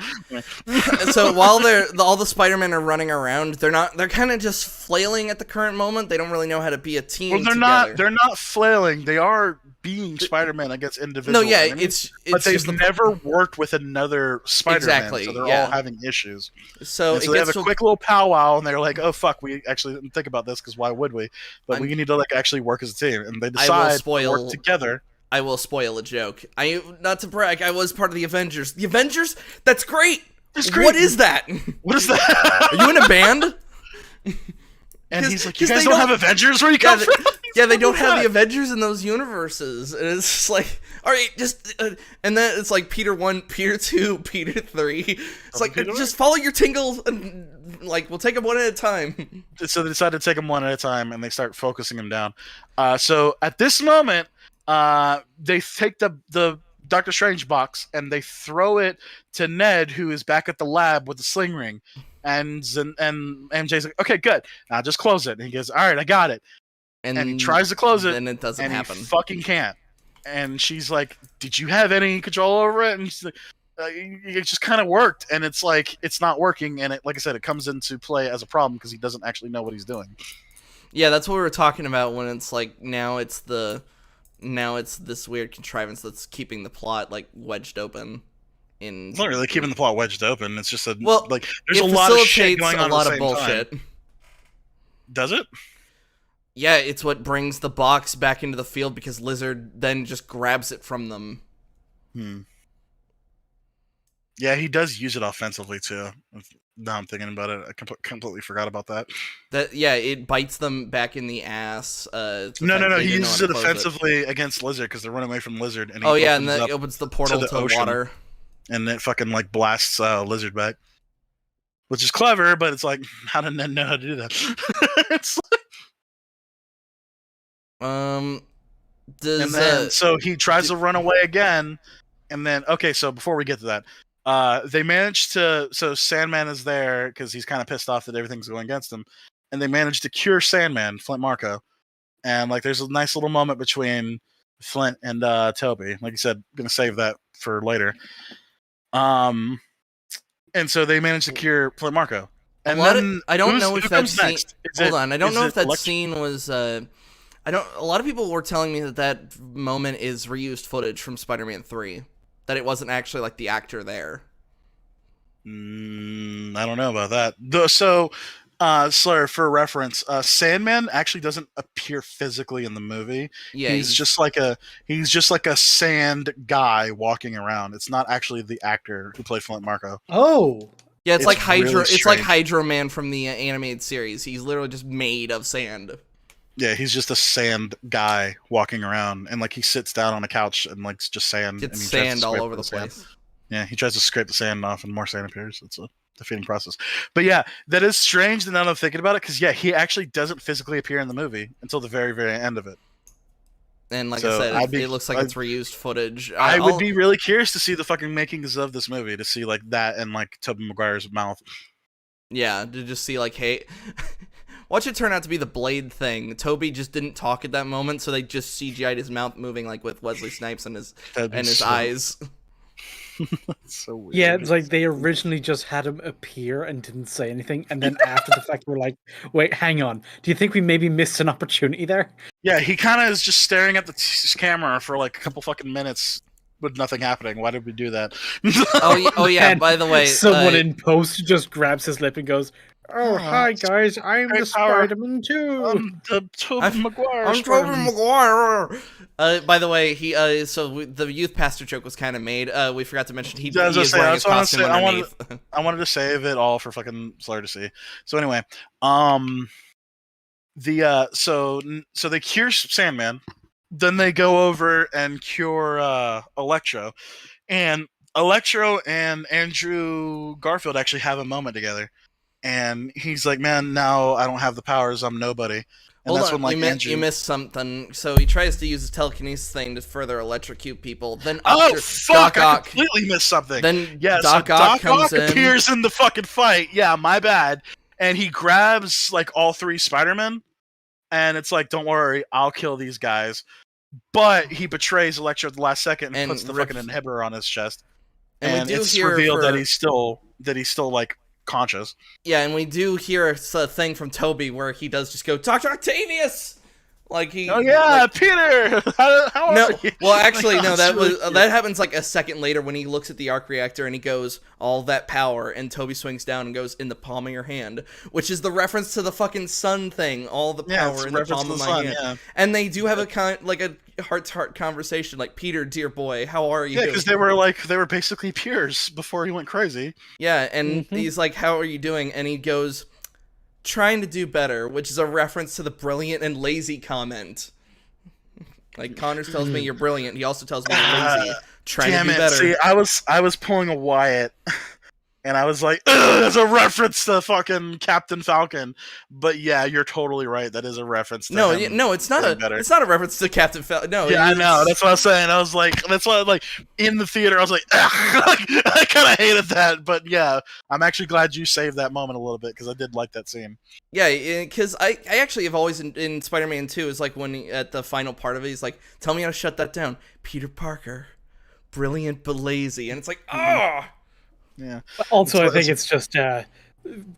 So while all the Spider-Men are running around, they're kind of just flailing at the current moment. They don't really know how to be a team. Well, they're not flailing. They are being Spider-Man against individual. No, yeah, enemies, but they've never worked with another Spider-Man, exactly, so they're all having issues. So they have a quick little powwow, and they're like, "Oh fuck, we actually didn't think about this because why would we? But we need to like actually work as a team." And they decide to work together. I will spoil a joke. Not to brag, I was part of the Avengers. The Avengers? That's great! What is that? What is that? Are you in a band? And he's like, you guys don't have Avengers where you come from? Yeah, they don't have the Avengers in those universes. And it's just like, all right, just... and then it's like Peter 1, Peter 2, Peter 3. It's like, just follow your tingle, and like, we'll take them one at a time. So they decide to take them one at a time, and they start focusing them down. So at this moment... they take the Doctor Strange box and they throw it to Ned, who is back at the lab with the sling ring, and MJ's like, "Okay, good. Now just close it." And he goes, "All right, I got it." And he tries to close it, and it doesn't happen. He fucking can't. And she's like, "Did you have any control over it?" And she's like, "It just kind of worked." And it's like it's not working. And like I said, it comes into play as a problem because he doesn't actually know what he's doing. Yeah, that's what we were talking about when it's like now it's this weird contrivance that's keeping the plot like wedged open. It's not really keeping the plot wedged open. It's just there's a lot of shit going on. A lot of bullshit. Time. Does it? Yeah, it's what brings the box back into the field because Lizard then just grabs it from them. Yeah, he does use it offensively too. Now I'm thinking about it. I completely forgot about that. It bites them back in the ass. No. He uses it offensively against Lizard because they're running away from Lizard. And and then he opens the portal to water. And it fucking like blasts Lizard back. Which is clever, but it's like, how did Ned know how to do that? It's like... so he tries to run away again, and then so before we get to that, they manage to. So Sandman is there because he's kind of pissed off that everything's going against him, and they manage to cure Sandman, Flint Marko, and like there's a nice little moment between Flint and Toby. Like you said, gonna save that for later. And so they managed to cure Flint Marko. And I don't know if that scene. Hold on, I don't know if that scene was. A lot of people were telling me that moment is reused footage from Spider-Man 3. That it wasn't actually like the actor there. I don't know about that. So, for reference, Sandman actually doesn't appear physically in the movie. Yeah, he's just like a sand guy walking around. It's not actually the actor who played Flint Marko. Oh. Yeah, it's like Hydro. Really it's like Hydro Man from the animated series. He's literally just made of sand. Yeah, he's just a sand guy walking around, and like he sits down on a couch and like just sand. It's sand all over the place. Yeah, he tries to scrape the sand off, and more sand appears. It's a defeating process. But yeah, that is strange. Now that I'm thinking about it, because he actually doesn't physically appear in the movie until the very, very end of it. And like I said, it looks like it's reused footage. I would be really curious to see the fucking makings of this movie, to see like that and like Tobey Maguire's mouth. Yeah, to just see like, hey. Watch it turn out to be the Blade thing. Toby just didn't talk at that moment, so they just CGI'd his mouth moving like with Wesley Snipes and his eyes. That's so weird. Yeah, it's like they originally just had him appear and didn't say anything, and then after the fact we're like, wait, hang on. Do you think we maybe missed an opportunity there? Yeah, he kind of is just staring at the camera for like a couple fucking minutes with nothing happening. Why did we do that? oh yeah, by the way. Someone in post just grabs his lip and goes, "Oh, hi guys, I'm the Spider-Man too. I'm the Tobey Maguire. I'm Tobey Maguire." By the way, the youth pastor joke was kind of made. We forgot to mention he is wearing his costume underneath. I wanted to save it all for fucking Slayer to see. So anyway, so they cure Sandman, then they go over and cure Electro, and Electro and Andrew Garfield actually have a moment together. And he's like, "Man, now I don't have the powers. I'm nobody." And Hold on, you missed something. So he tries to use his telekinesis thing to further electrocute people. Then fuck! I completely missed something. Then Doc Ock appears in the fucking fight. Yeah, my bad. And he grabs like all three Spider-Men, and it's like, "Don't worry, I'll kill these guys." But he betrays Electro at the last second and puts the fucking inhibitor on his chest. and it's revealed that he's still like conscious. Yeah, and we do hear a thing from Toby where he does just go, Dr. Octavius! Like he. Oh yeah, like, Peter. How no, are you? well, actually, like, no. That happens like a second later when he looks at the arc reactor and he goes, "All that power," and Toby swings down and goes, "In the palm of your hand," which is the reference to the fucking sun thing. All the power in the palm of my hand. Yeah. And they do have a heart-to-heart conversation, like, Peter, dear boy, how are you? Yeah, because they were basically peers before he went crazy. Yeah, and he's like, "How are you doing?" And he goes, "Trying to do better," which is a reference to the brilliant and lazy comment. Like, Connors tells me you're brilliant. He also tells me you're lazy. Trying to do better. See, I was pulling a Wyatt, and I was like, "There's a reference to fucking Captain Falcon." But yeah, you're totally right. That is a reference to him. No, it's not it's not a reference to Captain Falcon. No, yeah, I know. That's what I was saying. I was like, that's why, like, in the theater, I was like, I kind of hated that. But yeah, I'm actually glad you saved that moment a little bit because I did like that scene. Yeah, because I actually have always in Spider-Man 2 is like when at the final part of it, he's like, "Tell me how to shut that down." Peter Parker, brilliant but lazy, and it's like, oh. Yeah. Also, I think it's just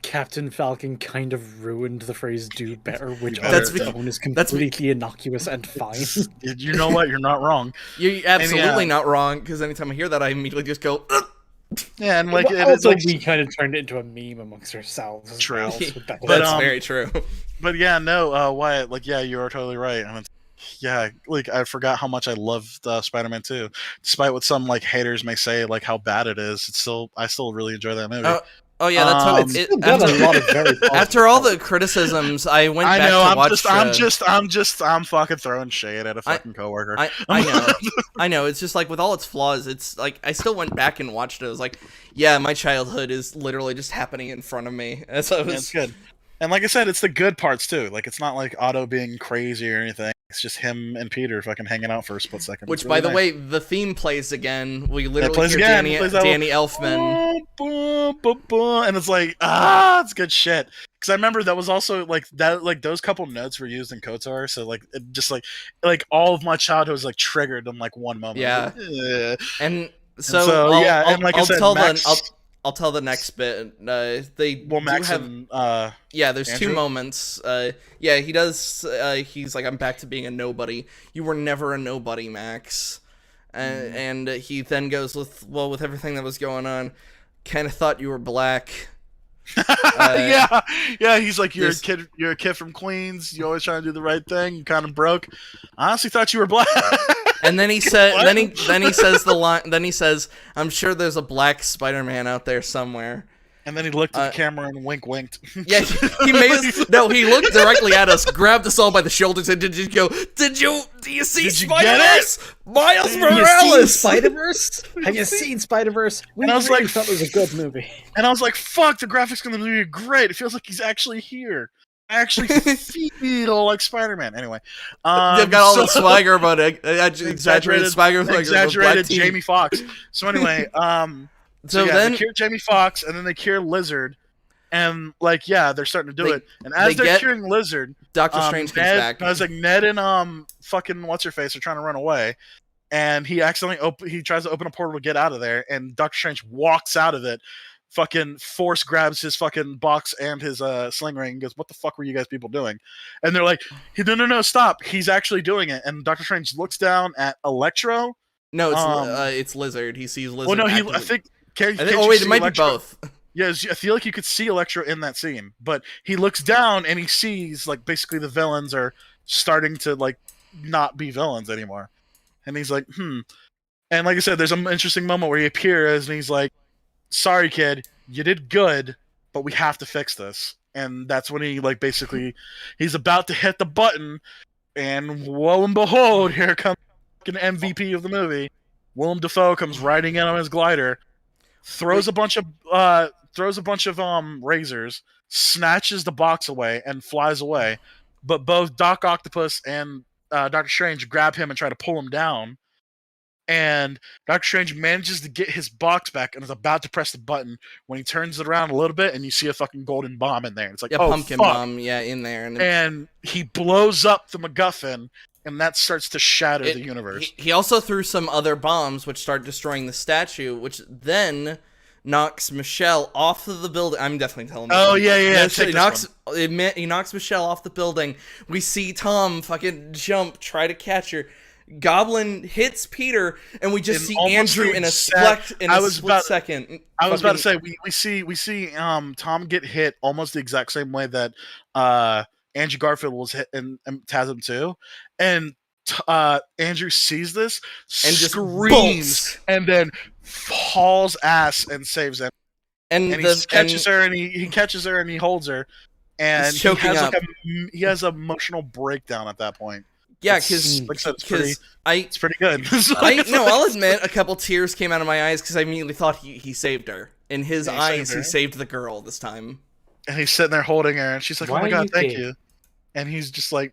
Captain Falcon kind of ruined the phrase "do better," which on its own is completely innocuous and fine. You know what? You're not wrong. You're absolutely not wrong, because anytime I hear that, I immediately just go, ugh! Yeah, and like, also, like, we kind of turned it into a meme amongst ourselves. True. That's very true. But yeah, no, Wyatt, like, yeah, you are totally right. I mean, yeah, like, I forgot how much I loved Spider-Man 2. Despite what some, like, haters may say, like, how bad it is, I still really enjoy that movie. Oh yeah, that's after all the criticisms, I went back to watch. I'm fucking throwing shade at a fucking coworker. I know, I know. It's just like with all its flaws, it's like I still went back and watched it. I was like, yeah, my childhood is literally just happening in front of me. And so it's good. And like I said, it's the good parts too. Like, it's not like Otto being crazy or anything. It's just him and Peter fucking hanging out for a split second. Which, by the way, the theme plays again. We literally hear Danny Elfman. And it's like, it's good shit. Because I remember that was also like that. Like, those couple notes were used in KOTOR, so like it just like all of my childhood was like triggered in like one moment. Yeah. Like, and so and like I said, I'll tell the next bit. Max and there's Andrew? 2 moments. Yeah, he does. He's like, "I'm back to being a nobody. You were never a nobody, Max." And he then goes with everything that was going on. Kind of thought you were black. Yeah. He's like, you're a kid from Queens. You always trying to do the right thing. You kind of broke. I honestly thought you were black. And then he said, then he says the line. Then he says, "I'm sure there's a black Spider-Man out there somewhere." And then he looked at the camera and winked. Yeah, he made us. No, he looked directly at us, grabbed us all by the shoulders, and did you see Spider-Verse? Miles Morales. Have you seen Spider-Verse? Have you seen Spider-Verse? And I was like, thought it was a good movie. And I was like, fuck, the graphics in the movie are great. It feels like he's actually here. I actually feel like Spider-Man. Anyway, they've got all the swagger about it. Exaggerated swagger. Exaggerated Jamie Foxx. So anyway, So then they cure Jamie Foxx, and then they cure Lizard, and like, yeah, they're starting to do it. And as they're curing Lizard, Doctor Strange comes back. I was like, Ned and fucking what's her face are trying to run away, and he accidentally tries to open a portal to get out of there, and Doctor Strange walks out of it, fucking force grabs his fucking box and his sling ring, and goes, "What the fuck were you guys people doing?" And they're like, "No, stop! He's actually doing it." And Doctor Strange looks down at Electro. No, it's Lizard. He sees Lizard. Well, no, I think. It might be both. Yeah, I feel like you could see Electro in that scene, but he looks down and he sees, like, basically the villains are starting to, like, not be villains anymore. And he's like, And like I said, there's an interesting moment where he appears and he's like, "Sorry, kid, you did good, but we have to fix this." And that's when he, like, basically, he's about to hit the button, and lo and behold, here comes fucking MVP of the movie. Willem Dafoe comes riding in on his glider, throws a bunch of razors, snatches the box away, and flies away. But both Doc Octopus and Doctor Strange grab him and try to pull him down. And Doctor Strange manages to get his box back and is about to press the button when he turns it around a little bit, and you see a fucking golden bomb in there. It's like, pumpkin bomb, in there. And he blows up the MacGuffin, and that starts to shatter the universe. He also threw some other bombs, which start destroying the statue, which then knocks Michelle off of the building. I'm definitely telling him. Oh, yeah. He knocks Michelle off the building. We see Tom fucking jump, try to catch her. Goblin hits Peter, and we just see Andrew in a split second. I was about to say we see Tom get hit almost the exact same way that Andrew Garfield was hit and Tasm too, and Andrew sees this and screams and then hauls ass and saves him. And he catches her and he catches her and he holds her, and he has an emotional breakdown at that point. Yeah, because it's pretty good. I'll admit a couple tears came out of my eyes because I immediately thought he saved her. In his eyes, he saved the girl this time. And he's sitting there holding her, and she's like, "Oh my god, thank you." And he's just like,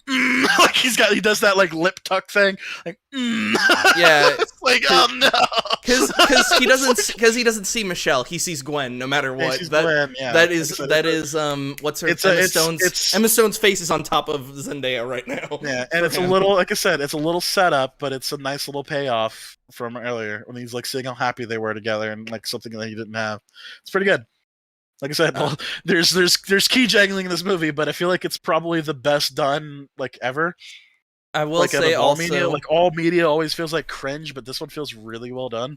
like he does that like lip tuck thing, like, yeah, it's like, oh no, because he doesn't see Michelle, he sees Gwen no matter what. That is what's her Emma Stone's face is on top of Zendaya right now. Yeah, and it's a little, like I said, it's a little setup, but it's a nice little payoff from earlier when he's like seeing how happy they were together and like something that he didn't have. It's pretty good. Like I said, there's key jangling in this movie, but I feel like it's probably the best done like ever. I will say also, all media always feels like cringe, but this one feels really well done.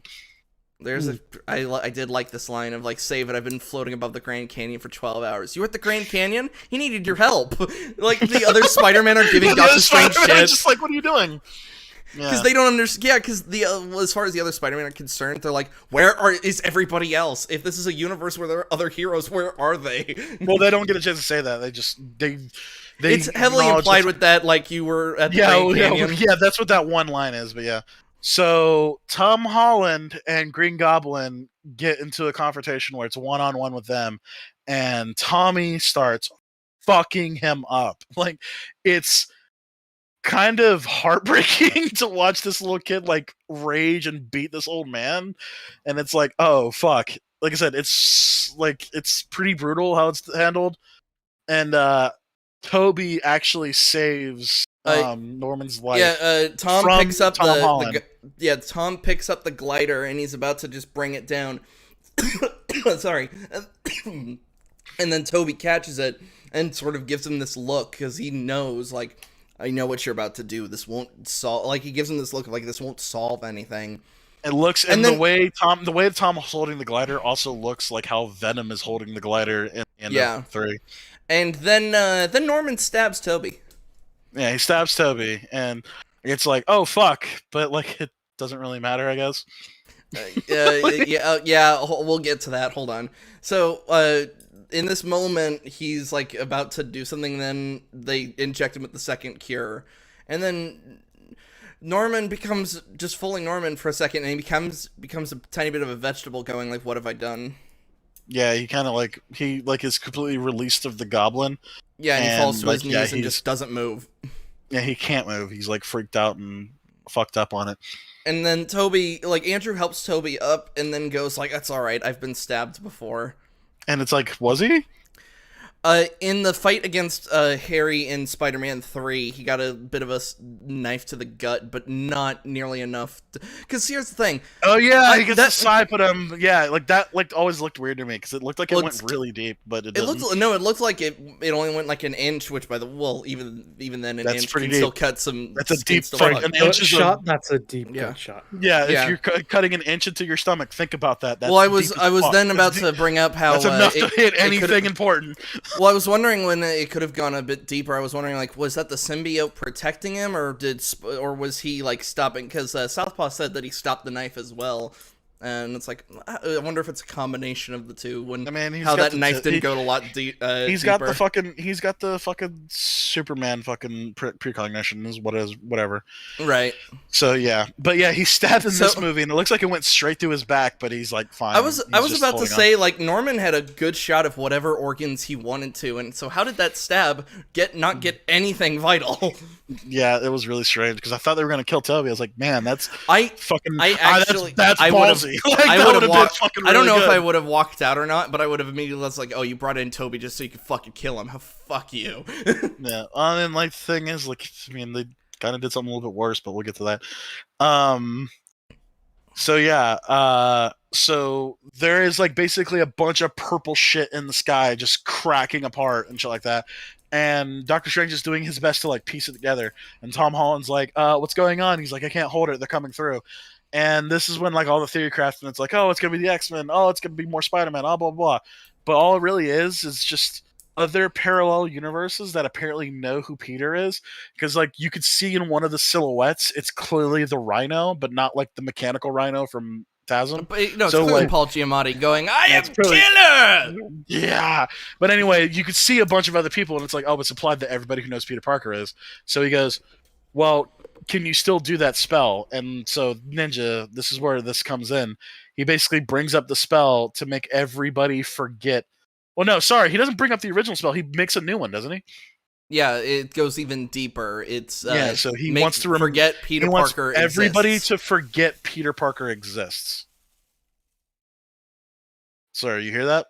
I did like this line of like, save it, I've been floating above the Grand Canyon for 12 hours. You were at the Grand Canyon? He needed your help. Like the other Spider-Men are giving Doctor Strange shit. Just like, what are you doing? Because they don't understand. Yeah, because as far as the other Spider-Man are concerned, they're like, is everybody else? If this is a universe where there are other heroes, where are they? Well, they don't get a chance to say that. They it's heavily implied with that, like you were at the Grand Canyon. Yeah, that's what that one line is. But yeah, so Tom Holland and Green Goblin get into a confrontation where it's one-on-one with them, and Tommy starts fucking him up. Like, it's kind of heartbreaking to watch this little kid like rage and beat this old man, and it's like, oh fuck. Like I said, it's pretty brutal how it's handled, and Toby actually saves Norman's life. Yeah, Tom picks up Tom picks up the glider and he's about to just bring it down. Sorry. And then Toby catches it and sort of gives him this look because he knows, like, I know what you're about to do. This won't solve. Like, he gives him this look of like, this won't solve anything. It looks, and the way Tom is holding the glider also looks like how Venom is holding the glider in end of 3. And then Norman stabs Toby. Yeah, he stabs Toby, and it's like, oh fuck, but like it doesn't really matter, I guess. We'll get to that. Hold on. So, in this moment, he's like about to do something, then they inject him with the second cure. And then Norman becomes just fully Norman for a second, and he becomes a tiny bit of a vegetable going like, what have I done? Yeah, he kind of is completely released of the goblin. Yeah, and he falls to his knees and just doesn't move. Yeah, he can't move. He's like freaked out and fucked up on it. And then Toby, like, Andrew helps Toby up and then goes like, that's alright, I've been stabbed before. And it's like, was he? In the fight against Harry in Spider-Man 3, he got a bit of a knife to the gut, but not nearly enough. Because here's the thing. Oh yeah, he gets the side, but like that, like always looked weird to me because it looked like it went really deep, but it looked like it only went like an inch, which even then an inch can still cut some. That's a deep an inch shot. That's a deep gut shot. Yeah, if you're cutting an inch into your stomach, think about that. That's I was then about to bring up how that's enough to hit anything important. Well, I was wondering when it could have gone a bit deeper. I was wondering, like, was that the symbiote protecting him, or was he like stopping? Because Southpaw said that he stopped the knife as well, and it's like, I wonder if it's a combination of the two. How that knife didn't go a lot deeper. He's got the fucking Superman fucking precognition is whatever. Right. So yeah, but yeah, he's stabbed in this movie, and it looks like it went straight through his back, but he's like fine. I was about to say, like, Norman had a good shot of whatever organs he wanted to, and so how did that stab not get anything vital? Yeah, it was really strange because I thought they were gonna kill Toby. I was like, man, that's that's ballsy. I don't know if I would have walked out or not, but I would have immediately was like, oh, you brought in Toby just so you could fucking kill him. Fuck you. Yeah, and like the thing is, like, I mean, kind of did something a little bit worse, but we'll get to that. So yeah, so there is like basically a bunch of purple shit in the sky just cracking apart and shit like that. And Doctor Strange is doing his best to like piece it together. And Tom Holland's like, what's going on? He's like, I can't hold it. They're coming through. And this is when like all the theory crafts and it's like, oh, it's gonna be the X-Men. Oh, it's gonna be more Spider-Man. Blah blah blah. But all it really is just other parallel universes that apparently know who Peter is, because like you could see in one of the silhouettes it's clearly the Rhino, but not like the mechanical Rhino from TASM. But no, it's clearly like, Paul Giamatti going, I am really, killer. Yeah, but anyway, you could see a bunch of other people and it's like, oh, it's implied that everybody who knows Peter Parker is. So he goes, well, can you still do that spell? And so Ninja, this is where this comes in. He basically brings up the spell to make everybody forget. Well, no, sorry, he doesn't bring up the original spell. He makes a new one, doesn't he? Yeah, it goes even deeper. It's yeah, so he wants to forget Peter Parker exists. Everybody to forget Peter Parker exists. Sorry, you hear that?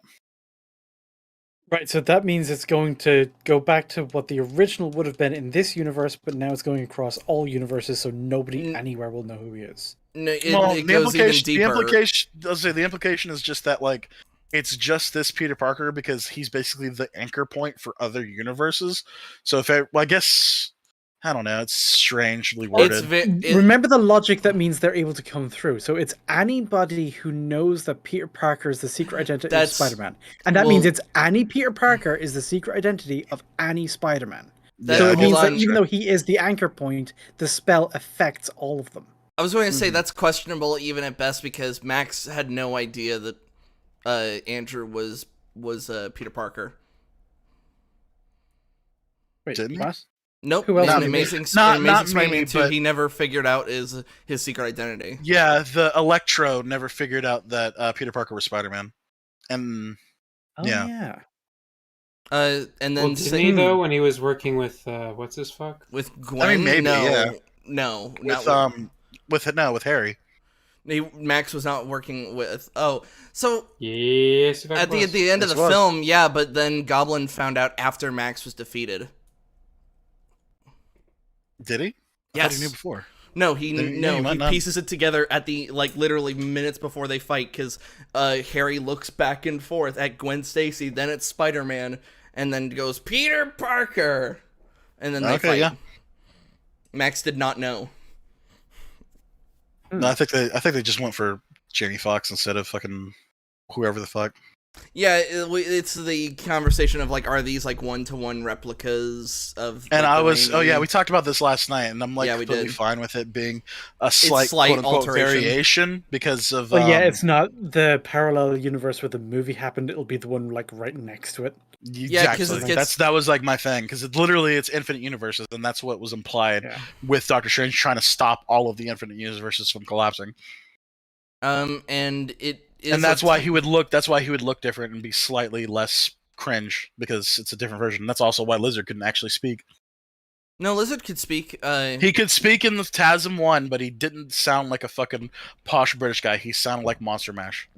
Right, so that means it's going to go back to what the original would have been in this universe, but now it's going across all universes, so nobody anywhere will know who he is. No, it goes even deeper. The implication is just that, like, it's just this Peter Parker because he's basically the anchor point for other universes. So I guess, I don't know, it's strangely worded. Remember the logic that means they're able to come through. So it's anybody who knows that Peter Parker is the secret identity of Spider-Man. And that means it's any Peter Parker is the secret identity of any Spider-Man. So it means that even though he is the anchor point, the spell affects all of them. I was going to say that's questionable even at best because Max had no idea that Andrew was Peter Parker. Wait, didn't what? Nope. Who else? In Amazing Spider-Man 2, he never figured out his secret identity. Yeah, the Electro never figured out that Peter Parker was Spider-Man. And yeah. And then didn't he though when he was working with what's his fuck? With Gwen? I mean, maybe, No, with Harry. Max was not working with. Oh, so yes. At the end of the film, yeah, but then Goblin found out after Max was defeated. Did he? Yes. I thought he knew before. No, he pieces it together at the literally minutes before they fight because Harry looks back and forth at Gwen Stacy, then it's Spider-Man, and then goes Peter Parker, and then they fight. Yeah. Max did not know. No, I think they just went for Jamie Foxx instead of fucking whoever the fuck. Yeah, it's the conversation of like, are these like one-to-one replicas of? And I was, we talked about this last night, and I'm like completely fine with it being a slight quote-unquote variation because of. Well, it's not the parallel universe where the movie happened. It'll be the one like right next to it. Exactly. That was like my thing because it's infinite universes, and that's what was implied with Doctor Strange trying to stop all of the infinite universes from collapsing. And that's why he would look different and be slightly less cringe because it's a different version. That's also why Lizard couldn't actually speak. No, Lizard could speak. He could speak in the TASM 1, but he didn't sound like a fucking posh British guy. He sounded like Monster Mash.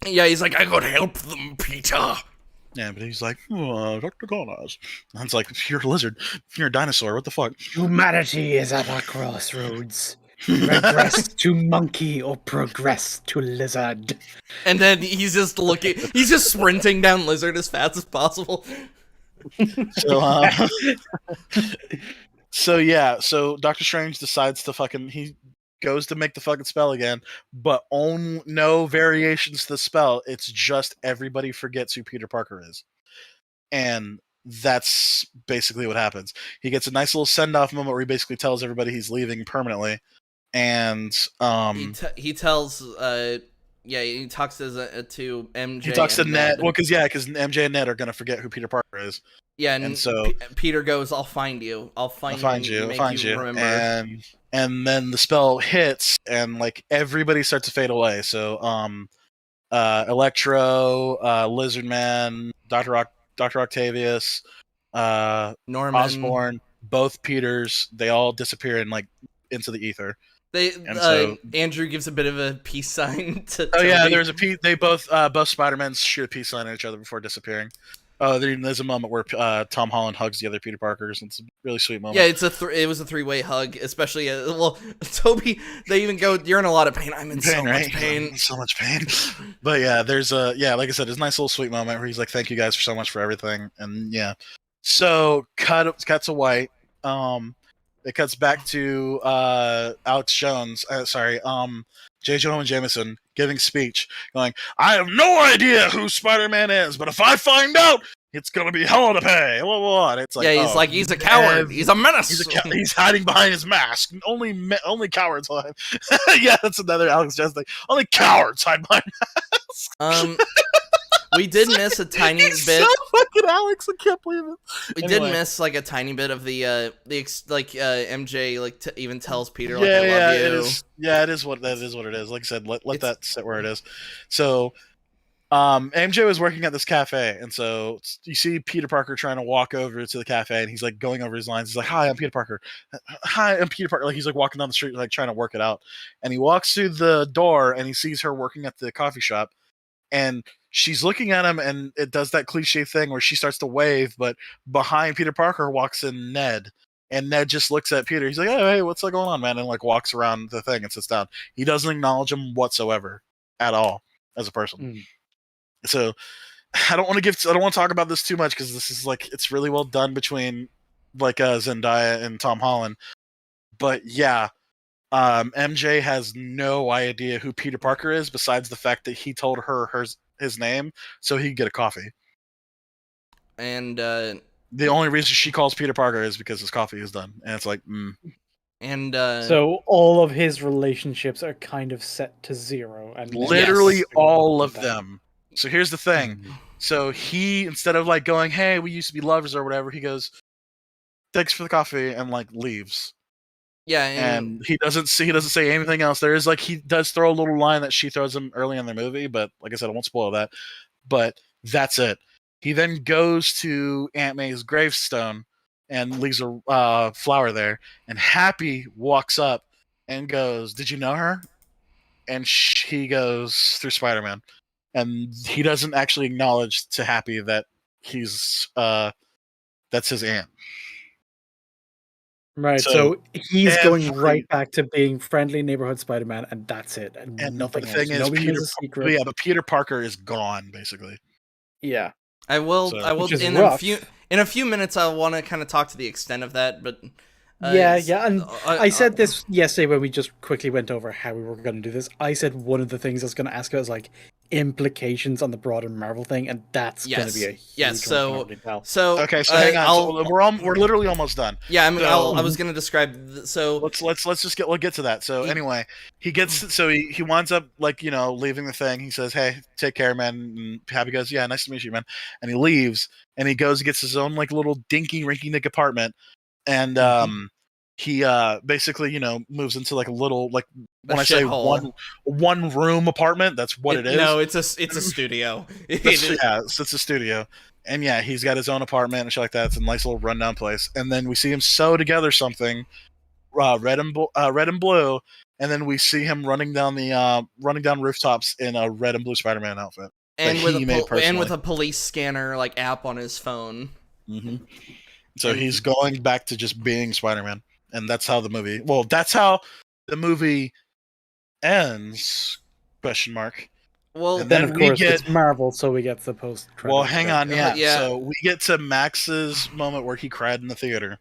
Yeah, he's like, I gotta help them, Peter. Yeah, but he's like, Dr. Connors. And it's like, you're a lizard. You're a dinosaur. What the fuck? Humanity is at a crossroads. Regress to monkey or progress to lizard. And then he's just sprinting down Lizard as fast as possible. So Doctor Strange decides to he goes to make the fucking spell again, but no variations to the spell. It's just everybody forgets who Peter Parker is. And that's basically what happens. He gets a nice little send-off moment where he basically tells everybody he's leaving permanently. And he tells he talks to MJ. He talks to Ned. Well, because MJ and Ned are gonna forget who Peter Parker is. Yeah, and so Peter goes, "I'll find you. I'll find you. Remember." And then the spell hits, and like everybody starts to fade away. So Electro, Lizard Man, Dr. Octavius, Norman Osborn, both Peters, they all disappear into the ether. Andrew gives a bit of a peace sign to. There's a peace. They both Spider-Mans shoot a peace sign at each other before disappearing. Oh, there's a moment where Tom Holland hugs the other Peter Parkers. And it's a really sweet moment. Yeah, it was a 3-way hug, especially Toby. They even go, "You're in a lot of pain." I'm in so much pain. So much pain. But yeah, there's like I said, there's a nice little sweet moment where he's like, "Thank you guys so much for everything," and yeah. So cut to white. It cuts back to Alex Jones. J. Jonah Jameson giving speech, going, "I have no idea who Spider-Man is, but if I find out, it's gonna be hell to pay." Blah, blah, blah. And it's like, yeah, he's a coward. He's a menace. He's hiding behind his mask. Only cowards hide. Yeah, that's another Alex Jones thing. Only cowards hide behind masks. We did miss a tiny bit. So fucking Alex, I can't believe it. We did miss like a tiny bit of the MJ even tells Peter like, "I love you." It is what it is. Like I said, let that sit where it is. So, MJ was working at this cafe, and so you see Peter Parker trying to walk over to the cafe, and he's like going over his lines. He's like, "Hi, I'm Peter Parker. Hi, I'm Peter Parker." Like he's like walking down the street, like trying to work it out. And he walks through the door, and he sees her working at the coffee shop, and she's looking at him, and it does that cliche thing where she starts to wave, but behind Peter Parker walks in Ned, and Ned just looks at Peter. He's like, "Hey, what's going on, man?" And like walks around the thing and sits down. He doesn't acknowledge him whatsoever at all as a person. So I don't want to talk about this too much because this is like, it's really well done between like Zendaya and Tom Holland. But yeah, MJ has no idea who Peter Parker is besides the fact that he told her his name so he could get a coffee. And the only reason she calls Peter Parker is because his coffee is done. And it's like, And so all of his relationships are kind of set to zero. And literally all of them. So here's the thing. So he, instead of like going, "Hey, we used to be lovers" or whatever, he goes, "Thanks for the coffee," and like leaves. Yeah, and he doesn't say anything else. There is like, he does throw a little line that she throws him early in the movie, but like I said, I won't spoil that. But that's it. He then goes to Aunt May's gravestone and leaves a flower there. And Happy walks up and goes, "Did you know her?" And he goes, "Through Spider-Man." And he doesn't actually acknowledge to Happy that he's that's his aunt. Right, so he's going right back to being friendly neighborhood Spider-Man, and that's it. And nothing else. Thing is, but Peter Parker is gone, basically. Yeah. I will in a few minutes I want to kind of talk to the extent of that, but and I said this yesterday when we just quickly went over how we were going to do this. I said one of the things I was going to ask about was like implications on the broader Marvel thing, and that's going to be a huge so okay, so hang on. We're literally almost done. Yeah, I mean, I was going to describe. So let's just get to that. So anyway, he winds up like, you know, leaving the thing. He says, "Hey, take care, man." And Happy goes, "Yeah, nice to meet you, man." And he leaves, and he goes and gets his own like little dinky rinky dink apartment. And he basically, you know, moves into like a little, like, when I say one room apartment, that's what it is. No, it's a studio. It's a studio. And yeah, he's got his own apartment and shit like that. It's a nice little rundown place. And then we see him sew together something, red and blue, and then we see him running down rooftops in a red and blue Spider-Man outfit. And with a police scanner like app on his phone. Mm-hmm. So he's going back to just being Spider-Man, and that's how the movie ends? Question mark. Well, then of course it's Marvel, so we get the post. Well, hang on, yeah. So we get to Max's moment where he cried in the theater.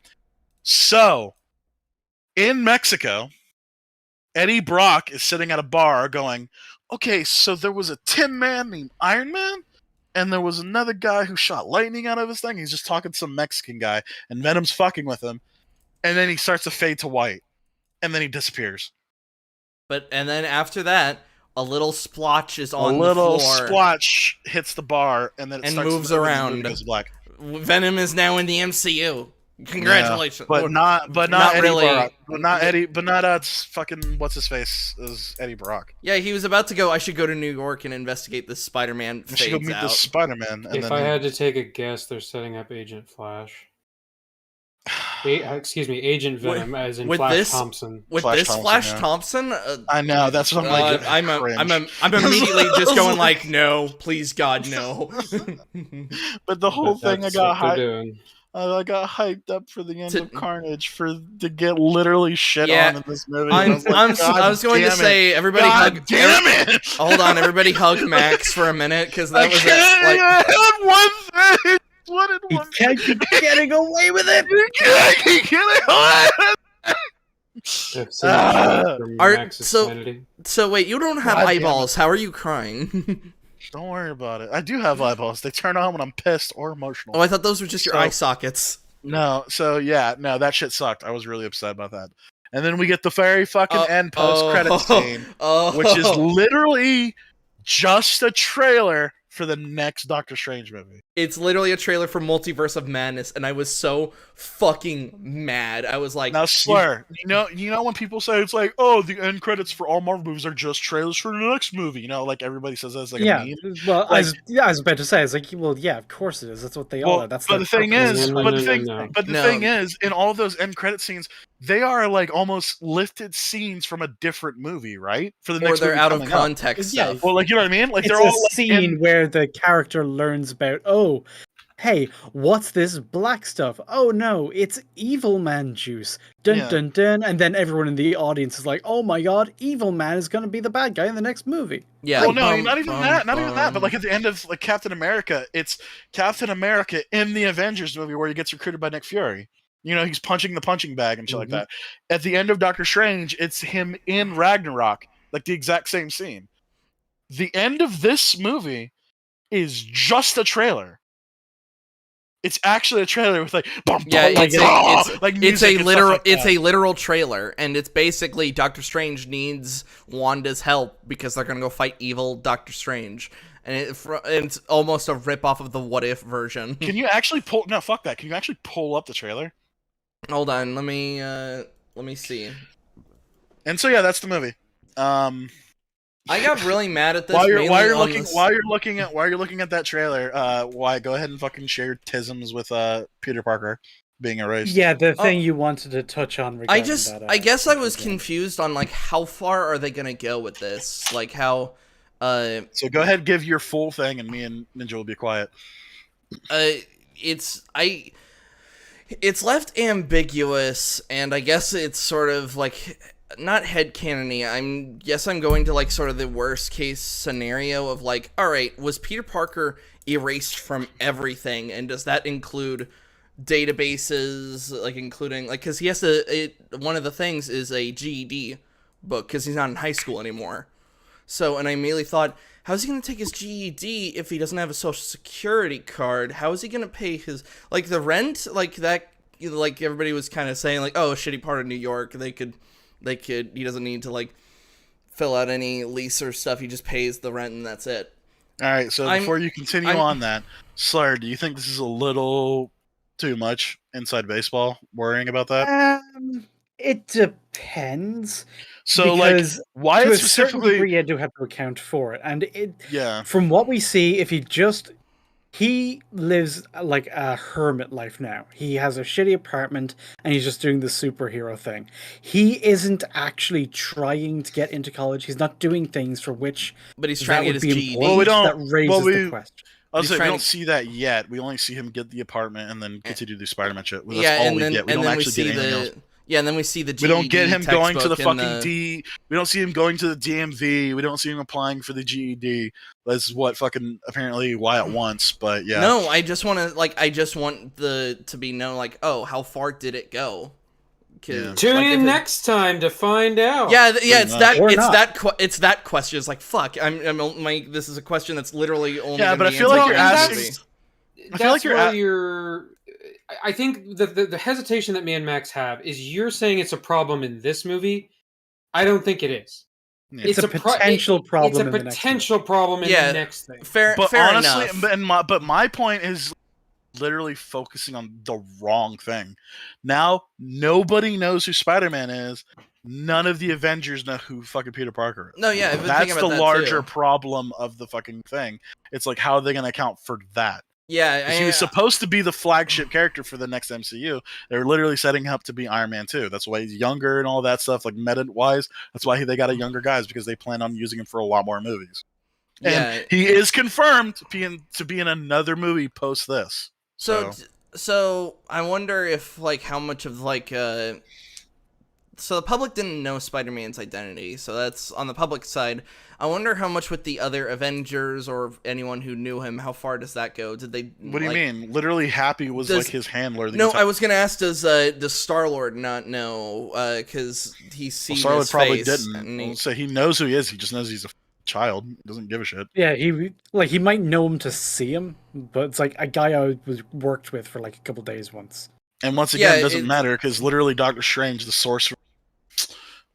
So in Mexico, Eddie Brock is sitting at a bar going, "Okay, so there was a Tin Man named Iron Man, and there was another guy who shot lightning out of his thing." He's just talking to some Mexican guy, and Venom's fucking with him. And then he starts to fade to white, and then he disappears. And then after that, a little splotch is on the floor. A little splotch hits the bar, and then it starts moves around. And goes black. Venom is now in the MCU. Congratulations, but not Eddie really. Brock. Not fucking what's his face is Eddie Brock. Yeah, he was about to go. "I should go to New York and investigate this Spider-Man." I should go meet this Spider-Man. If I had to take a guess, they're setting up Agent Flash. excuse me, Agent Venom, as in with Flash this- Thompson. With Flash this Thompson, Flash yeah. Thompson, I know that's what I'm like. I'm immediately just going like, no, please God, no. But the whole thing, That's what they're doing. I got hyped up for the end of Carnage to get literally shit Yeah, on in this movie. I was going to say, everybody hug. Damn it! Hold on, everybody hug Max for a minute, because that was one thing. What in He one can't keep getting away with it. You can't keep getting away with it. So wait, you don't have eyeballs. How are you crying? Don't worry about it. I do have eyeballs. They turn on when I'm pissed or emotional. Oh, I thought those were just your eye sockets. No, so yeah, no, that shit sucked. I was really upset about that. And then we get the very fucking end post-credit scene, which is literally just a trailer for the next Doctor Strange movie. It's literally a trailer for Multiverse of Madness, and I was so fucking mad. I was like, now, Slur, you know when people say it's like, oh, the end credits for all Marvel movies are just trailers for the next movie. You know, like everybody says that's like a meme. Well, like, I was about to say, it's like, well, yeah, of course it is. That's what they all are. That's but the thing is, thing is, in all those end credit scenes, they are like almost lifted scenes from a different movie, right? For the next, or they're movie out of context stuff. Yeah, well, like, you know what I mean? Like, it's they're all a scene where the character learns about, oh, hey, what's this black stuff? Oh no, it's Evil Man juice. Dun dun dun. And then everyone in the audience is like, oh my god, Evil Man is going to be the bad guy in the next movie. Yeah. Well, no, not even that. But like at the end of like Captain America, it's Captain America in the Avengers movie where he gets recruited by Nick Fury. You know, he's punching the punching bag and shit like that. At the end of Doctor Strange, it's him in Ragnarok, like the exact same scene. The end of this movie is just a trailer. It's actually a trailer with like, it's a literal trailer, and it's basically Doctor Strange needs Wanda's help because they're gonna go fight evil Doctor Strange, and it's almost a rip off of the What If version. Can you actually pull? No, fuck that. Can you actually pull up the trailer? Hold on, let me see. And so yeah, that's the movie. I got really mad at this. While you're looking at that trailer, go ahead and fucking share your tisms with Peter Parker being erased. Yeah, the thing you wanted to touch on. I guess I was confused on like how far are they gonna go with this? Like how. So go ahead, give your full thing, and me and Ninja will be quiet. It's left ambiguous, and I guess it's sort of like. Not headcanon-y, I'm going to like sort of the worst case scenario of like, alright, was Peter Parker erased from everything, and does that include databases, like including, like, because he has to, one of the things is a GED book, because he's not in high school anymore. So, and I immediately thought, how's he going to take his GED if he doesn't have a social security card? How is he going to pay his, like, the rent, like that, like everybody was kind of saying, like, oh, a shitty part of New York, he doesn't need to like fill out any lease or stuff. He just pays the rent and that's it. All right. So before you continue on that, Slur, do you think this is a little too much inside baseball? Worrying about that? It depends. So like, why to it's a certain specifically? degree, you do have to account for it, and from what we see, if he lives like a hermit life now. He has a shitty apartment and he's just doing the superhero thing. He isn't actually trying to get into college. He's not doing things for which but he's trying to get his GED. Well, that raises the question. I was saying, we don't see that yet. We only see him get the apartment and then continue to do Spider-Man shit. That's all we get. We don't actually get anything else. Yeah, and then we see the GED. We don't get him going to the fucking D. We don't see him going to the DMV. We don't see him applying for the GED. That's what fucking apparently Wyatt wants. But yeah. No, I just want to be known like, oh, how far did it go? Yeah. Tune in next time to find out. Yeah, it's that question. It's like fuck. This is a question that's literally only. Yeah, but I feel like you're asking. I feel like you're. I think the hesitation that me and Max have is you're saying it's a problem in this movie. I don't think it is. Yeah. It's a potential problem. It's a potential problem in the next thing. Fair honestly, enough. But my point is literally focusing on the wrong thing. Now nobody knows who Spider-Man is. None of the Avengers know who fucking Peter Parker is. No, yeah, that's the larger problem of the fucking thing. It's like, how are they going to account for that? Yeah, he was supposed to be the flagship character for the next MCU. They're literally setting him up to be Iron Man 2. That's why he's younger and all that stuff, like meta-wise. That's why they got a younger guys, because they plan on using him for a lot more movies. Yeah. And he is confirmed to be in another movie post this. So I wonder if, like, how much of, like, so the public didn't know Spider-Man's identity, so that's on the public side. I wonder how much with the other Avengers or anyone who knew him, how far does that go? Did they? What do you mean? Literally, Happy was like his handler. No, I was gonna ask, does Star-Lord not know? Because he sees Star-Lord his probably face. didn't. So he knows who he is. He just knows he's a child. He doesn't give a shit. Yeah, he might know him to see him, but it's like a guy I was worked with for like a couple days once. And once again, it doesn't matter, because literally Doctor Strange, the Sorcerer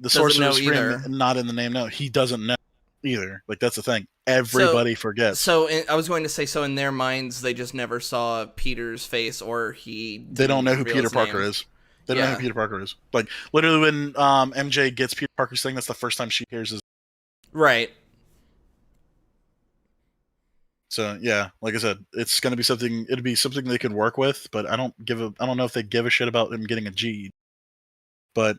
Supreme, not in the name. No, he doesn't know either. Like, that's the thing. Everybody forgets. So I was going to say, so in their minds, they just never saw Peter's face, or they don't know who Peter Parker is. They don't know who Peter Parker is. Like, literally, when MJ gets Peter Parker's thing, that's the first time she hears his. Right. So yeah, like I said, it's gonna be something. It'd be something they could work with, but I don't know if they give a shit about him getting a G. But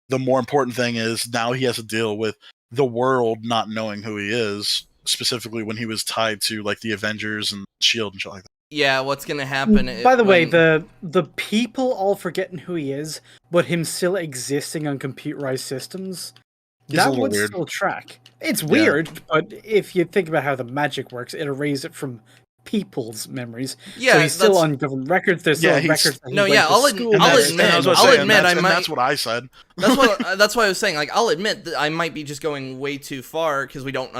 the more important thing is now he has to deal with the world not knowing who he is, specifically when he was tied to like the Avengers and S.H.I.E.L.D. and shit like that. Yeah, what's gonna happen? By the way, the people all forgetting who he is, but him still existing on computerized systems, that would still track. It's weird, but if you think about how the magic works, it erases it from people's memories. Yeah, so he's still on government records. There's still records. I'll admit, that's what I said. That's what I was saying. Like, I'll admit that I might be just going way too far because we don't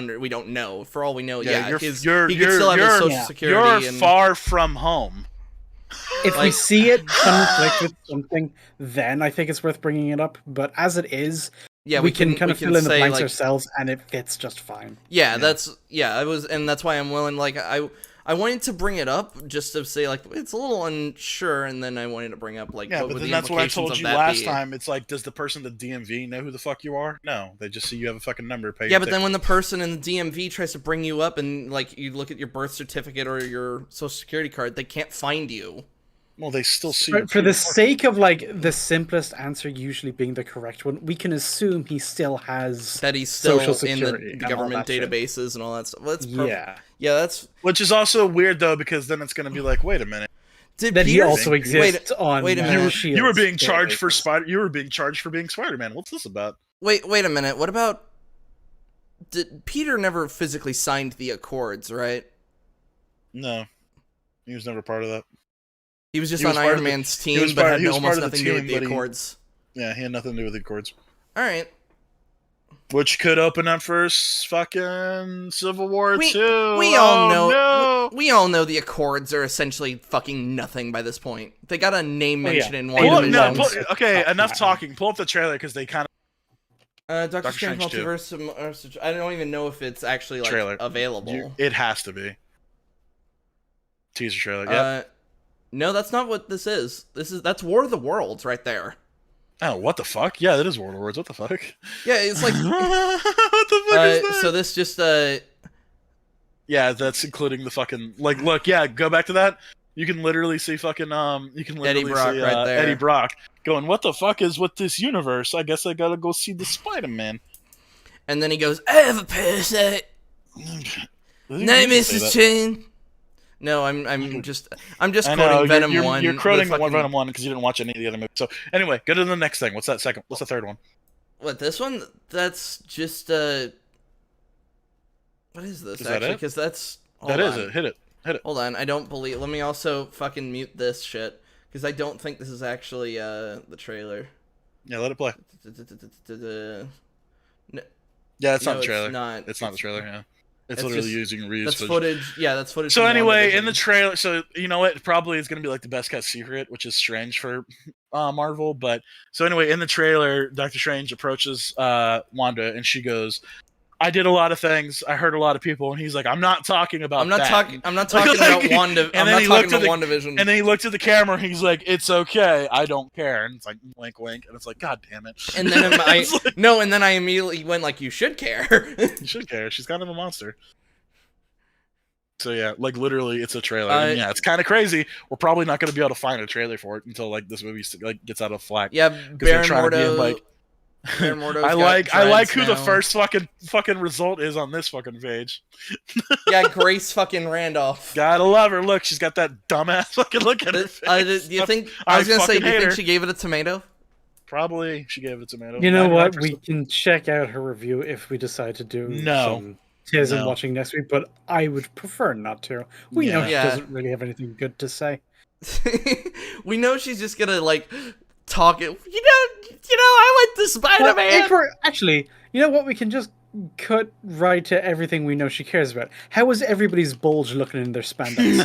know. For all we know, he could still have his Social Security. You're far from home. If we see it conflict with something, then I think it's worth bringing it up. But as it is, we can kind of fill in the blanks ourselves, and it fits just fine. Yeah, that's why I'm willing. Like, I wanted to bring it up just to say, like, it's a little unsure, and then I wanted to bring up, like, but then that's what I told you last time. It's like, does the person at the DMV know who the fuck you are? No, they just see you have a fucking number. Yeah, but then when the person in the DMV tries to bring you up and, like, you look at your birth certificate or your social security card, they can't find you. Well, they still see. For the sake of, like, the simplest answer usually being the correct one, we can assume he still has that he's still in the government databases and all that stuff. Well, that's perfect. Yeah, that's which is also weird though, because then it's going to be like, wait a minute, did he also exist on? Wait a minute, you were being charged for You were being charged for being Spider-Man. What's this about? Wait a minute. What about? Did Peter never physically signed the Accords, right? No, he was never part of that. He was just on Iron Man's team, but had almost nothing to do with the Accords. Yeah, he had nothing to do with the Accords. All right. Which could open up for fucking Civil War 2. We all know. No. We all know the Accords are essentially fucking nothing by this point. They got a name mention in one. Okay, enough talking. Pull up the trailer because they kind of. Doctor Strange Multiverse. I don't even know if it's actually like available. It has to be. Teaser trailer. Yeah. No, that's not what this is. That's War of the Worlds right there. Oh, what the fuck? Yeah, that is War of the Worlds. What the fuck? Yeah, it's like what the fuck is that? So this just yeah, that's including the fucking look, yeah, go back to that. You can literally see fucking Eddie Brock see, right there. Eddie Brock going, "What the fuck is with this universe? I guess I got to go see the Spider-Man." And then he goes, "I have a parasite. Name Mrs. Chain." No, I'm just quoting Venom 1. You're quoting Venom 1 because you didn't watch any of the other movies. So anyway, go to the next thing. What's that second? What's the third one? What, this one? That's just what is this? Is actually? that it? Because that's that is it. Hit it. Hold on, I don't believe. Let me also fucking mute this shit because I don't think this is actually the trailer. Yeah, let it play. Yeah, it's not the trailer. It's not the trailer. Yeah. It's literally just using reused footage. Yeah, that's footage. So anyway, in the trailer, so you know what? Probably is going to be like the best kept secret, which is strange for Marvel. But so anyway, in the trailer, Doctor Strange approaches Wanda, and she goes, "I did a lot of things. I hurt a lot of people." And he's like, "I'm not talking about. I'm not talking about Wanda. I'm not talking about WandaVision." And then he looked at the camera, and he's like, "It's okay. I don't care." And it's like, wink, wink. And it's like, God damn it. And then and then I immediately went like, "You should care. You should care. She's kind of a monster." So yeah, like literally, it's a trailer. And yeah, it's kind of crazy. We're probably not going to be able to find a trailer for it until like this movie like gets out of flack. Yeah, Baron Mordo. Like, I like who the first fucking result is on this fucking page. Yeah, Grace fucking Randolph. Gotta love her. Look, she's got that dumbass fucking look at her face. Do you think? I was gonna say, do you think she gave it a tomato? Probably, she gave it a tomato. You know what? We can check out her review if we decide to do some Tism watching next week, but I would prefer not to. We know she doesn't really have anything good to say. We know she's just gonna like talk it. I went to Spider-Man. Actually, you know what? We can just cut right to everything we know she cares about. How was everybody's bulge looking in their spandex?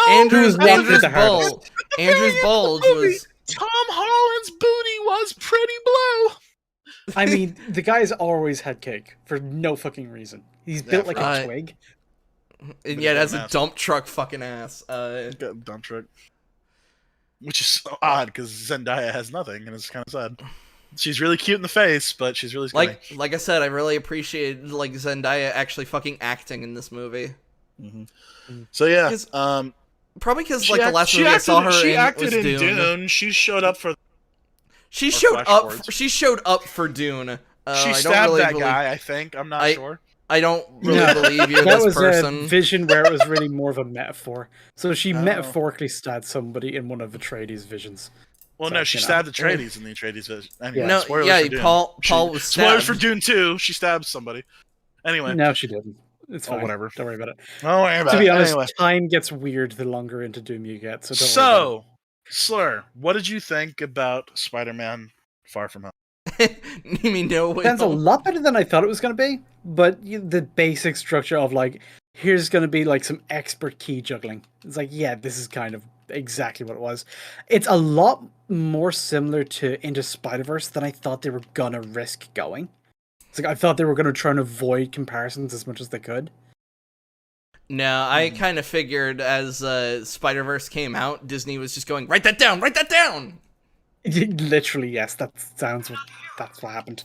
Andrew's bulge was. Tom Holland's booty was pretty blue. I mean, the guy's always had cake for no fucking reason. He's built like a twig. And yet has a dump truck fucking ass. Dump truck. Which is so odd, because Zendaya has nothing, and it's kind of sad. She's really cute in the face, but she's really skinny. Like I said, I really appreciate like Zendaya actually fucking acting in this movie. Mm-hmm. So yeah, probably because like the last movie I saw her she in acted was in Dune. She showed up for. She showed up for Dune. She stabbed that guy. I think. I'm not sure. I don't really believe you're this person. That was a vision where it was really more of a metaphor. So she metaphorically stabbed somebody in one of Atreides' visions. Well, so, no, she stabbed Atreides in the Atreides vision. Anyway, no, Paul was stabbed. Spoilers for Dune 2. She stabbed somebody. Anyway. No, she didn't. It's fine. Whatever. Don't worry about it. Don't worry about it. To be honest, time gets weird the longer into Doom you get. So, Slur, what did you think about Spider-Man Far From Home? You mean No Way Home? Sounds a lot better than I thought it was going to be, but the basic structure of like, here's going to be like some expert key juggling. It's like, yeah, this is kind of exactly what it was. It's a lot more similar to Into Spider-Verse than I thought they were going to risk going. It's like I thought they were going to try and avoid comparisons as much as they could. No, I kind of figured as Spider-Verse came out, Disney was just going, write that down, write that down! Literally, yes, that's what happened.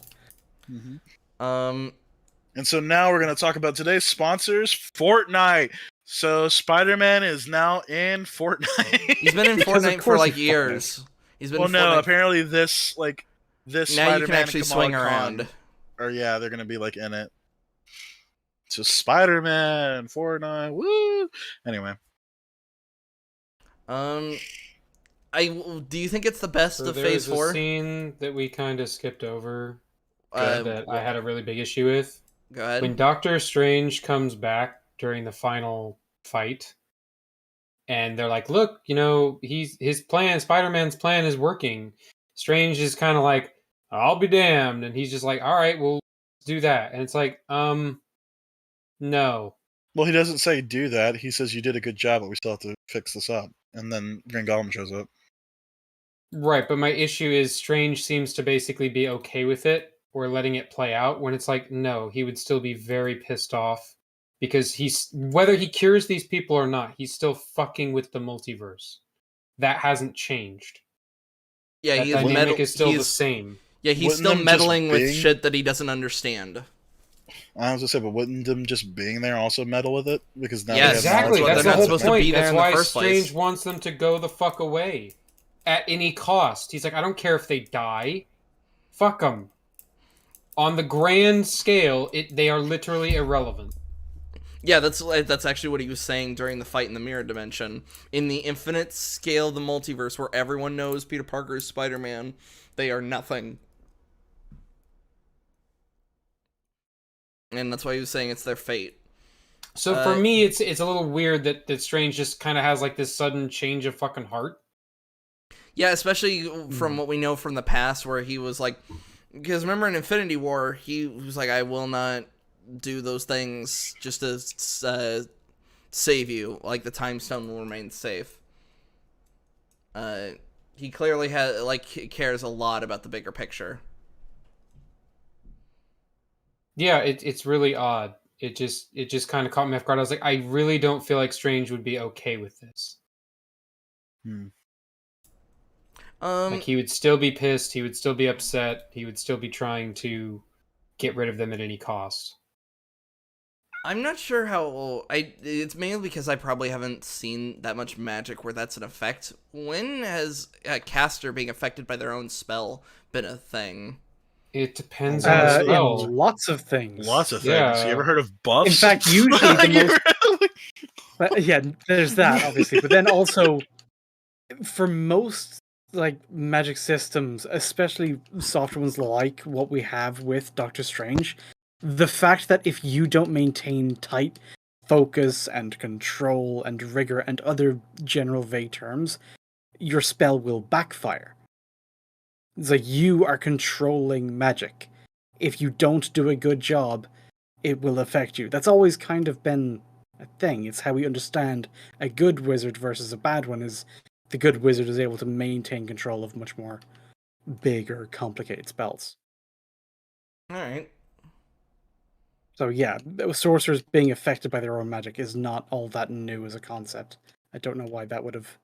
Mm-hmm. And so now we're going to talk about today's sponsors, Fortnite. So Spider-Man is now in Fortnite. He's been in Fortnite for like years. He's been. Well, no, apparently this now Spider-Man you can actually swing around. Or yeah, they're going to be like in it. So Spider-Man, Fortnite, woo! Anyway. Do you think it's the best of Phase 4? There's a scene that we kind of skipped over that I had a really big issue with. Go ahead. When Doctor Strange comes back during the final fight, and they're like, "Look, his plan, Spider-Man's plan, is working." Strange is kind of like, "I'll be damned," and he's just like, "All right, we'll do that." And it's like, no. Well, he doesn't say do that. He says you did a good job, but we still have to fix this up. And then Green Goblin shows up. Right, but my issue is Strange seems to basically be okay with it or letting it play out when it's like, no, he would still be very pissed off because whether he cures these people or not, he's still fucking with the multiverse. That hasn't changed. Yeah, that dynamic is still the same. Yeah, he's still meddling with shit that he doesn't understand. I was gonna say, but wouldn't them just being there also meddle with it? Because now exactly. That's the whole point. That's why Strange wants them to go the fuck away at any cost. He's like, I don't care if they die. Fuck them. On the grand scale, they are literally irrelevant. Yeah, that's actually what he was saying during the fight in the mirror dimension. In the infinite scale of the multiverse, where everyone knows Peter Parker is Spider-Man, they are nothing. And that's why he was saying it's their fate. So for me, it's a little weird that Strange just kind of has like this sudden change of fucking heart. Yeah, especially from what we know from the past, where he was like, because remember in Infinity War, he was like, I will not do those things just to save you. Like the Time Stone will remain safe. He clearly cares a lot about the bigger picture. Yeah, it's really odd. It just kind of caught me off guard. I was like, I really don't feel like Strange would be okay with this. Like he would still be pissed. He would still be upset. He would still be trying to get rid of them at any cost. I'm not sure how. It's mainly because I probably haven't seen that much magic where that's an effect. When has a caster being affected by their own spell been a thing? It depends on the spell. In lots of things. Lots of things. Yeah. You ever heard of buffs? In fact, usually the most. But yeah, there's that obviously, but then also for most like magic systems, especially softer ones like what we have with Doctor Strange, the fact that if you don't maintain tight focus and control and rigor and other general vague terms, your spell will backfire. It's like you are controlling magic. If you don't do a good job, it will affect you. That's always kind of been a thing. It's how we understand a good wizard versus a bad one. Is the good wizard is able to maintain control of much more bigger, complicated spells. All right. So yeah, sorcerers being affected by their own magic is not all that new as a concept. I don't know why that would have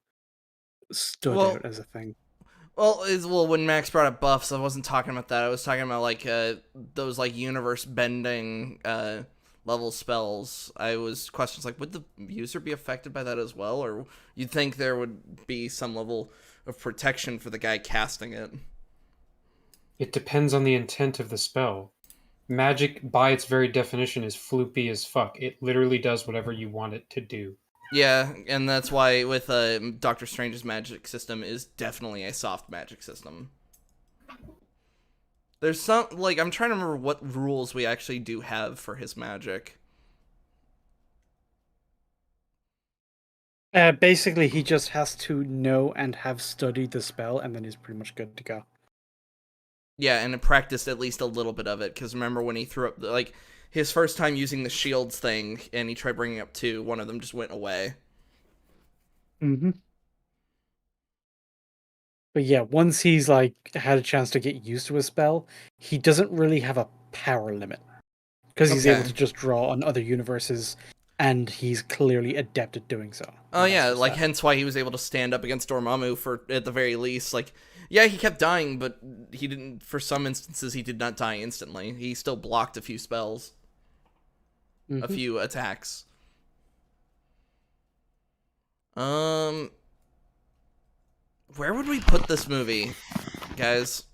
stood out as a thing. Well, when Max brought up buffs, I wasn't talking about that. I was talking about like those like universe bending level spells. I was questions like, would the user be affected by that as well, or you'd think there would be some level of protection for the guy casting it? It depends on the intent of the spell. Magic, by its very definition, is floopy as fuck. It literally does whatever you want it to do. Yeah, and that's why with Doctor Strange's magic system is definitely a soft magic system. There's some, like, I'm trying to remember what rules we actually do have for his magic. Basically, he just has to know and have studied the spell, and then he's pretty much good to go. Yeah, and practiced at least a little bit of it, because remember when he threw up, like, his first time using the shields thing, and he tried bringing up two, one of them just went away. Mm-hmm. But yeah, once he's, like, had a chance to get used to a spell, he doesn't really have a power limit. Because he's able to just draw on other universes, and he's clearly adept at doing so. Oh yeah, like, hence why he was able to stand up against Dormammu for, at the very least, like, yeah, he kept dying, but he didn't, for some instances, he did not die instantly. He still blocked a few spells. A few attacks. Where would we put this movie, guys?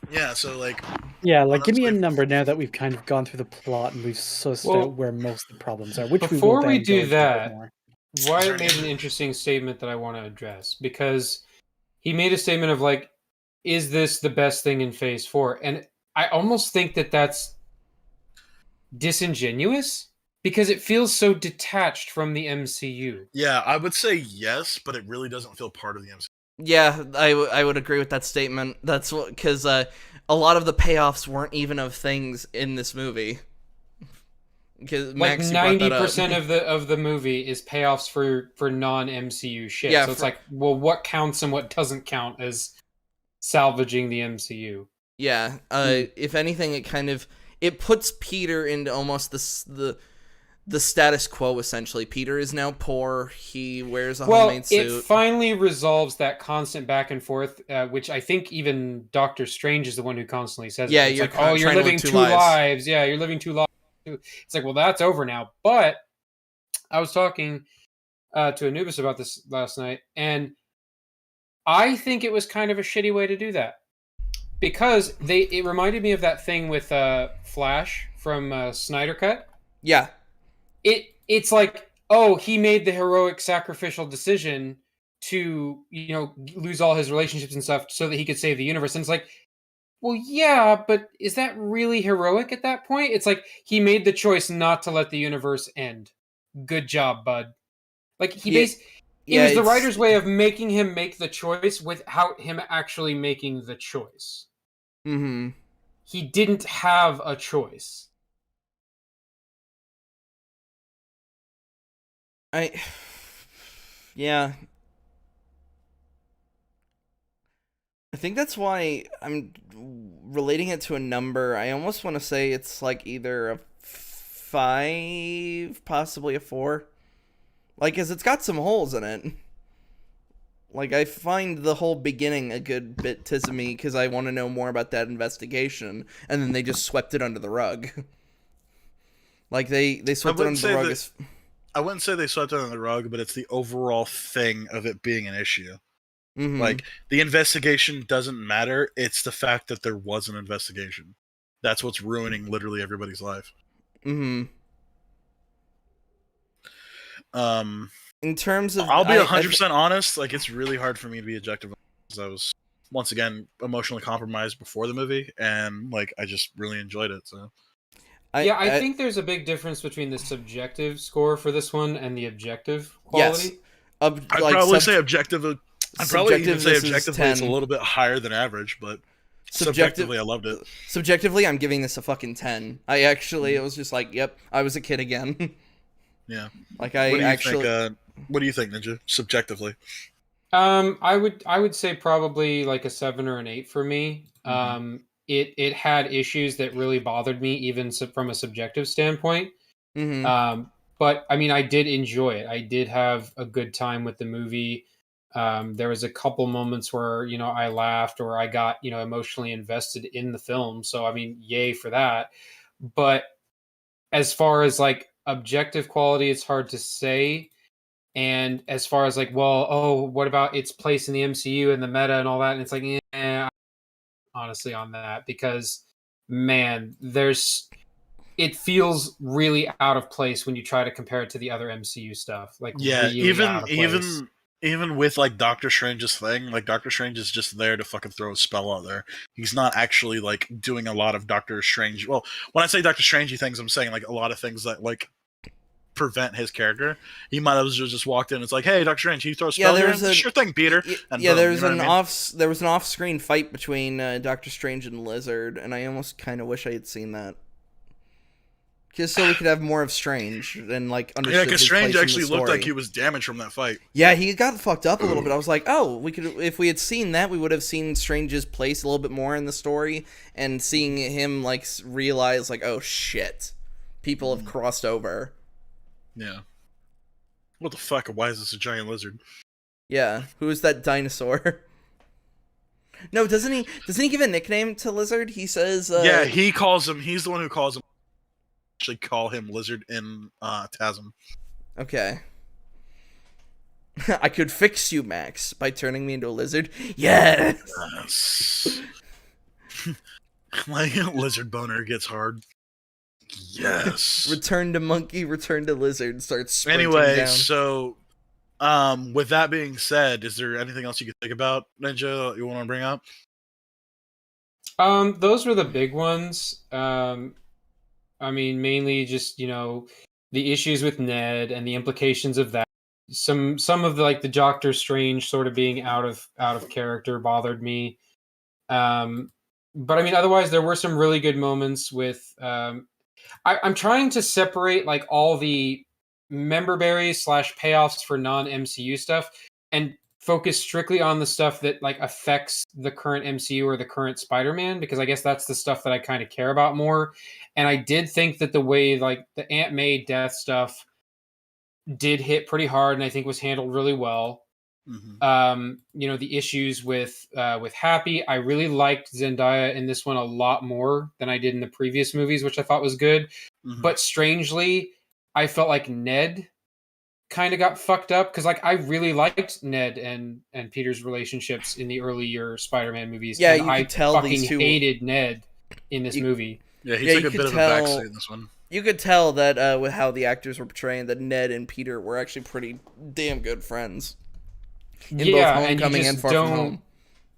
Yeah, so like... Yeah, like, give me a number now that we've kind of gone through the plot and we've sussed out where most of the problems are. Before we do that, Wyatt made an interesting statement that I want to address, because he made a statement of, like, is this the best thing in Phase 4? And I almost think that that's disingenuous, because it feels so detached from the MCU. Yeah, I would say yes, but it really doesn't feel part of the MCU. Yeah, I would agree with that statement. That's what, because a lot of the payoffs weren't even of things in this movie. Because like 90% of the movie is payoffs for non-MCU shit. Yeah, so it's like, well, what counts and what doesn't count as salvaging the MCU? Yeah, if anything, it puts Peter into almost the status quo, essentially. Peter is now poor. He wears a homemade suit. It finally resolves that constant back and forth, which I think even Doctor Strange is the one who constantly says. Yeah, it's like, oh, you're living two lives. Yeah, you're living two lives. It's like, well, that's over now. But I was talking to Anubis about this last night, and I think it was kind of a shitty way to do that, because it reminded me of that thing with Flash from Snyder Cut. Yeah. It's like, oh, he made the heroic sacrificial decision to, lose all his relationships and stuff so that he could save the universe. And it's like, well, yeah, but is that really heroic at that point? It's like, he made the choice not to let the universe end. Good job, bud. Like, it was the writer's way of making him make the choice without him actually making the choice. Mm-hmm. He didn't have a choice. Yeah. I think that's why I'm relating it to a number. I almost want to say it's like either a 5, possibly a 4. Like, 'cause it's got some holes in it. Like, I find the whole beginning a good bit to me, because I want to know more about that investigation, and then they just swept it under the rug. Like they swept it under the rug. I wouldn't say they swept it under the rug, but it's the overall thing of it being an issue. Mm-hmm. Like, the investigation doesn't matter. It's the fact that there was an investigation. That's what's ruining literally everybody's life. Mm-hmm. In terms of, I'll be 100% honest. Like, it's really hard for me to be objective because I was, once again, emotionally compromised before the movie, and like I just really enjoyed it. So, I think there's a big difference between the subjective score for this one and the objective quality. Yes, I'd probably say objective. I'd probably even say objectively it's a little bit higher than average, but subjectively I loved it. Subjectively, I'm giving this a fucking 10. It was just like, yep, I was a kid again. Yeah. Like what do you think, Ninja? Subjectively. I would say probably like a 7 or an 8 for me. Mm-hmm. It had issues that really bothered me, even from a subjective standpoint. Mm-hmm. But I mean, I did enjoy it. I did have a good time with the movie. There was a couple moments where, I laughed or I got, emotionally invested in the film. So, I mean, yay for that. But as far as like objective quality, it's hard to say. And as far as like, what about its place in the MCU and the meta and all that? And it's like, honestly on that, because man, it feels really out of place when you try to compare it to the other MCU stuff. Like, yeah, really even with like Doctor Strange's thing, like Doctor Strange is just there to fucking throw a spell out there. He's not actually like doing a lot of Doctor Strange. Well, when I say Doctor Strangey things, I'm saying like a lot of things that like prevent his character. He might have just walked in and it's like, hey, Dr. Strange, can you throw a spell? Yeah, sure thing, Peter. And boom, there was there was an off-screen fight between Doctor Strange and Lizard, and I almost kind of wish I had seen that. Just so we could have more of Strange and like understand. Yeah, because Strange actually looked like he was damaged from that fight. Yeah, he got fucked up a little bit. I was like, oh, if we had seen that, we would have seen Strange's place a little bit more in the story, and seeing him like realize like, oh shit, people have crossed over. Yeah. What the fuck? Why is this a giant lizard? Yeah. Who is that dinosaur? No, doesn't he give a nickname to Lizard? He says yeah, he calls him, he's the one who calls him, actually call him Lizard in TASM. Okay. I could fix you, Max, by turning me into a lizard. Yes. Like lizard boner gets hard. Yes. Return to monkey, return to lizard, starts sprinting down. So with that being said, is there anything else you could think about, Ninja, you want to bring up? Those were the big ones. I mean, mainly just, the issues with Ned and the implications of that. Some of the, like the Doctor Strange sort of being out of character bothered me. But I mean, otherwise there were some really good moments with I'm trying to separate like all the member berries / payoffs for non-MCU stuff and focus strictly on the stuff that like affects the current MCU or the current Spider-Man, because I guess that's the stuff that I kind of care about more. And I did think that the way like the Aunt May death stuff did hit pretty hard and I think was handled really well. Mm-hmm. The issues with Happy, I really liked Zendaya in this one a lot more than I did in the previous movies, which I thought was good. Mm-hmm. But strangely, I felt like Ned kind of got fucked up because like I really liked Ned and Peter's relationships in the earlier Spider-Man movies. Yeah, and you I could tell fucking these two hated Ned in this movie. Yeah, he took a bit of a backseat in this one. You could tell that with how the actors were portraying that Ned and Peter were actually pretty damn good friends. In both Homecoming and Far From Home.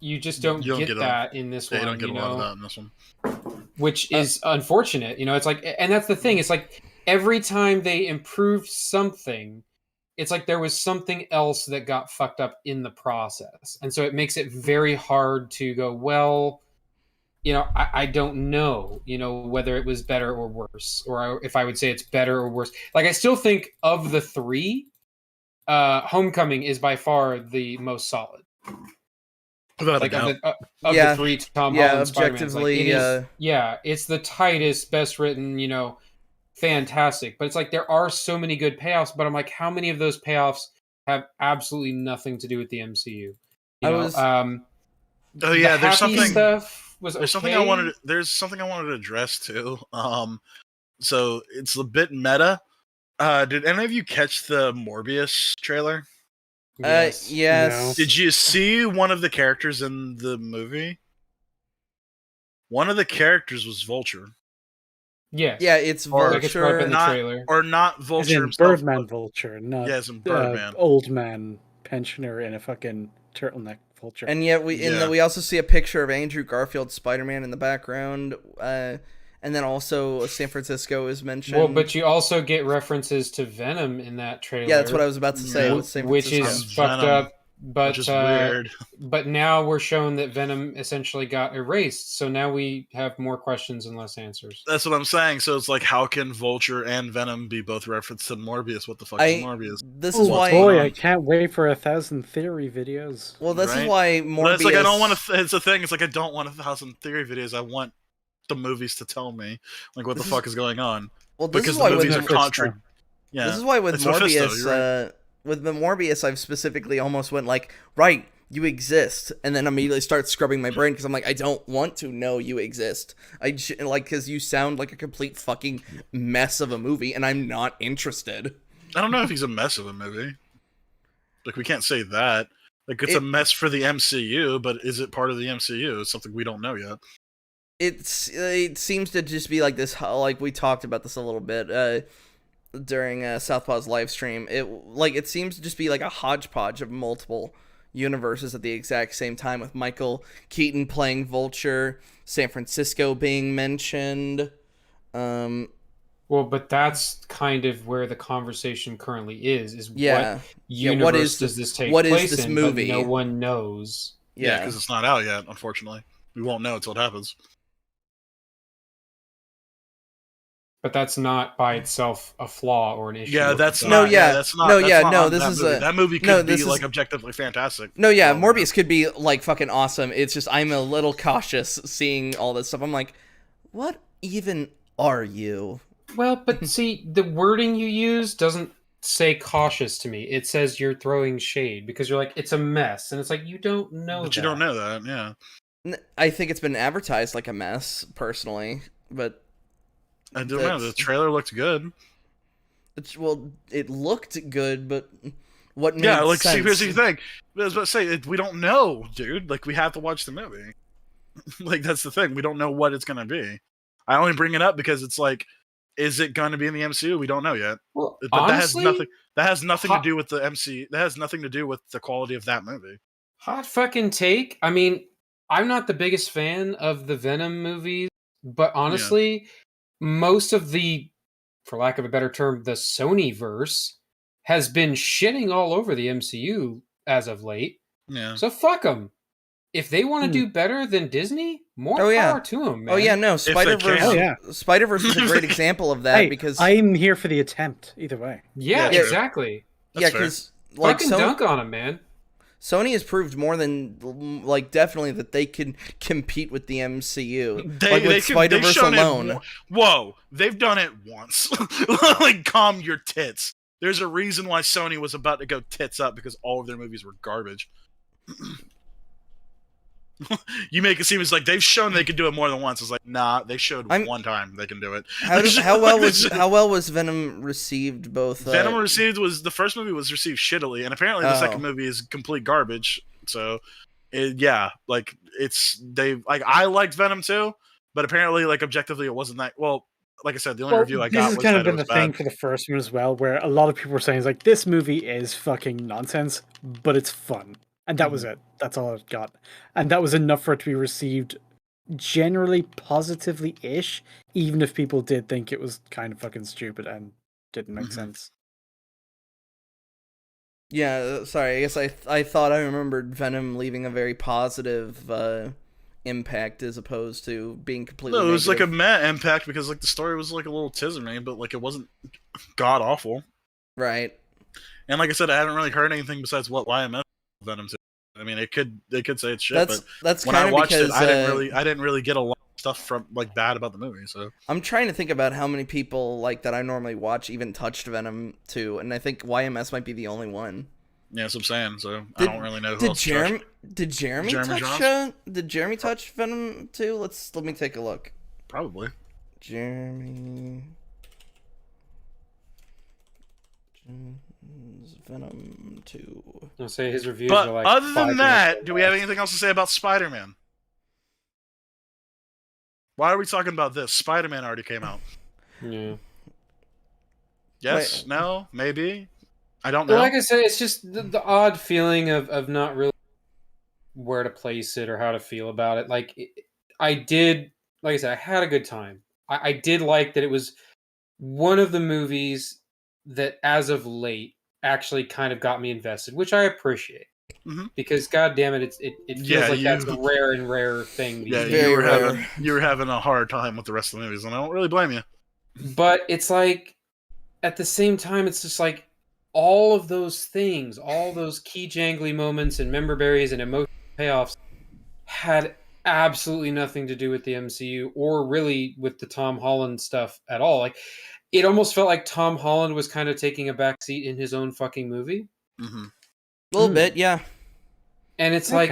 You just don't get that in this one. You don't get a lot of that in this one. Which is unfortunate. It's like, and that's the thing. It's like every time they improved something, it's like there was something else that got fucked up in the process. And so it makes it very hard to go, well, I don't know, whether it was better or worse, or if I would say it's better or worse. Like, I still think of the three, Homecoming is by far the most solid. Like of the three Tom Holland Spider-Mans. Objectively, it's the tightest, best written, fantastic. But it's like there are so many good payoffs, but I'm like, how many of those payoffs have absolutely nothing to do with the MCU? there's something. Stuff was there's okay. something I wanted to address too. so it's a bit meta. Did any of you catch the Morbius trailer? Yes. No. Did you see one of the characters in the movie? One of the characters was Vulture. Yes. Yeah, it's Or- Vulture. Like it's brought up in the Not- trailer. Or not Vulture As in himself. Birdman but- Vulture, not Yes, in Birdman. old man pensioner in a fucking turtleneck Vulture. And yet we also see a picture of Andrew Garfield's Spider-Man in the background, and then also San Francisco is mentioned. Well, but you also get references to Venom in that trailer. yeah, that's what I was about to say. Yeah. With San which Francisco. is fucked Venom, up. But which is weird. But now we're shown that Venom essentially got erased, so now we have more questions and less answers. That's what I'm saying. So it's like, how can Vulture and Venom be both referenced to Morbius? What the fuck is Morbius? This is why. Boy, I can't wait for 1,000 theory videos. Well, this Right? is why Morbius. But it's like I don't want to. It's a thing. It's like I don't want 1,000 theory videos. I want the movies to tell me like what the fuck is going on. Well, this Because is the why movies with are contra. Yeah. This is why with It's Mephisto, Morbius, you're right. with the Morbius, I've specifically almost went like, right, you exist, and then immediately start scrubbing my brain because I'm like, I don't want to know you exist. Like, because you sound like a complete fucking mess of a movie, and I'm not interested. I don't know if he's a mess of a movie. Like, we can't say that. Like, it's a mess for the MCU, but is it part of the MCU? It's something we don't know yet. It seems to just be like this, like we talked about this a little bit during Southpaw's live stream. It seems to just be like a hodgepodge of multiple universes at the exact same time, with Michael Keaton playing Vulture, San Francisco being mentioned. Well, but that's kind of where the conversation currently is Yeah. what universe what is does this take what is place this in, movie? but no one knows. Yeah, because it's not out yet, unfortunately. We won't know until it happens. But that's not by itself a flaw or an issue. Yeah, that's No, not. yeah. that's not. No, that's yeah, not no, on this that is movie. a- That movie could no, be this is- like objectively fantastic. No, yeah, Oh, Morbius could be like fucking awesome. It's just I'm a little cautious seeing all this stuff. I'm like, what even are you? Well, but see, the wording you use doesn't say cautious to me. It says you're throwing shade because you're like, it's a mess. And it's like, you don't know But that. you don't know that, yeah. I think it's been advertised like a mess, personally, but I don't know. The trailer looked good. it looked good, but what made Yeah, like, sense? see, here's the thing. I was about to say, we don't know, dude. Like, we have to watch the movie. Like, that's the thing. We don't know what it's going to be. I only bring it up because it's like, is it going to be in the MCU? We don't know yet. Well, But honestly, that has nothing to do with the MCU. That has nothing to do with the quality of that movie. hot fucking take. I mean, I'm not the biggest fan of the Venom movies, but honestly, most of the, for lack of a better term, the Sony verse has been shitting all over the MCU as of late. Yeah. So fuck them. If they want to do better than Disney, more power to them, man. Oh yeah, no, Spider-Verse. Oh, yeah. Spider-Verse is a great example of that Hey, because I'm here for the attempt, either way. Yeah, Yeah, exactly. yeah, because like Fucking dunk on them, man. Sony has proved more than like definitely that they can compete with the MCU. They, like with they've Spider-Verse shown alone. Whoa, they've done it once. Like, calm your tits. There's a reason why Sony was about to go tits up because all of their movies were garbage. You make it seem as like they've shown they can do it more than once. It's like, nah, they showed one time they can do it. How well was Venom received? Both Venom was the first movie was received shittily, and apparently the second movie is complete garbage. So, like I liked Venom too, but apparently like objectively it wasn't that well. Like I said, the only review I got was this has kind that of been it was the thing bad. for the first one as well, where a lot of people were saying, like, this movie is fucking nonsense, but it's fun. And that was it. That's all it got. And that was enough for it to be received generally positively-ish, even if people did think it was kind of fucking stupid and didn't make sense. Yeah, sorry. I guess I thought I remembered Venom leaving a very positive impact as opposed to being completely. No, it was negative. like a meh impact because like the story was like a little tizzy, but like it wasn't god awful. Right. And like I said, I haven't really heard anything besides what YMS Venom. I mean, they could say it's shit. That's when I kind of watched because it, I didn't really get a lot of stuff from like bad about the movie. So I'm trying to think about how many people like that I normally watch even touched Venom 2, and I think YMS might be the only one. yeah, that's what I'm saying. So I don't really know who else. Did Jeremy touch Venom 2? Let me take a look. Probably. Jeremy Venom 2. I'll say his reviews But are like. other than that, do we have anything else to say about Spider-Man? Why are we talking about this? Spider-Man already came out. Yeah. Yes? No? Maybe? I don't know. Well, like I said, it's just the odd feeling of not really where to place it or how to feel about it. Like, I did, like I said, I had a good time. I did like that it was one of the movies that, as of late, actually kind of got me invested, which I appreciate. Mm-hmm. Because, god damn it, it feels like that's a rare and rare thing. Yeah, you were having a hard time with the rest of the movies, and I don't really blame you. But it's like, at the same time, it's just like all of those things, all those key jangly moments and member berries and emotional payoffs had absolutely nothing to do with the MCU or really with the Tom Holland stuff at all. Like, it almost felt like Tom Holland was kind of taking a backseat in his own fucking movie. Mm-hmm. A little bit, yeah. And it's like,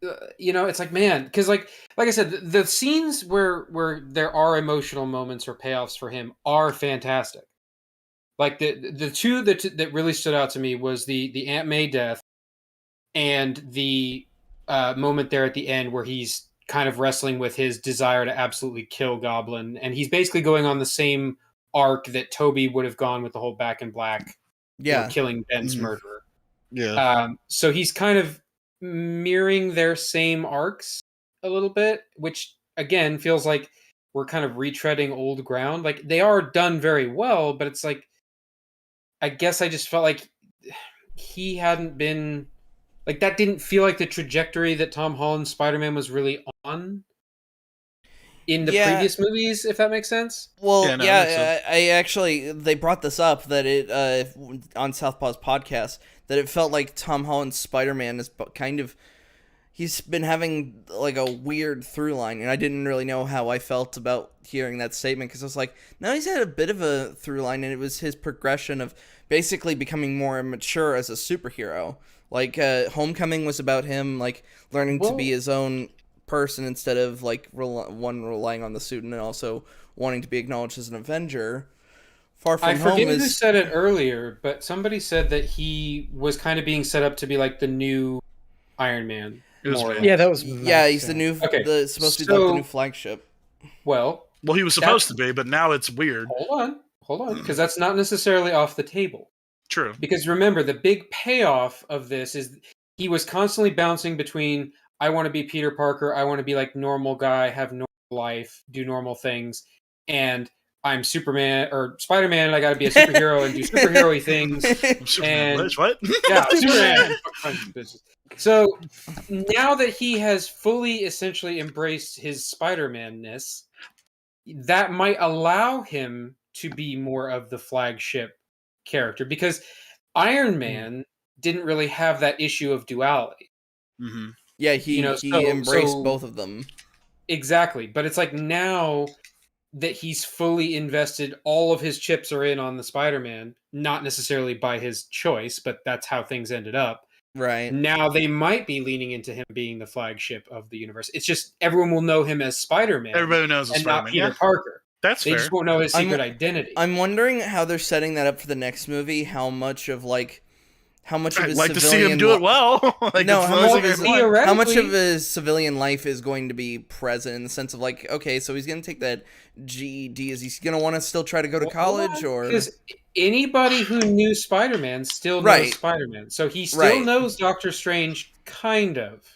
it's like, man, because like I said, the scenes where there are emotional moments or payoffs for him are fantastic. Like the two that really stood out to me was the Aunt May death and the moment there at the end where he's kind of wrestling with his desire to absolutely kill Goblin, and he's basically going on the same arc that Toby would have gone with the whole Back in Black, killing Ben's murderer. Yeah. So he's kind of mirroring their same arcs a little bit, which again feels like we're kind of retreading old ground. Like, they are done very well, but it's like, I guess I just felt like he hadn't been, like, that didn't feel like the trajectory that Tom Holland's Spider-Man was really on in the previous movies, if that makes sense. Well, I actually, they brought this up that it on Southpaw's podcast, that it felt like Tom Holland's Spider-Man is kind of, he's been having like a weird through line, and I didn't really know how I felt about hearing that statement, because I was like, no, he's had a bit of a through line, and it was his progression of basically becoming more mature as a superhero. Like, Homecoming was about him, like, learning to be his own person instead of, like, relying on the suit, and then also wanting to be acknowledged as an Avenger. Far From Home I forget who said it earlier, but somebody said that he was kind of being set up to be, like, the new Iron Man. Yeah, that was Max, he's the new, supposed to be like the new flagship. Well, he was supposed to be, but now it's weird. Hold on, because that's not necessarily off the table. True. Because remember, the big payoff of this is he was constantly bouncing between, I want to be Peter Parker, I want to be like normal guy, have normal life, do normal things, and I'm Superman or Spider-Man, and I got to be a superhero and do superhero-y things. And what? Yeah, Superman. So now that he has fully essentially embraced his Spider-Man-ness, that might allow him to be more of the flagship character, because Iron Man didn't really have that issue of duality. Mm-hmm. Yeah, he embraced both of them. Exactly, but it's like now that he's fully invested, all of his chips are in on the Spider-Man, not necessarily by his choice, but that's how things ended up. Right. Now they might be leaning into him being the flagship of the universe. It's just everyone will know him as Spider-Man. Everybody knows as Spider-Man, not Peter Parker. That's fair. They just won't know his secret identity. I'm wondering how they're setting that up for the next movie. How much of his I'd like to see him do it well. How much of his civilian life is going to be present in the sense of like, okay, so he's going to take that GED. Is he going to want to still try to go to college, or because anybody who knew Spider-Man still knows Spider-Man, so he still knows Doctor Strange, kind of.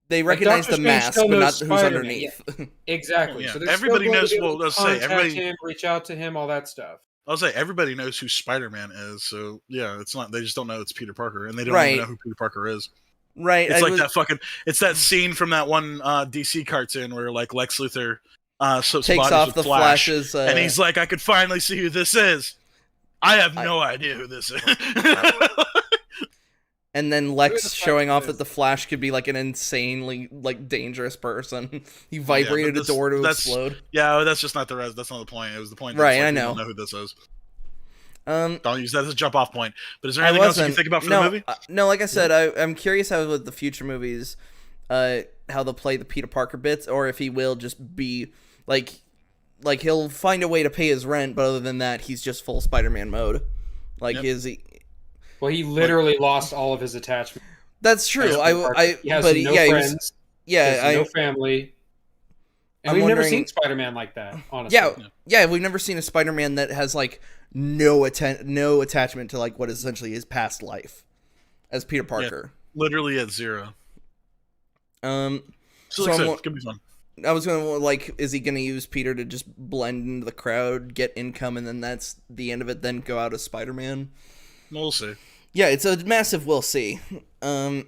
They recognize the mask, but not who's underneath. Yeah, exactly. Yeah. So everybody knows. Well, let's say everybody him, reach out to him, all that stuff. I'll say everybody knows who Spider-Man is, so yeah, it's not. They just don't know it's Peter Parker, and they don't even know who Peter Parker is. Right. It's it's that scene from that one DC cartoon where like Lex Luthor takes off the Flash's, and he's like, "I could finally see who this is." I have no idea who this is. And then Lex showing off that the Flash could be like an insanely like dangerous person. He vibrated a door to explode. Yeah, that's just not the rest. That's not the point. It was the point. Right, I know. Don't know who this is. Don't use that as a jump off point. But is there anything else you can think about for the movie? No, like I said, I'm curious how with the future movies, how they'll play the Peter Parker bits, or if he will just be like he'll find a way to pay his rent, but other than that, he's just full Spider-Man mode. Like, is he? Well, he literally lost all of his attachment. That's true. He has no friends. Yeah, he has no family. And we've never seen Spider-Man like that, honestly. Yeah, we've never seen a Spider-Man that has like no attachment to like what is essentially his past life as Peter Parker. Yeah, literally at 0. So it's gonna be fun. I was gonna like, is he gonna use Peter to just blend into the crowd, get income, and then that's the end of it? Then go out as Spider-Man? We'll see. Yeah, it's a massive we'll see. Since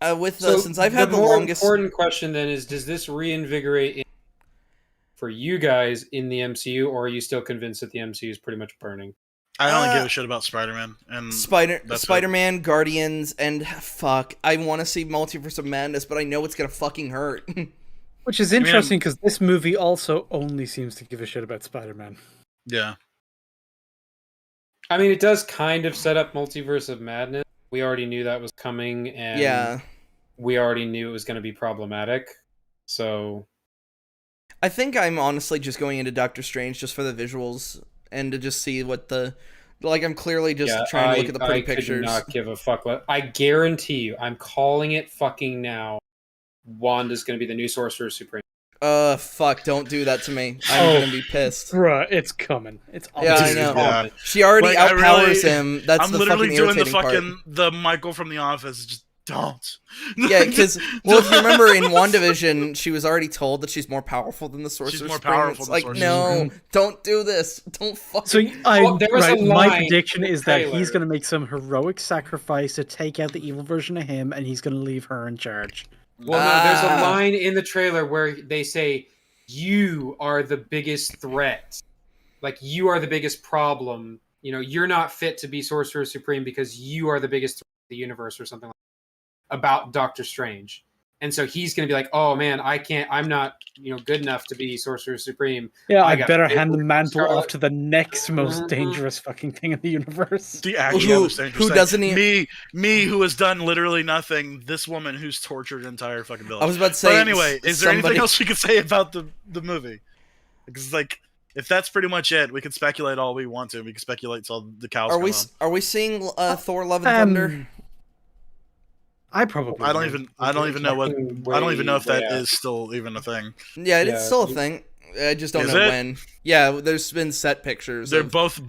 I've had the more longest important question then is, does this reinvigorate for you guys in the MCU, or are you still convinced that the MCU is pretty much burning? I don't give a shit about Spider-Man and Spider-Man, Guardians, and fuck, I want to see Multiverse of Madness, but I know it's gonna fucking hurt. Which is interesting because this movie also only seems to give a shit about Spider-Man. Yeah. I mean, it does kind of set up Multiverse of Madness. We already knew that was coming, and we already knew it was going to be problematic. So I think I'm honestly just going into Doctor Strange just for the visuals and to just see what I'm clearly just trying to look at the pretty pictures. I could not give a fuck. I guarantee you, I'm calling it fucking now. Wanda's going to be the new Sorcerer Supreme. Fuck, don't do that to me. I'm gonna be pissed. Bruh, it's coming. It's I know. Yeah. She already outpowers him. That's I'm literally doing the Michael from The Office. Just don't. Yeah, because if you remember in WandaVision, she was already told that she's more powerful than the Sorcerer Supreme. She's more powerful than the Sorcerer Supreme. No, don't do this. Don't fuck. So my prediction is that he's gonna make some heroic sacrifice to take out the evil version of him, and he's gonna leave her in charge. Well, no, there's a line in the trailer where they say, "You are the biggest threat. Like, you are the biggest problem. You know, you're not fit to be Sorcerer Supreme because you are the biggest threat to the universe," or something like that, about Doctor Strange. And so he's going to be like, "Oh man, I'm not, good enough to be Sorcerer Supreme. Yeah, I better hand the mantle off to the next most dangerous fucking thing in the universe." The actual most dangerous thing. Doesn't me who has done literally nothing. This woman who's tortured an entire fucking village. I was about to say. But anyway, is there anything else we could say about the movie? Because if that's pretty much it, we can speculate all we want to. We can speculate till the cows come home. Are we seeing Thor: Love and Thunder? I don't even know if that is still even a thing. Yeah, it's still a thing. I just don't know when. Yeah, there's been set pictures. They're both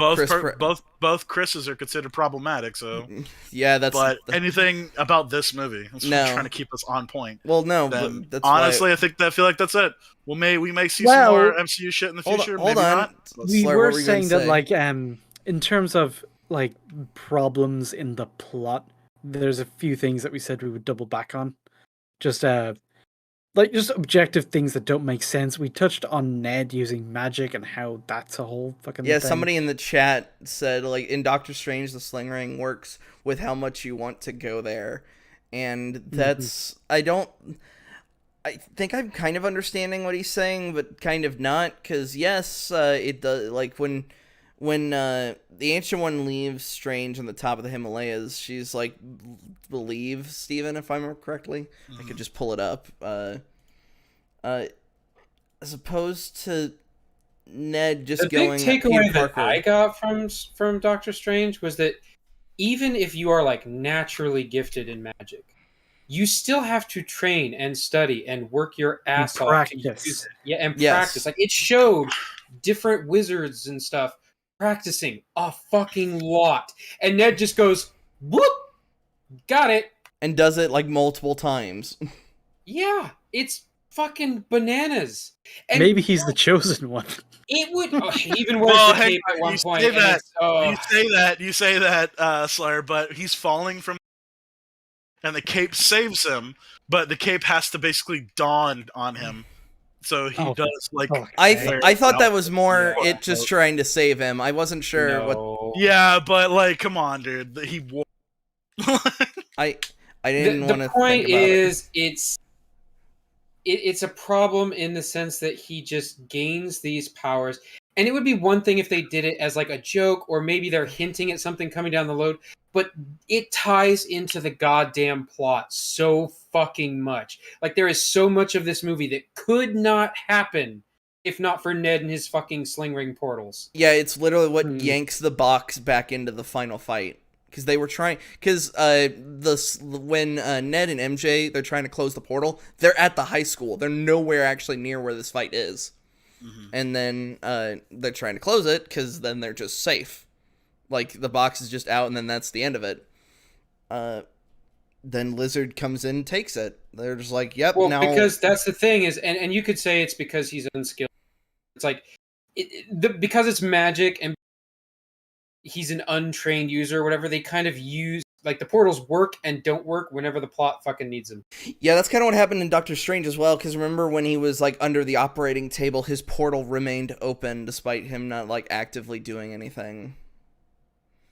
Chris's are considered problematic. So yeah, But anything about this movie? I'm trying to keep us on point. Well, no. But that's honestly, I feel like that's it. Well, we may see some more MCU shit in the future. Maybe not. We were saying that in terms of problems in the plot, there's a few things that we said we would double back on. Just objective things that don't make sense. We touched on Ned using magic and how that's a whole fucking thing. Somebody in the chat said in Doctor Strange the sling ring works with how much you want to go there. And that's I think I'm kind of understanding what he's saying, but kind of not, because yes, it does. When the Ancient One leaves Strange on the top of the Himalayas, she's like, "Believe, Steven," if I remember correctly. I could just pull it up. As opposed to Ned just going. The big takeaway that I got from Doctor Strange was that even if you are naturally gifted in magic, you still have to train and study and work your ass off to use it. Yeah, and practice. It showed different wizards and stuff practicing a fucking lot, and Ned just goes, "Whoop, got it," and does it multiple times. Yeah, it's fucking bananas. And maybe he's the chosen one. It would even wears the cape at one point. You say that, Slayer, but he's falling from, and the cape saves him, but the cape has to basically dawn on him. So he does I thought that was more it just trying to save him. I wasn't sure what. Yeah, but come on, dude. He wore. I didn't want to. The point is, it's a problem in the sense that he just gains these powers, and it would be one thing if they did it as a joke, or maybe they're hinting at something coming down the road. But it ties into the goddamn plot so fucking much. There is so much of this movie that could not happen if not for Ned and his fucking sling ring portals. Yeah, it's literally what yanks the box back into the final fight. Because they were trying, when Ned and MJ, they're trying to close the portal, they're at the high school. They're nowhere actually near where this fight is. And then they're trying to close it, because then they're just safe. Like, the box is just out, and then that's the end of it. Then Lizard comes in and takes it. They're just like, yep, well, now... because that's the thing, is, and you could say it's because he's unskilled. It's like, because it's magic, and he's an untrained user or whatever, they kind of use, like, the portals work and don't work whenever the plot fucking needs them. Yeah, that's kind of what happened in Doctor Strange as well, because remember when he was, like, under the operating table, his portal remained open despite him not, like, actively doing anything.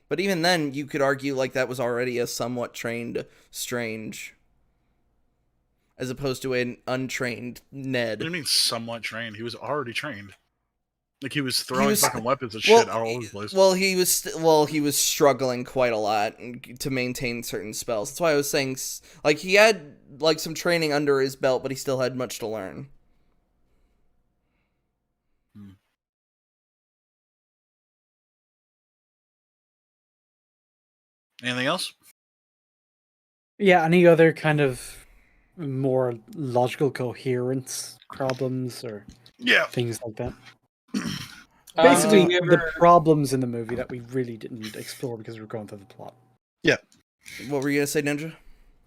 But even then, you could argue, like, that was already a somewhat trained Strange, as opposed to an untrained Ned. What do you mean somewhat trained? He was already trained. Like, he was throwing fucking weapons and shit all over the place. Well, he was struggling quite a lot to maintain certain spells. That's why I was saying, like, he had, like, some training under his belt, but he still had much to learn. Anything else? Yeah, any other kind of more logical coherence problems or things like that? Basically, the problems in the movie that we really didn't explore because we were going through the plot. Yeah. What were you going to say, Ninja?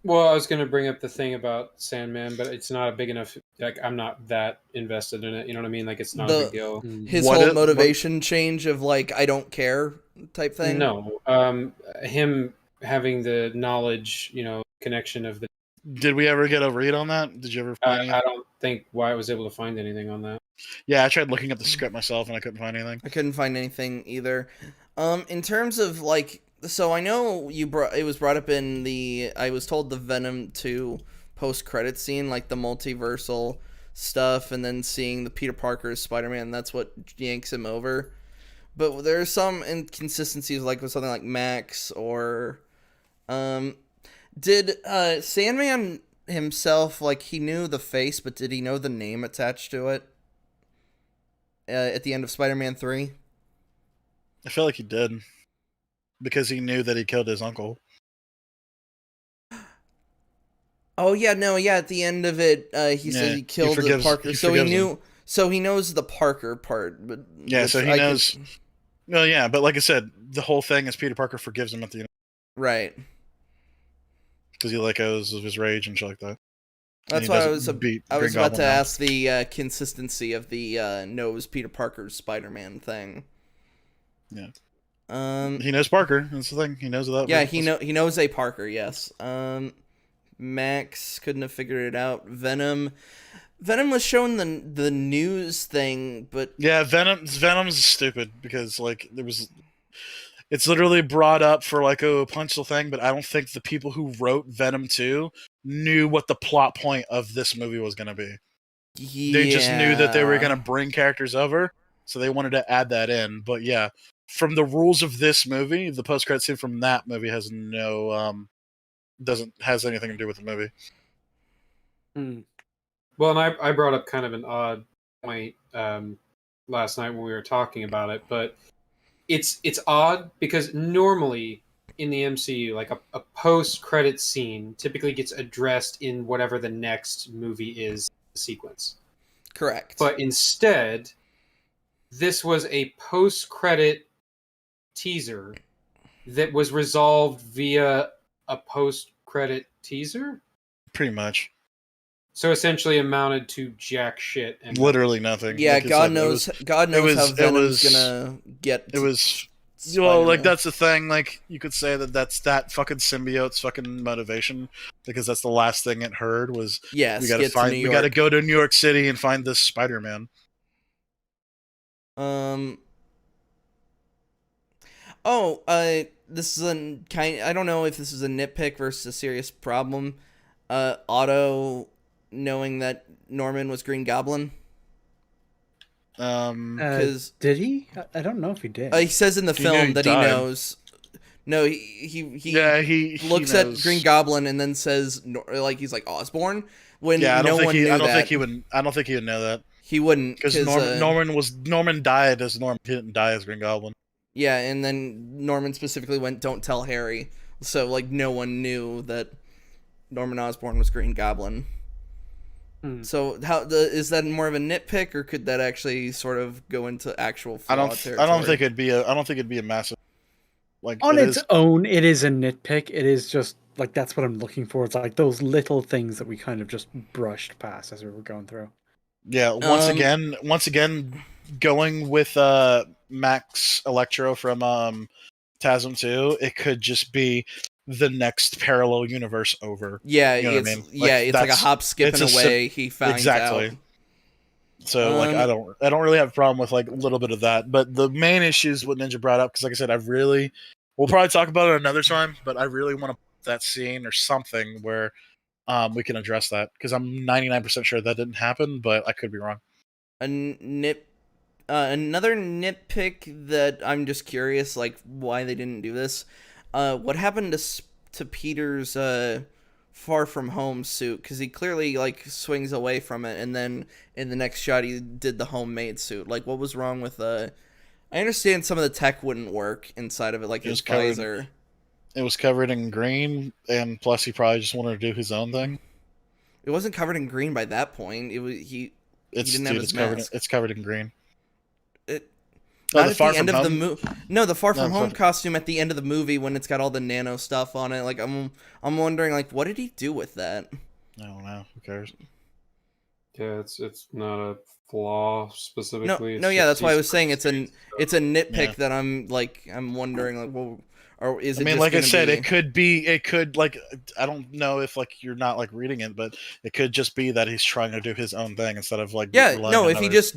Well, I was going to bring up the thing about Sandman, but it's not a big enough... Like, I'm not that invested in it, you know what I mean? Like, it's not a big deal. His whole motivation change of, like, I don't care type thing? No. Him having the knowledge, connection of the... Did we ever get a read on that? Did you ever find I don't think Wyatt was able to find anything on that. Yeah, I tried looking at the script myself and I couldn't find anything. I couldn't find anything either. In terms of, like... So I know it was brought up in I was told the Venom 2 post-credit scene, like the multiversal stuff, and then seeing the Peter Parker Spider-Man, that's what yanks him over. But there's some inconsistencies, like with something like Max, or... Did Sandman himself, like, he knew the face, but did he know the name attached to it? At the end of Spider-Man 3? I feel like he did. Because he knew that he killed his uncle. Oh, yeah, no, yeah, at the end of it, he said he killed Parker, so he knew... Him. So he knows the Parker part, but... Yeah, so he knows... Well, yeah, but like I said, the whole thing is Peter Parker forgives him at the end. Right. Because he let go of his rage and shit like that. That's why I was about to ask the consistency of the knows Peter Parker's Spider-Man thing. Yeah. He knows Parker. That's the thing. He knows that. Yeah, he knows a Parker. Yes. Max couldn't have figured it out. Venom was shown the news thing, but yeah, Venom's stupid because like it's literally brought up for like a punchline thing, but I don't think the people who wrote Venom 2 knew what the plot point of this movie was going to be. Yeah. They just knew that they were going to bring characters over, so they wanted to add that in. But yeah. From the rules of this movie, the post-credit scene from that movie has has anything to do with the movie. Well, and I brought up kind of an odd point last night when we were talking about it, but it's odd because normally in the MCU, like a post-credit scene typically gets addressed in whatever the next movie is sequence. Correct. But instead, this was a post-credit teaser that was resolved via a post-credit teaser? Pretty much. So essentially amounted to jack shit. And literally nothing. Yeah, like God knows how Venom's gonna get... It was... Well, like, that's the thing, like, you could say that's that fucking symbiote's fucking motivation, because that's the last thing it heard was, yes, we gotta go to New York City and find this Spider-Man. This is I don't know if this is a nitpick versus a serious problem. Otto knowing that Norman was Green Goblin. Did he? I don't know if he did. He says in the film that he knows. No, he looks at Green Goblin and then says, like, he's like Osborn, when I don't no think one knew I don't that. think he would know that. He wouldn't because Norman died as Norman. He didn't die as Green Goblin. Yeah, and then Norman specifically went, "Don't tell Harry." So like no one knew that Norman Osborn was Green Goblin. So is that more of a nitpick, or could that actually sort of go into actual flaw territory? I don't think it'd be a massive. Like on its own, it is a nitpick. It is just like that's what I'm looking for. It's like those little things that we kind of just brushed past as we were going through. Yeah, once again, going with Max Electro from TASM 2, it could just be the next parallel universe over. Yeah, you know what I mean? It's like a hop, skip, and away. He finds out. So like I don't really have a problem with like a little bit of that, but the main issue is what Ninja brought up, because like I said, we'll probably talk about it another time, but I really want to put that scene or something where we can address that, because I'm 99% sure that didn't happen, but I could be wrong. Another nitpick that I'm just curious, like why they didn't do this. What happened to Peter's Far From Home suit? Because he clearly like swings away from it, and then in the next shot he did the homemade suit. Like, what was wrong with I understand some of the tech wouldn't work inside of it, like his visor. It was covered in green, and plus he probably just wanted to do his own thing. It wasn't covered in green by that point. He didn't have his mask. It's covered in green. Not at the end of the movie. No, the Far From Home costume at the end of the movie when it's got all the nano stuff on it. Like I'm wondering, like, what did he do with that? I don't know. Who cares? Yeah, it's not a flaw specifically. Yeah, that's why I was saying it's a nitpick that I'm wondering, like, well, or is it? I mean, like I said, it could like, I don't know if like you're not like reading it, but it could just be that he's trying to do his own thing instead of like if he just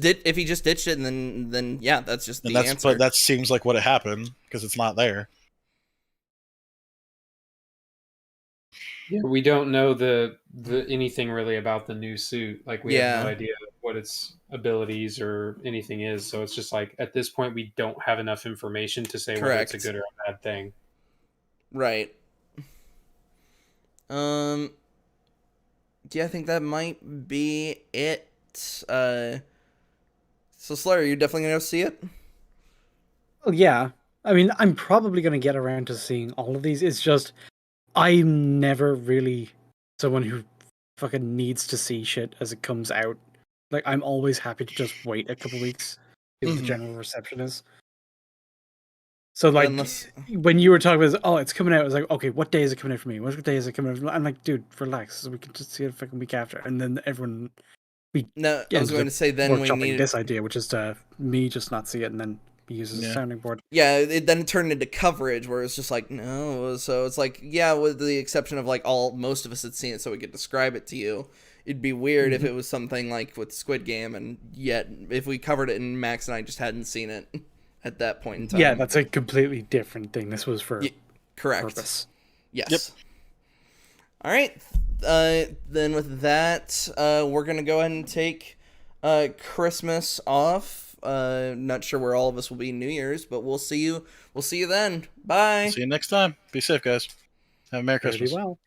ditched it, and then yeah, that's just the answer. But that seems like what it happened, because it's not there. Yeah, we don't know the anything really about the new suit. Like we have no idea what its abilities or anything is. So it's just like at this point we don't have enough information to say whether it's a good or a bad thing. Right. Yeah, I think that might be it. So Slayer, you're definitely gonna go see it? Oh yeah. I mean, I'm probably gonna get around to seeing all of these. It's just I'm never really someone who fucking needs to see shit as it comes out. Like, I'm always happy to just wait a couple weeks, see what the general reception is. So, like, when you were talking about, it's coming out, I was like, okay, what day is it coming out for me? What day is it coming out for me? I'm like, dude, relax, so we can just see it a fucking week after. And then everyone... I was going to say, then we need this idea, which is to me just not see it and then use as a sounding board. Yeah, then it turned into coverage where it's just like, no. So it's like, yeah, with the exception of like most of us had seen it, so we could describe it to you. It'd be weird if it was something like with Squid Game, and yet if we covered it and Max and I just hadn't seen it at that point in time. Yeah, that's a completely different thing. This was for correct purpose. Yes. Yep. All right. Then with that, we're gonna go ahead and take Christmas off. Not sure where all of us will be New Year's, but we'll see you then. Bye. See you next time. Be safe, guys. Have a Merry Christmas. Well.